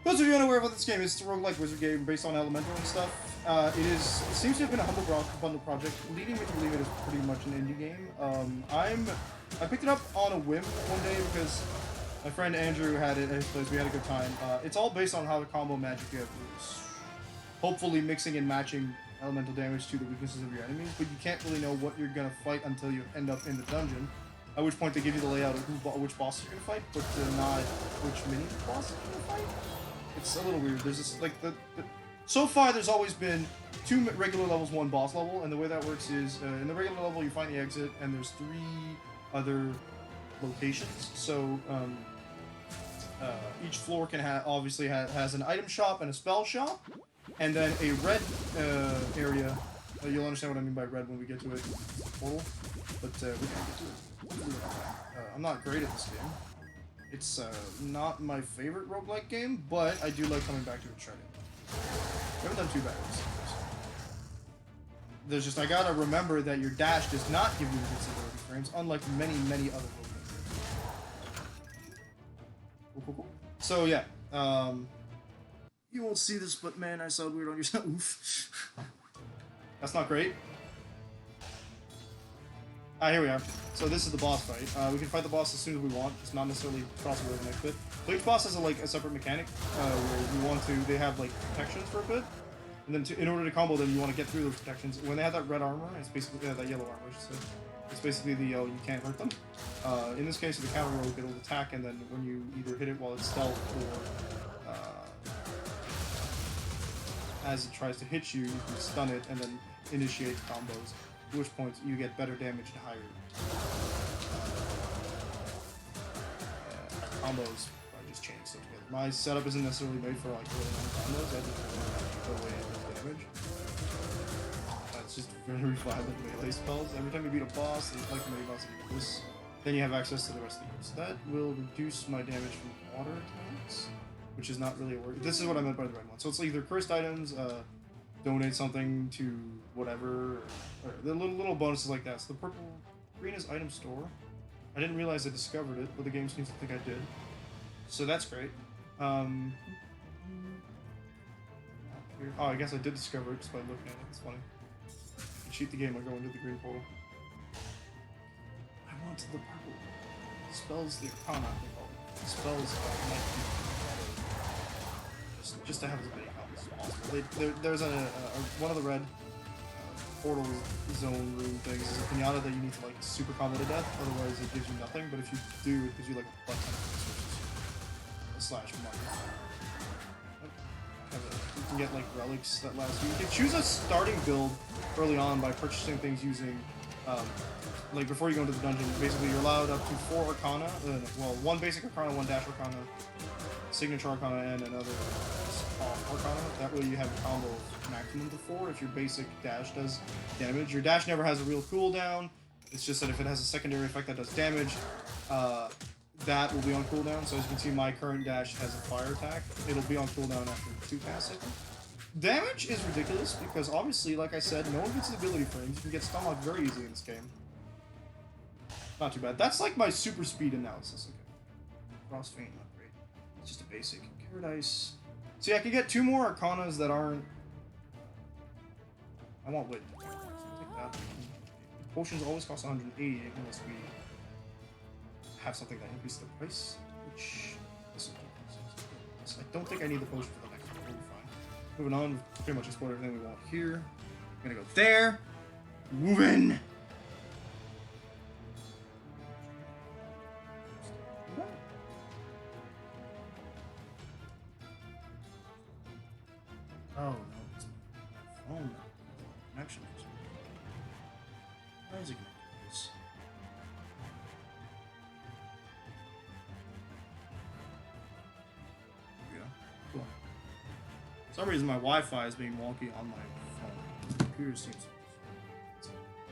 those of you unaware of what this game is, it's a roguelike wizard game based on Elemental and stuff. It seems to have been a humble bundle project, leading me to believe it is pretty much an indie game. I picked it up on a whim one day because my friend Andrew had it at his place. We had a good time. It's all based on how the combo magic you have is hopefully mixing and matching elemental damage to the weaknesses of your enemies, but you can't really know what you're gonna fight until you end up in the dungeon. At which point they give you the layout of which bosses you're gonna fight, but not which mini bosses you're gonna fight. It's a little weird. There's this like so far there's always been 2 regular levels, 1 boss level, and the way that works is in the regular level you find the exit, and there's 3 other locations. So each floor can obviously has an item shop and a spell shop, and then a red area. You'll understand what I mean by red when we get to it. Portal, but we can't get to it. I'm not great at this game. It's not my favorite roguelike game, but I do like coming back to it and trying it. I haven't done too bad with this. There's just, I gotta remember that your dash does not give you invincibility frames, unlike many, many other roguelike games. Cool. So yeah, you won't see this, but man, I sound weird on yourself. Oof. That's not great. Here we are. So this is the boss fight. We can fight the boss as soon as we want. It's not necessarily crossing over the next bit. So each boss has a separate mechanic where you want to. They have like protections for a bit, and then in order to combo them, you want to get through those protections. When they have that red armor, it's basically that yellow armor. So it's basically the you can't hurt them. In this case, with the counter rogue, it'll attack, and then when you either hit it while it's stealth or as it tries to hit you, you can stun it and then initiate combos. At which point you get better damage and higher combos. I just changed them together. My setup isn't necessarily made for like really long combos. I just go away and damage. That's just very violent melee spells. Every time you beat a boss, like the melee boss, you do this. Then you have access to the rest of the game. So that will reduce my damage from water attacks, which is not really a word. This is what I meant by the red one. So it's either cursed items, donate something to whatever, or the little bonuses like that. So the green is item store. I didn't realize I discovered it, but the game seems to think I did. So that's great. Oh, I guess I did discover it just by looking at it. It's funny. You cheat the game by going to the green portal. I want the purple. Spells the Arcana, they call it. Spells might be better. Just to have as many copies as possible. There's one of the red portal zone room things is a pinata that you need to like super combo to death, otherwise it gives you nothing, but if you do, it gives you like a butt ton of switches. Slash money. You can get like relics that last you. You can choose a starting build early on by purchasing things using like before you go into the dungeon. Basically you're allowed up to 4 Arcana, well 1 basic Arcana, 1 dash Arcana, signature Arcana, and another Arcana. That way you have a combo of maximum to 4 if your basic dash does damage. Your dash never has a real cooldown. It's just that if it has a secondary effect that does damage, that will be on cooldown. So as you can see, my current dash has a fire attack. It'll be on cooldown after 2 casts, I think. Damage is ridiculous because obviously, like I said, no one gets the ability frames. You can get stun locked very easily in this game. Not too bad. That's like my super speed analysis. Okay. Cross Feint, not great. It's just a basic. Paradise. See, I can get 2 more Arcanas that aren't... I want Wit. So take that. Potions always cost 180 unless we have something that increases the price, which... This will decrease. I don't think I need the potion for the next one. We'll be fine. Moving on, we've pretty much explored everything we want here. I'm gonna go there. Moving! Oh no, it's my phone now. Connection is. Why is it gonna do this? There we go. Cool. For some reason my Wi-Fi is being wonky on my phone. The computer seems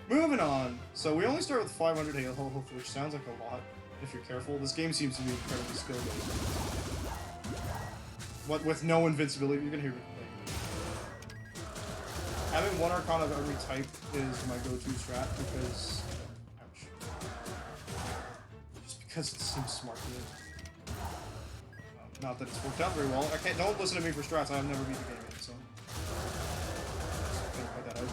moving on. So we only start with 500 health, which sounds like a lot if you're careful. This game seems to be incredibly skill-based. What with no invincibility, you're gonna hear it. Having 1 Arcana of every type is my go-to strat because... Ouch. Just because it seems smart to me. Not that it's worked out very well. Don't listen to me for strats, I've never beat the game yet, so... Just gonna put that out.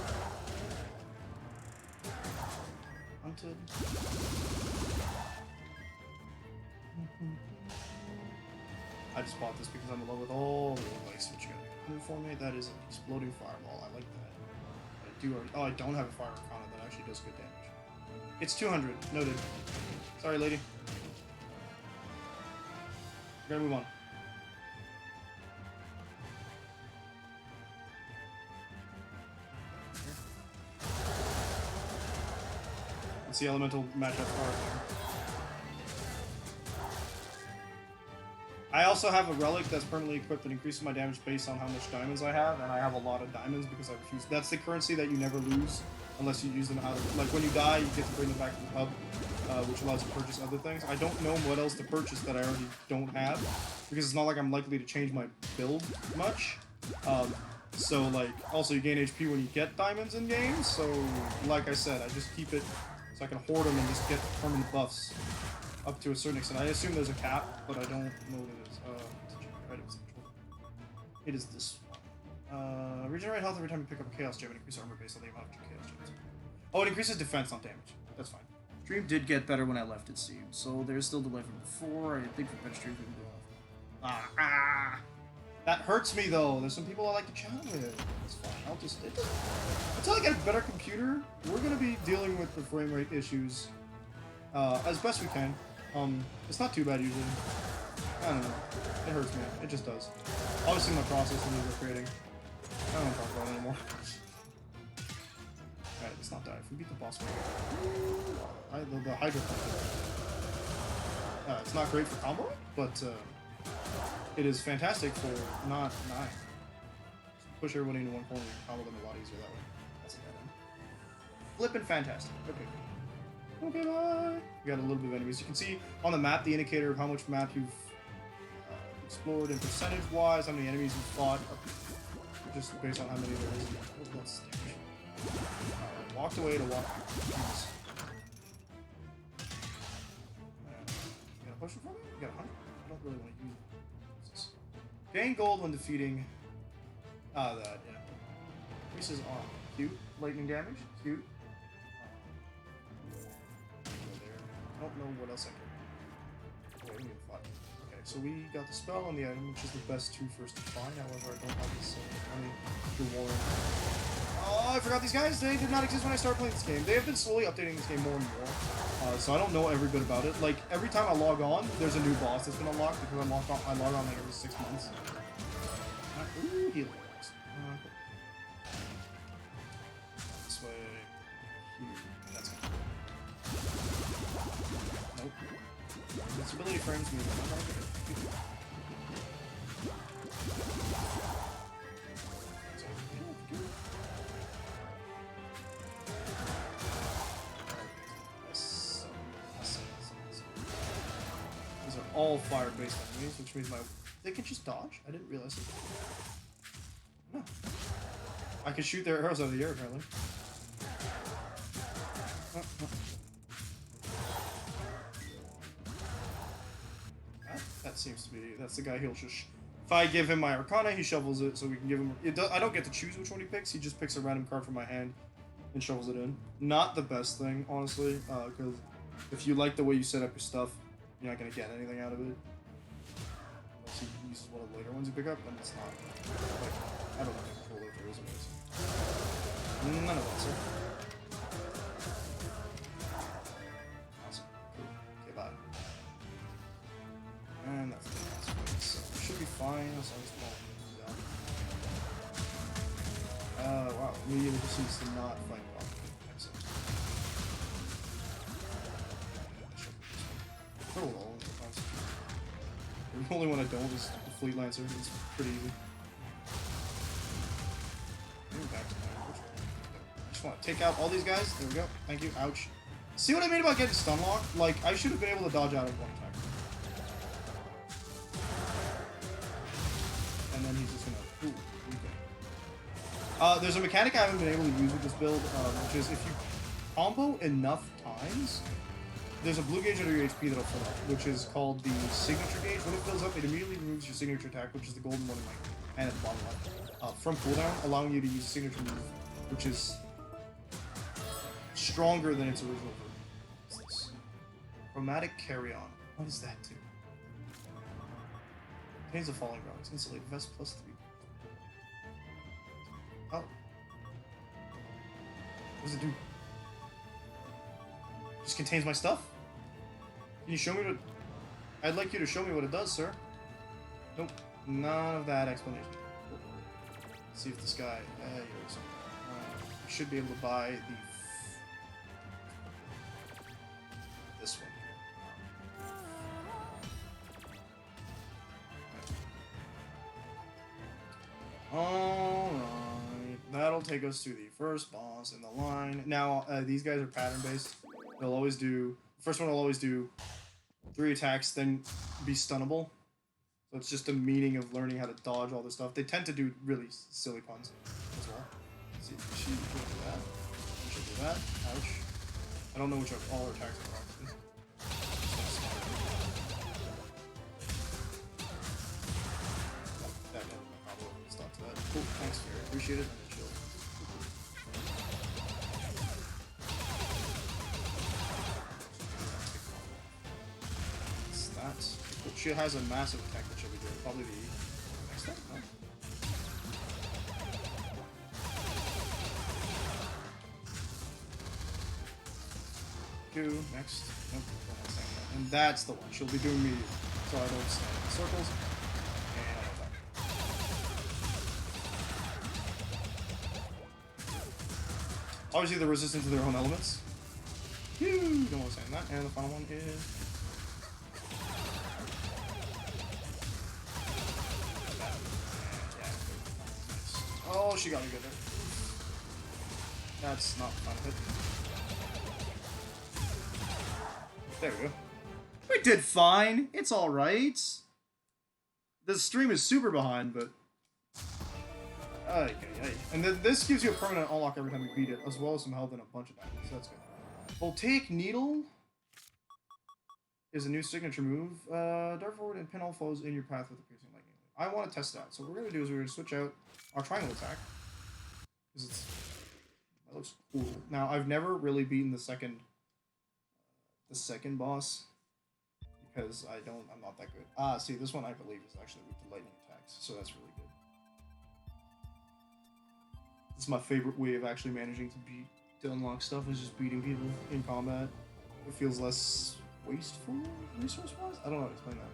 Hunted. I just bought this because I'm in love with all the advice which you got for me. That is an exploding fireball. I like that. Oh, I don't have a fire arcana that actually does good damage. It's 200. Noted. Sorry, lady. We're gonna move on. Let's see elemental matchup are. I also have a relic that's permanently equipped that increases my damage based on how much diamonds I have, and I have a lot of diamonds because I refuse. That's the currency that you never lose unless you use them out of... Like, when you die, you get to bring them back to the hub, which allows you to purchase other things. I don't know what else to purchase that I already don't have, because it's not like I'm likely to change my build much. So, like, also you gain HP when you get diamonds in games, so, like I said, I just keep it so I can hoard them and just get permanent buffs. Up to a certain extent. I assume there's a cap, but I don't know what it is. It is this one. Regenerate health every time you pick up a Chaos Gem and increase armor based on the amount of Chaos Gems. Oh, it increases defense, not damage. That's fine. Stream did get better when I left, it seemed. So there's still delay from before. I think for better stream we can go off. That hurts me though. There's some people I like to chat with. It's fine. I'll just... Until I get a better computer, we're gonna be dealing with the frame rate issues as best we can. It's not too bad usually. I don't know. It hurts me. It just does. Obviously my processor is creating. I don't want to talk about it anymore. Alright, let's not die. If we beat the boss fight. The Hydra fight. It's not great for combo, but it is fantastic for not dying. Push everybody into one corner and combo them a lot easier that way. That's a dead end. Flippin' fantastic. Okay. Okay, bye. We got a little bit of enemies. You can see on the map the indicator of how much map you've explored and percentage-wise, how many enemies you've fought, just based on how many there is. Oh, that's damage. Walked away to walk. Jeez. You got a potion for me? You got a 100? I don't really want to use it. What's this? Gain gold when defeating. That, yeah. Increases on cute lightning damage. Cute. I don't know what else I can do. Wait, we need to fight. Okay, so we got the spell on the item, which is the best 2 first to find. However, I don't have this money to warn. Oh, I forgot these guys. They did not exist when I started playing this game. They have been slowly updating this game more and more. So I don't know every bit about it. Like, every time I log on, there's a new boss that's been unlocked because I log on like every 6 months. Ooh, healing. This way. Here. That's good. Nope. Invincibility frames me. I'm not good. all fire-based enemies, which means they can just dodge? I didn't realize it. No. I can shoot their arrows out of the air, apparently. That seems to be... That's the guy he'll just... If I give him my Arcana, he shovels it, so we can give him... I don't get to choose which one he picks, he just picks a random card from my hand and shovels it in. Not the best thing, honestly, because if you like the way you set up your stuff, you're not going to get anything out of it. Unless he uses one of the later ones you pick up, then it's not... Like, I don't know how control if there is anyways. None of that, sir. Awesome. Cool. Okay, bye. And that's the last one, so it should be fine as long as it's not down. Wow, immediately proceeds to not fight well. Excellent. Throw it all into the concentration. The only one I don't is the Fleet Lancer, it's pretty easy. Maybe back to my which one? I just want to take out all these guys. There we go. Thank you. Ouch. See what I mean about getting stun locked? Like, I should have been able to dodge out of one attack. And then he's just gonna... Ooh, okay. There's a mechanic I haven't been able to use with this build, which is if you combo enough times, there's a blue gauge under your HP that'll fill up, which is called the signature gauge. When it fills up, it immediately removes your signature attack, which is the golden one in my hand at the bottom left, from cooldown, allowing you to use a signature move, which is stronger than its original version. What's this? Chromatic Carry-On. What is that do? Contains the following rocks. Insulate vest +3. Oh. What does it do? Just contains my stuff? Can you show me what... I'd like you to show me what it does, sir. Nope. None of that explanation. Cool. Let's see if this guy... I should be able to buy the... This one. Alright, that'll take us to the first boss in the line. Now, these guys are pattern-based. They'll always do... First one will always do 3 attacks, then be stunnable. So it's just a meaning of learning how to dodge all this stuff. They tend to do really silly puns as well. Let's see, she should do that. She should do that. Ouch. I don't know which of all her attacks are actually. That meant my combo stop to that. Cool, thanks, Gary. Appreciate it. And chill. It's that. Cool. She has a massive attack that she'll be doing. Probably the next step. No? Next. Nope, I'm not saying that. And that's the one. She'll be doing me, so I don't stand in circles. And I attack. Obviously, they're resistant to their own elements. Phew, don't want to stand that. And the final one is. Yeah. Oh, she got me good there. That's not fun hit. There we go. We did fine. It's alright. The stream is super behind, but... Okay. And then this gives you a permanent unlock every time we beat it, as well as some health and a bunch of damage, so that's good. Voltaic Needle is a new signature move. Dart forward and pin all foes in your path with a piercing lightning. I want to test it out. So what we're going to do is we're going to switch out our triangle attack. Because that looks cool. Now, I've never really beaten the second boss because I'm not that good. See, this one I believe is actually weak to lightning attacks, so that's really good. This is my favorite way of actually managing to unlock stuff, is just beating people in combat. It feels less wasteful resource-wise? I don't know how to explain that.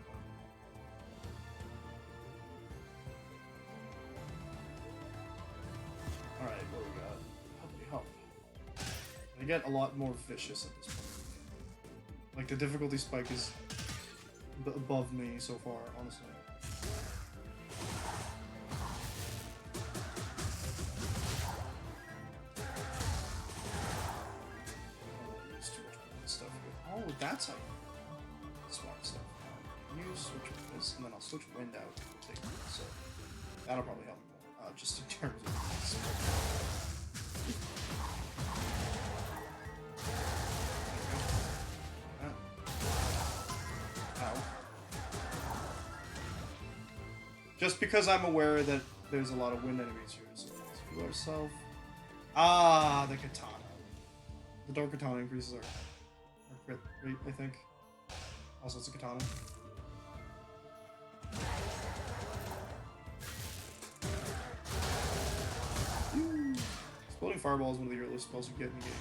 Alright, what do we got? Help. I get a lot more vicious at this point. Like, the difficulty spike is above me so far, honestly. Oh, that's how you... Smart stuff. You switch with this, and then I'll switch wind out. So that'll probably help more, just in terms of. Ow. Just because I'm aware that there's a lot of wind enemies here, so let's heal ourselves. Ah, the katana. The dark katana increases our crit rate, I think. Also, it's a katana. Exploding fireball is one of the earliest spells you get in the game.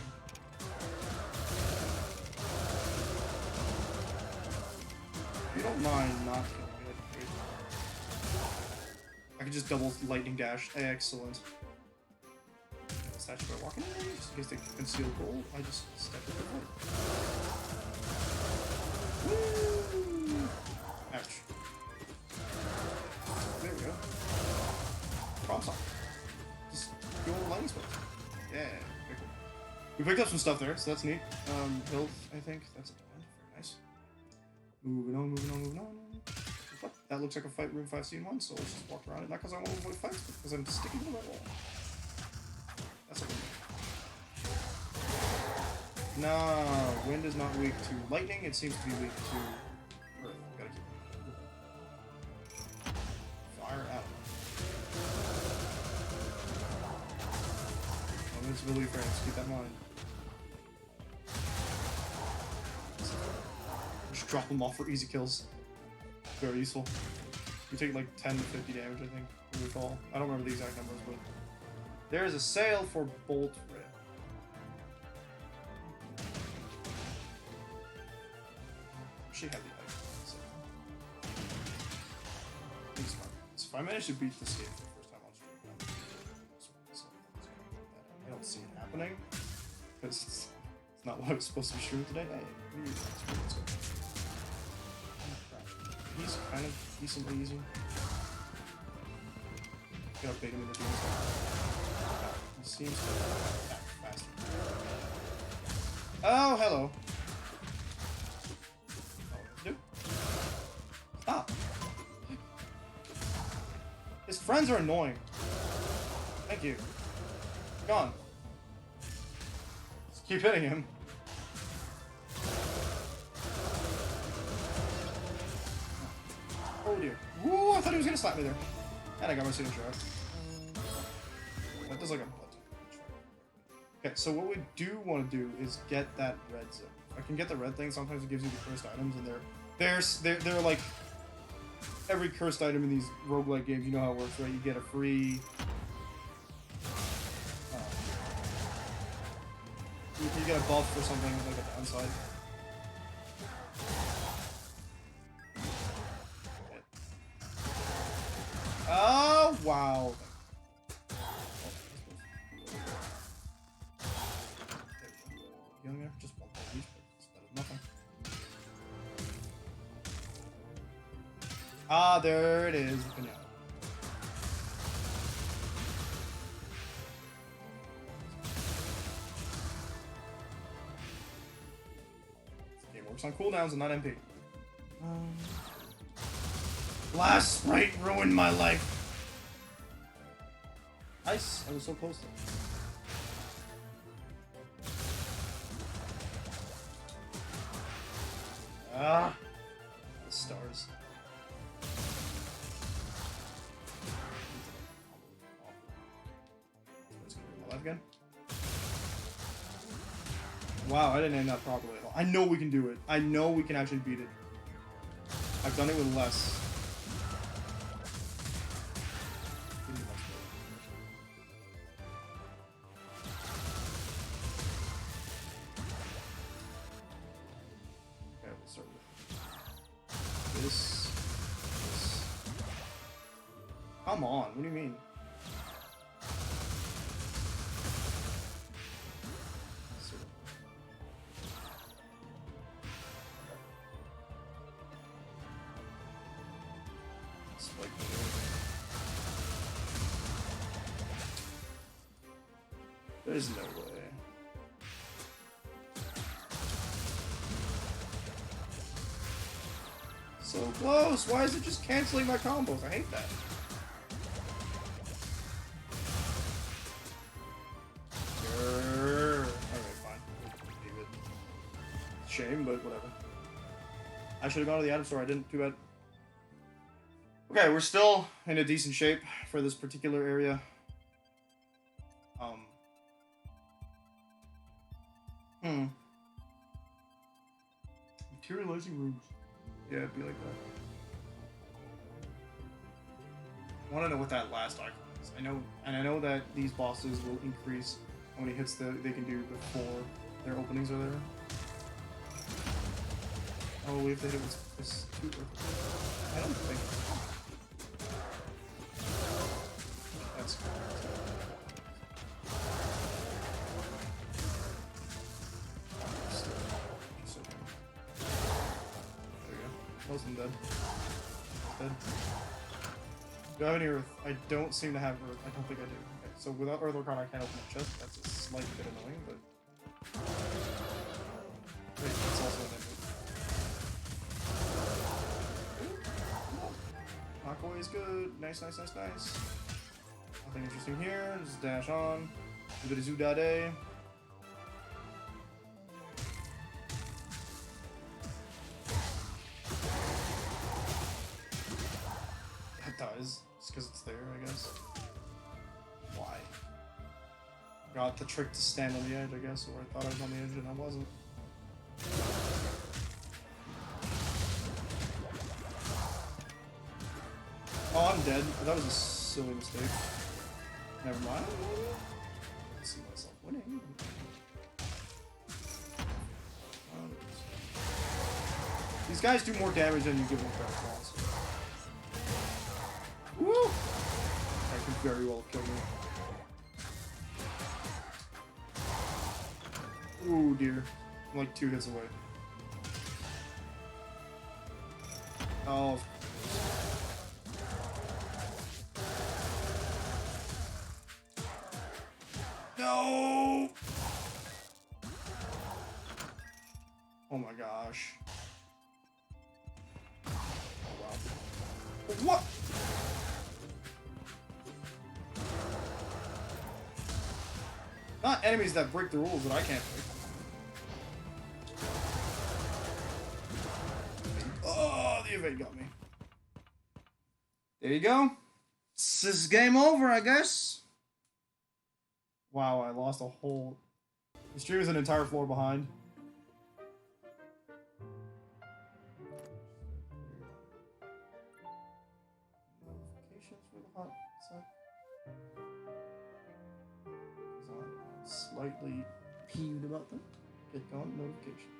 If you don't mind not killing me, that'd be great. I could just double lightning dash. Excellent. Statue by walking in, just in case they conceal gold. I just step in the way. Woo! Ouch. There we go. Problem solved. Just go over lightning spells. Yeah, very cool. We picked up some stuff there, so that's neat. Health, I think. That's a diamond. Very nice. Moving on, moving on, moving on. But that looks like a fight room 5 scene 1, so let's just walk around it. Not because I want to avoid fights, but because I'm sticking to the wall. That's a win. No, wind is not weak to lightning, it seems to be weak to earth. Gotta keep it. Fire out. Invincibility frames, keep that in mind. Just drop them off for easy kills. Very useful. You take like 10 to 50 damage, I think, if you recall. I don't remember the exact numbers, but there is a sale for Bolt Red. She had the item. So. So if I manage to beat this game for the first time on stream, I don't see it happening because it's not what I was supposed to be streaming today. Hey, he's kind of decently easy. Gotta bait him into doing stuff. He seems to attack faster. Oh, hello. Oh, stop. His friends are annoying. Thank you. Gone. Just keep hitting him. Oh dear. Woo, I thought he was gonna slap me there. And I got my signature out. That does like a butt. Okay, so what we do want to do is get that red zone. If I can get the red thing, sometimes it gives you the cursed items, and they're like every cursed item in these roguelike games, you know how it works, right? You get a free you get a buff or something with like a downside. Oh wow. Healing there, just one point each, but it's better than nothing. Ah, there it is. The pinata. This game works on cooldowns and not MP. Last sprite ruined my life. Nice. I was so close to it. Ah, the stars. Alive again? Wow, I didn't aim that properly at all. I know we can do it. I know we can actually beat it. I've done it with less. Come on, what do you mean? There's no way. So close! Why is it just canceling my combos? I hate that. Grrr. Okay, fine. Leave it. Shame, but whatever. I should have gone to the item store. I didn't. Too bad. Okay, we're still in a decent shape for this particular area. Materializing rooms. Yeah, it'd be like that. I want to know what that last icon is. I know that these bosses will increase how many hits they can do before their openings are there. Oh, we have to hit it with this too. I don't think. That's cool. There we go. Most of them dead. Dead. Do I have any earth? I don't seem to have earth. I don't think I do. Okay, so without earth or card, I can't open the chest. That's a slight bit annoying, but. Wait, that's also an enemy. Aqua is good. Nice, nice, nice, nice. Nothing interesting here. Just dash on. Zoodade. That dies. Just because it's there, I guess. Why? Got the trick to stand on the edge, I guess, or I thought I was on the edge and I wasn't. Oh, I'm dead. That was a silly mistake. Never mind. I see myself winning. These guys do more damage than you give them credit for. Woo! That could very well kill me. Ooh, dear. I'm like 2 hits away. Oh. No! Oh my gosh. Oh wow. What? Not enemies that break the rules that I can't break. Oh, the evade got me. There you go. This is game over, I guess. Wow, I lost a whole... The stream is an entire floor behind. Notifications for the hot sec. I'm slightly peeved about them. Get going, notifications.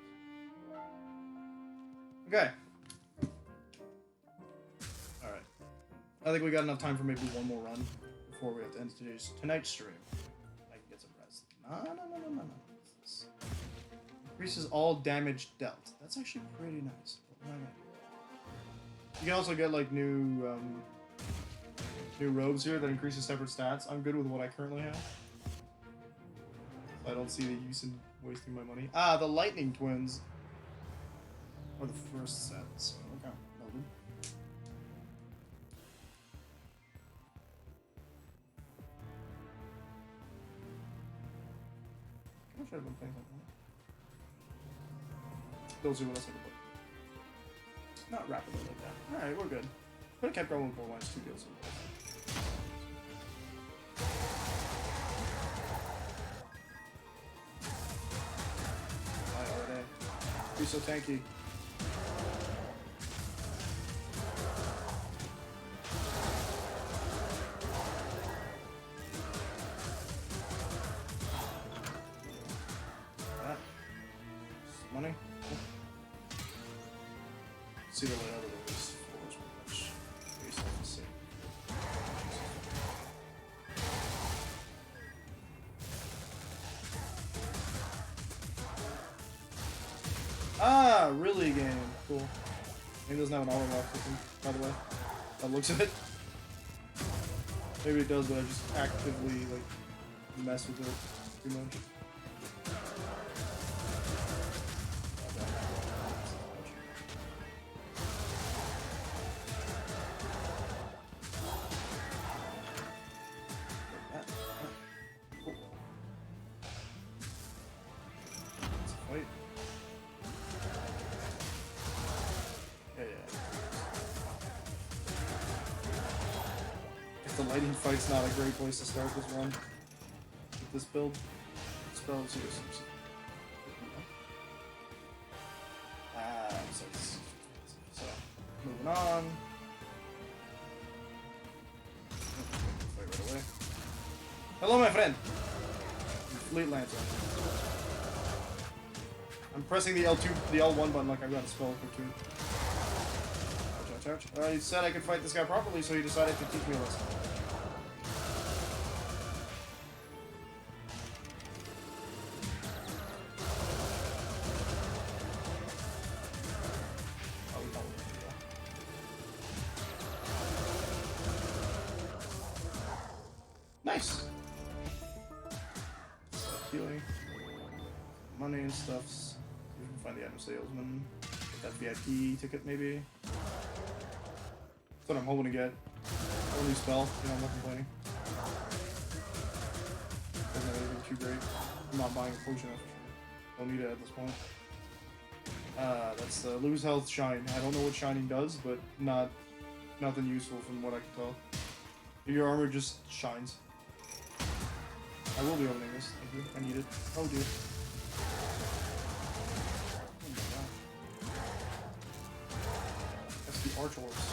Okay. Alright. I think we got enough time for maybe one more run before we have to end tonight's stream. No. This increases all damage dealt. That's actually pretty nice. You can also get like new robes here that increases separate stats. I'm good with what I currently have. I don't see the use in wasting my money. Ah, the Lightning Twins are the first sets. Okay, noted. I should have been playing something. Those are what else I could play. Not rapidly like that. Alright, we're good. Could have kept going with Borderlands 2 deals. Alright, be so tanky. Money. See the layout of those floors pretty much based off the same. Ah, really game. Cool. Maybe it doesn't have an auto lock system, by the way. That looks of it. Maybe it does, but I just actively like mess with it too much. Wait. Yeah. If the lighting fight's not a great place to start this run. With this build. Spells here. So, moving on. Fight right away. Hello, my friend! Fleet Lancer. I'm pressing the L2, the L1 button like I've got a spell for 2. Ouch. He said I could fight this guy properly, so he decided to teach me a lesson. Nice. Healing, money and stuffs. We can find the item salesman. Get that VIP ticket maybe. That's what I'm hoping to get. Only spell. You know, I'm not complaining. Doesn't have anything too great. I'm not buying a potion. Don't need it at this point. That's the lose health shine. I don't know what shining does, but nothing useful from what I can tell. Your armor just shines. I will be opening this. Thank you. I need it. Oh dear. Oh my gosh. That's the arch orbs.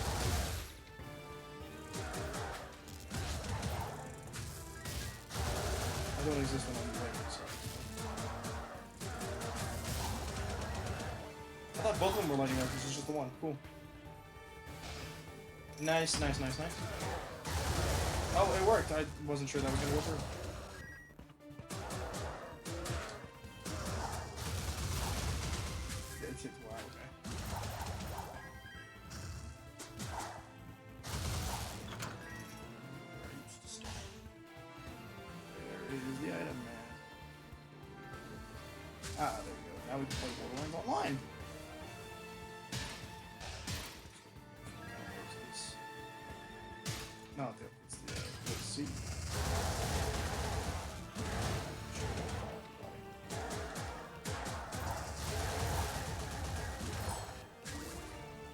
I don't exist when I'm playing this. I thought both of them were lighting up. This is just the one. Cool. Nice. Oh, it worked. I wasn't sure that was gonna go through. Wow, okay. There is the item, man. Ah, there we go. Now we can play Borderlands Online. No, it's the DLC.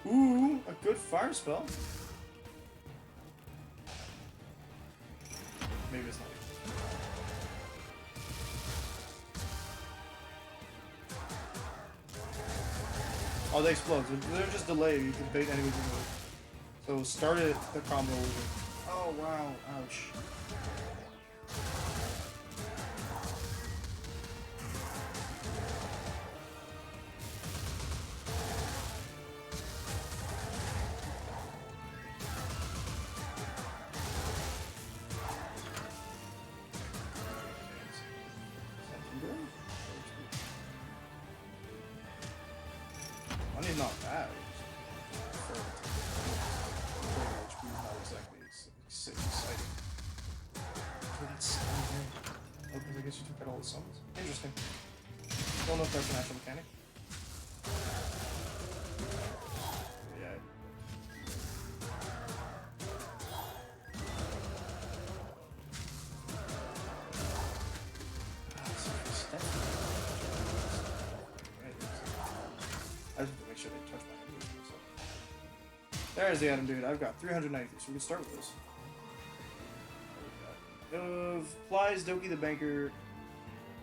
Ooh, a good fire spell. Maybe it's not. Oh, they explode. They're just delayed. You can bait enemies in move. So start it the combo over. Oh wow, ouch. Money's not bad. HP is not exactly exciting. Oh, that's okay. Oh, because I guess you took out all the summons. Interesting. Don't know if that's an actual mechanic. Yeah. I just have to make sure they touch my enemies. So. There's the item, dude. I've got 393, so we can start with this. Flies Doki the Banker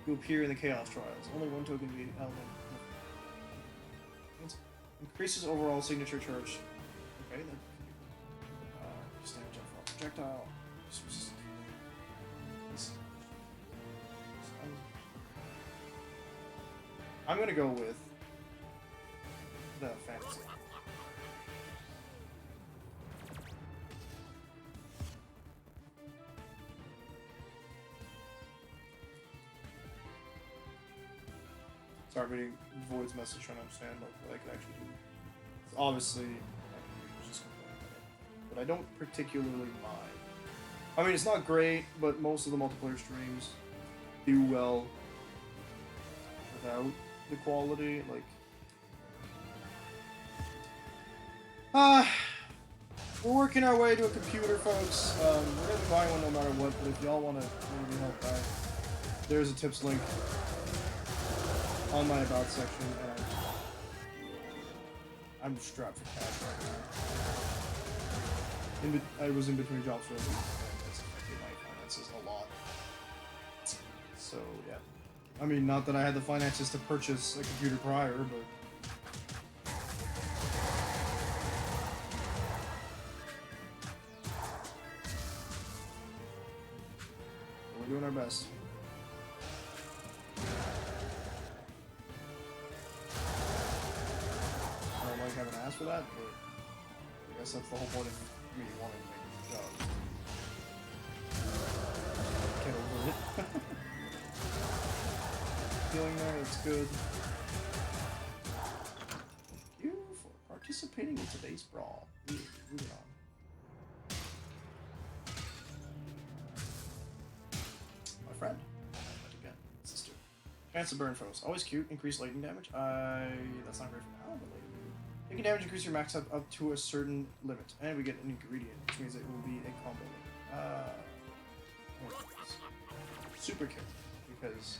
to appear in the Chaos Trials. Only one token to be element. Increases overall signature charge. Okay, then. Just damage up for projectile. I'm gonna go with the fantasy. Sorry, reading Void's message trying to understand like what I could actually do. Obviously, just but I don't particularly mind. I mean, it's not great, but most of the multiplayer streams do well without the quality. Like, we're working our way to a computer, folks. We're gonna be buying one no matter what. But if y'all want to maybe help out, there's a tips link. on my about section, and I'm strapped for cash right now. I was in between jobs for a week, and it's affected my finances a lot. So yeah, I mean, not that I had the finances to purchase a computer prior, but. We're doing our best. I don't like having to ask for that, but I guess that's the whole point of me wanting to make this job. Get over it. Feeling there, that's good. Thank you for participating in today's brawl. Moving on. My friend. Again, sister. Chance to burn foes. Always cute. Increased lightning damage. That's not great for now, but later. Taking damage increase your max up to a certain limit. And we get an ingredient, which means it will be a combo. Super cute. Because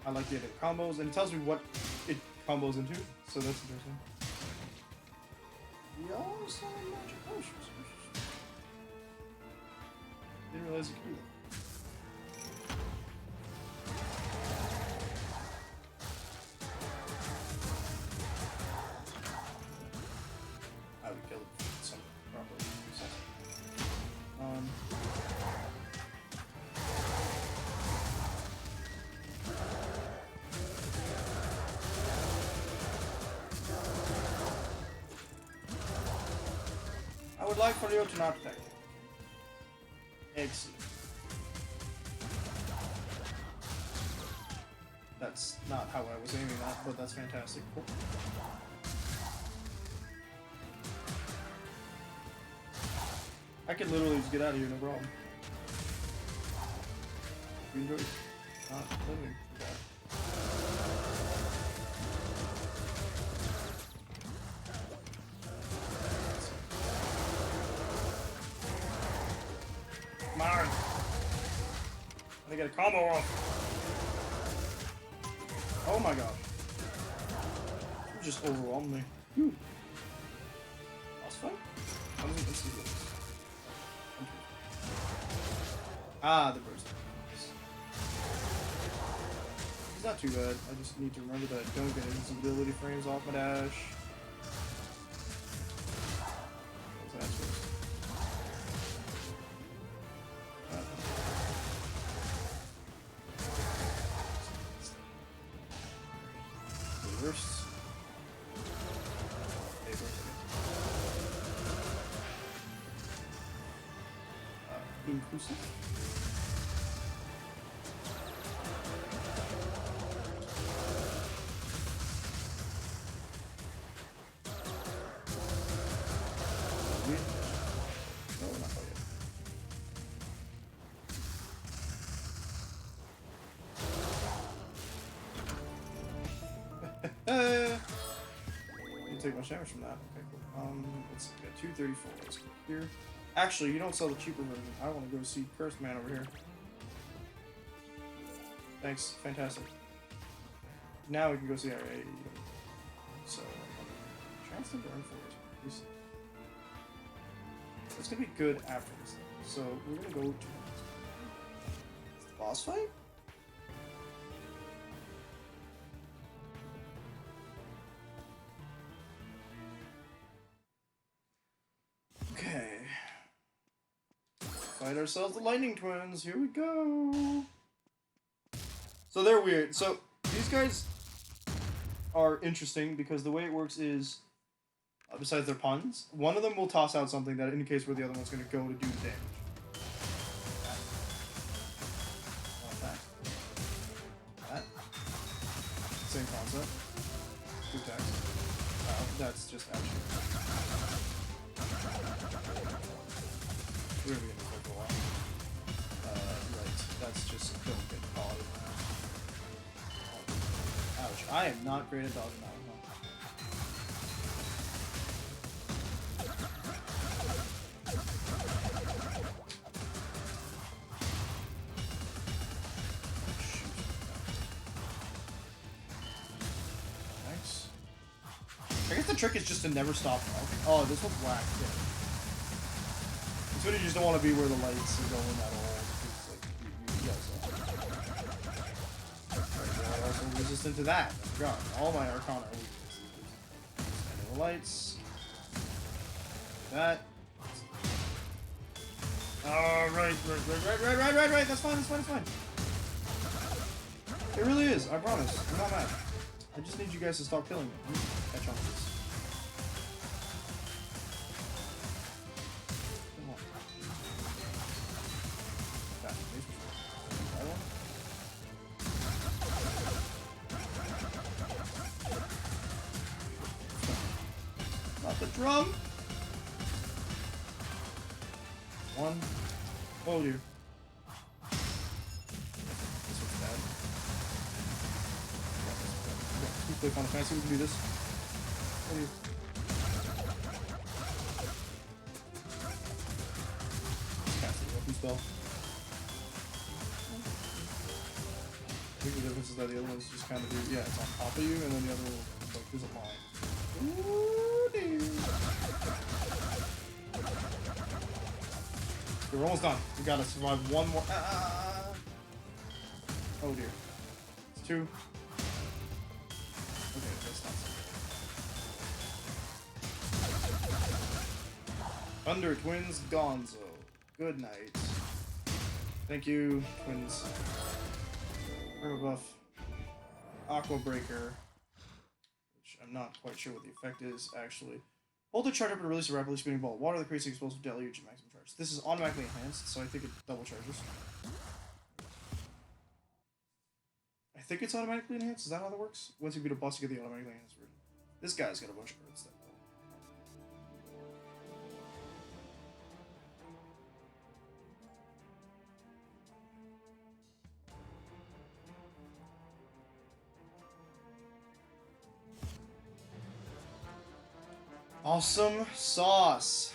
I like the idea of combos, and it tells me what it combos into, so that's interesting. We also have magic potions. Didn't realize you could do that. I would kill it for some proper sense. I would like for you to not attack. Excellent. That's not how I was aiming at, but that's fantastic. Cool. I could literally just get out of here, no problem. You enjoy not living. Come on! I get a combo off. Oh my gosh. You just overwhelmed me. Boss fight? How many instances? Ah, the burst. It's not too bad. I just need to remember that I don't get invisibility frames off my dash. What's that supposed to? Reverse. Inclusive. No, not quite yet. You take much damage from that. Okay, cool. Let's get 234. Let's go here. Actually, you don't sell the cheaper version. I want to go see Cursed Man over here. Thanks, fantastic. Now we can go see our A. So, chance to burn force. It's gonna be good after this. So we're gonna go to the boss fight. Okay. Fight ourselves the Lightning Twins. Here we go. So they're weird. So these guys are interesting because the way it works is, besides their puns, one of them will toss out something that indicates where the other one's going to go to do the damage. That. Same concept. Two attacks. That's just actually. We're going to go for a while. Right. That's just don't get caught. Ouch. I am not great at dodging that one. I guess the trick is just to never stop now. Oh, this one's whack. Yeah. It's when you just don't want to be where the lights are going at all. It's like, you guys know. Alright, I'm also resistant to that. I forgot. All my Arcana are weak. The lights. That. Oh, right. That's fine. It really is. I promise. I'm not mad. I just need you guys to stop killing me. Catch on to this. Come on. Okay, that one. Not the drum. One. Oh dear. This one's bad. Keep click on the fancy. We can do this. Oh dear. Cast the weapon spell. I think the difference is that the other ones just kind of do. Yeah, it's on top of you, and then the other one like there's a line. Ooh dear. We're almost done. We gotta survive one more. Oh dear. It's 2. Okay, that's not so. Thunder Twins Gonzo. Good night. Thank you, twins. Herba Buff. Aqua Breaker. Which I'm not quite sure what the effect is, actually. Hold the charge up and release a rapidly spinning ball. Water that creates an explosive deluge at maximum charge. This is automatically enhanced, so I think it double charges. I think it's automatically enhanced. Is that how that works? Once you beat a boss, you get the automatically enhanced version. This guy's got a bunch of cards that go. Awesome sauce.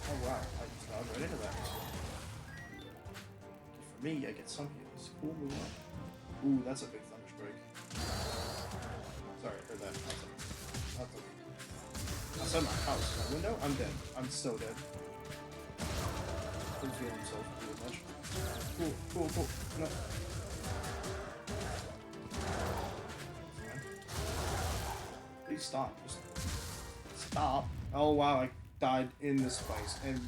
Oh wow, I just got right into that. For me, I get some heals. Cool, move on. Ooh, that's a big thunder strike. Sorry, heard that. Outside my house. My window? I'm dead. I'm so dead. He's healing himself really much. Cool. No. Please stop. Just stop. Oh wow, I died in this spice. And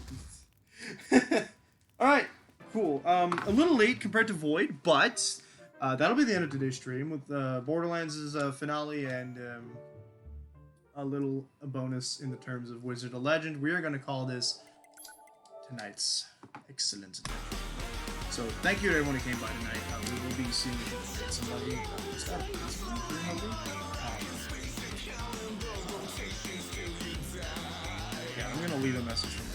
alright, cool. A little late compared to Void, but that'll be the end of today's stream with Borderlands' finale and a little bonus in the terms of Wizard of Legend. We are going to call this tonight's excellent adventure. So thank you to everyone who came by tonight. We will be seeing somebody. Yeah, I'm gonna leave a message from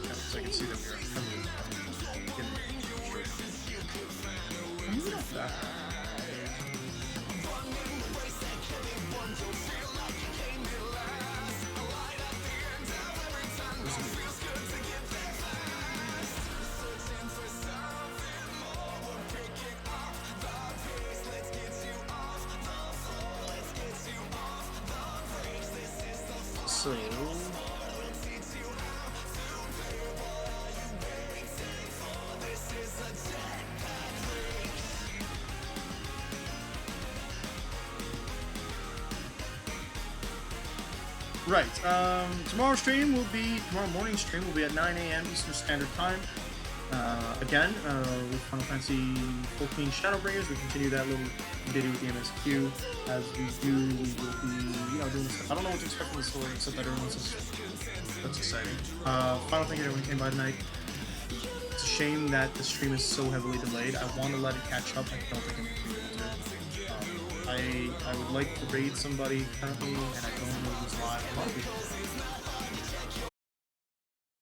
them so I can see them here. Maybe not that. So right, tomorrow morning stream will be at 9 a.m. Eastern Standard Time. Again, with Final Fantasy 14 Shadowbringers, we continue that little video with the MSQ. As we do, we will be, doing this stuff. I don't know what to expect from the story, except that everyone says that's exciting. Final thing, everyone came by tonight. It's a shame that the stream is so heavily delayed. I want to let it catch up. I don't think I'm going to be able to. I would like to raid somebody currently, and I don't know who's live.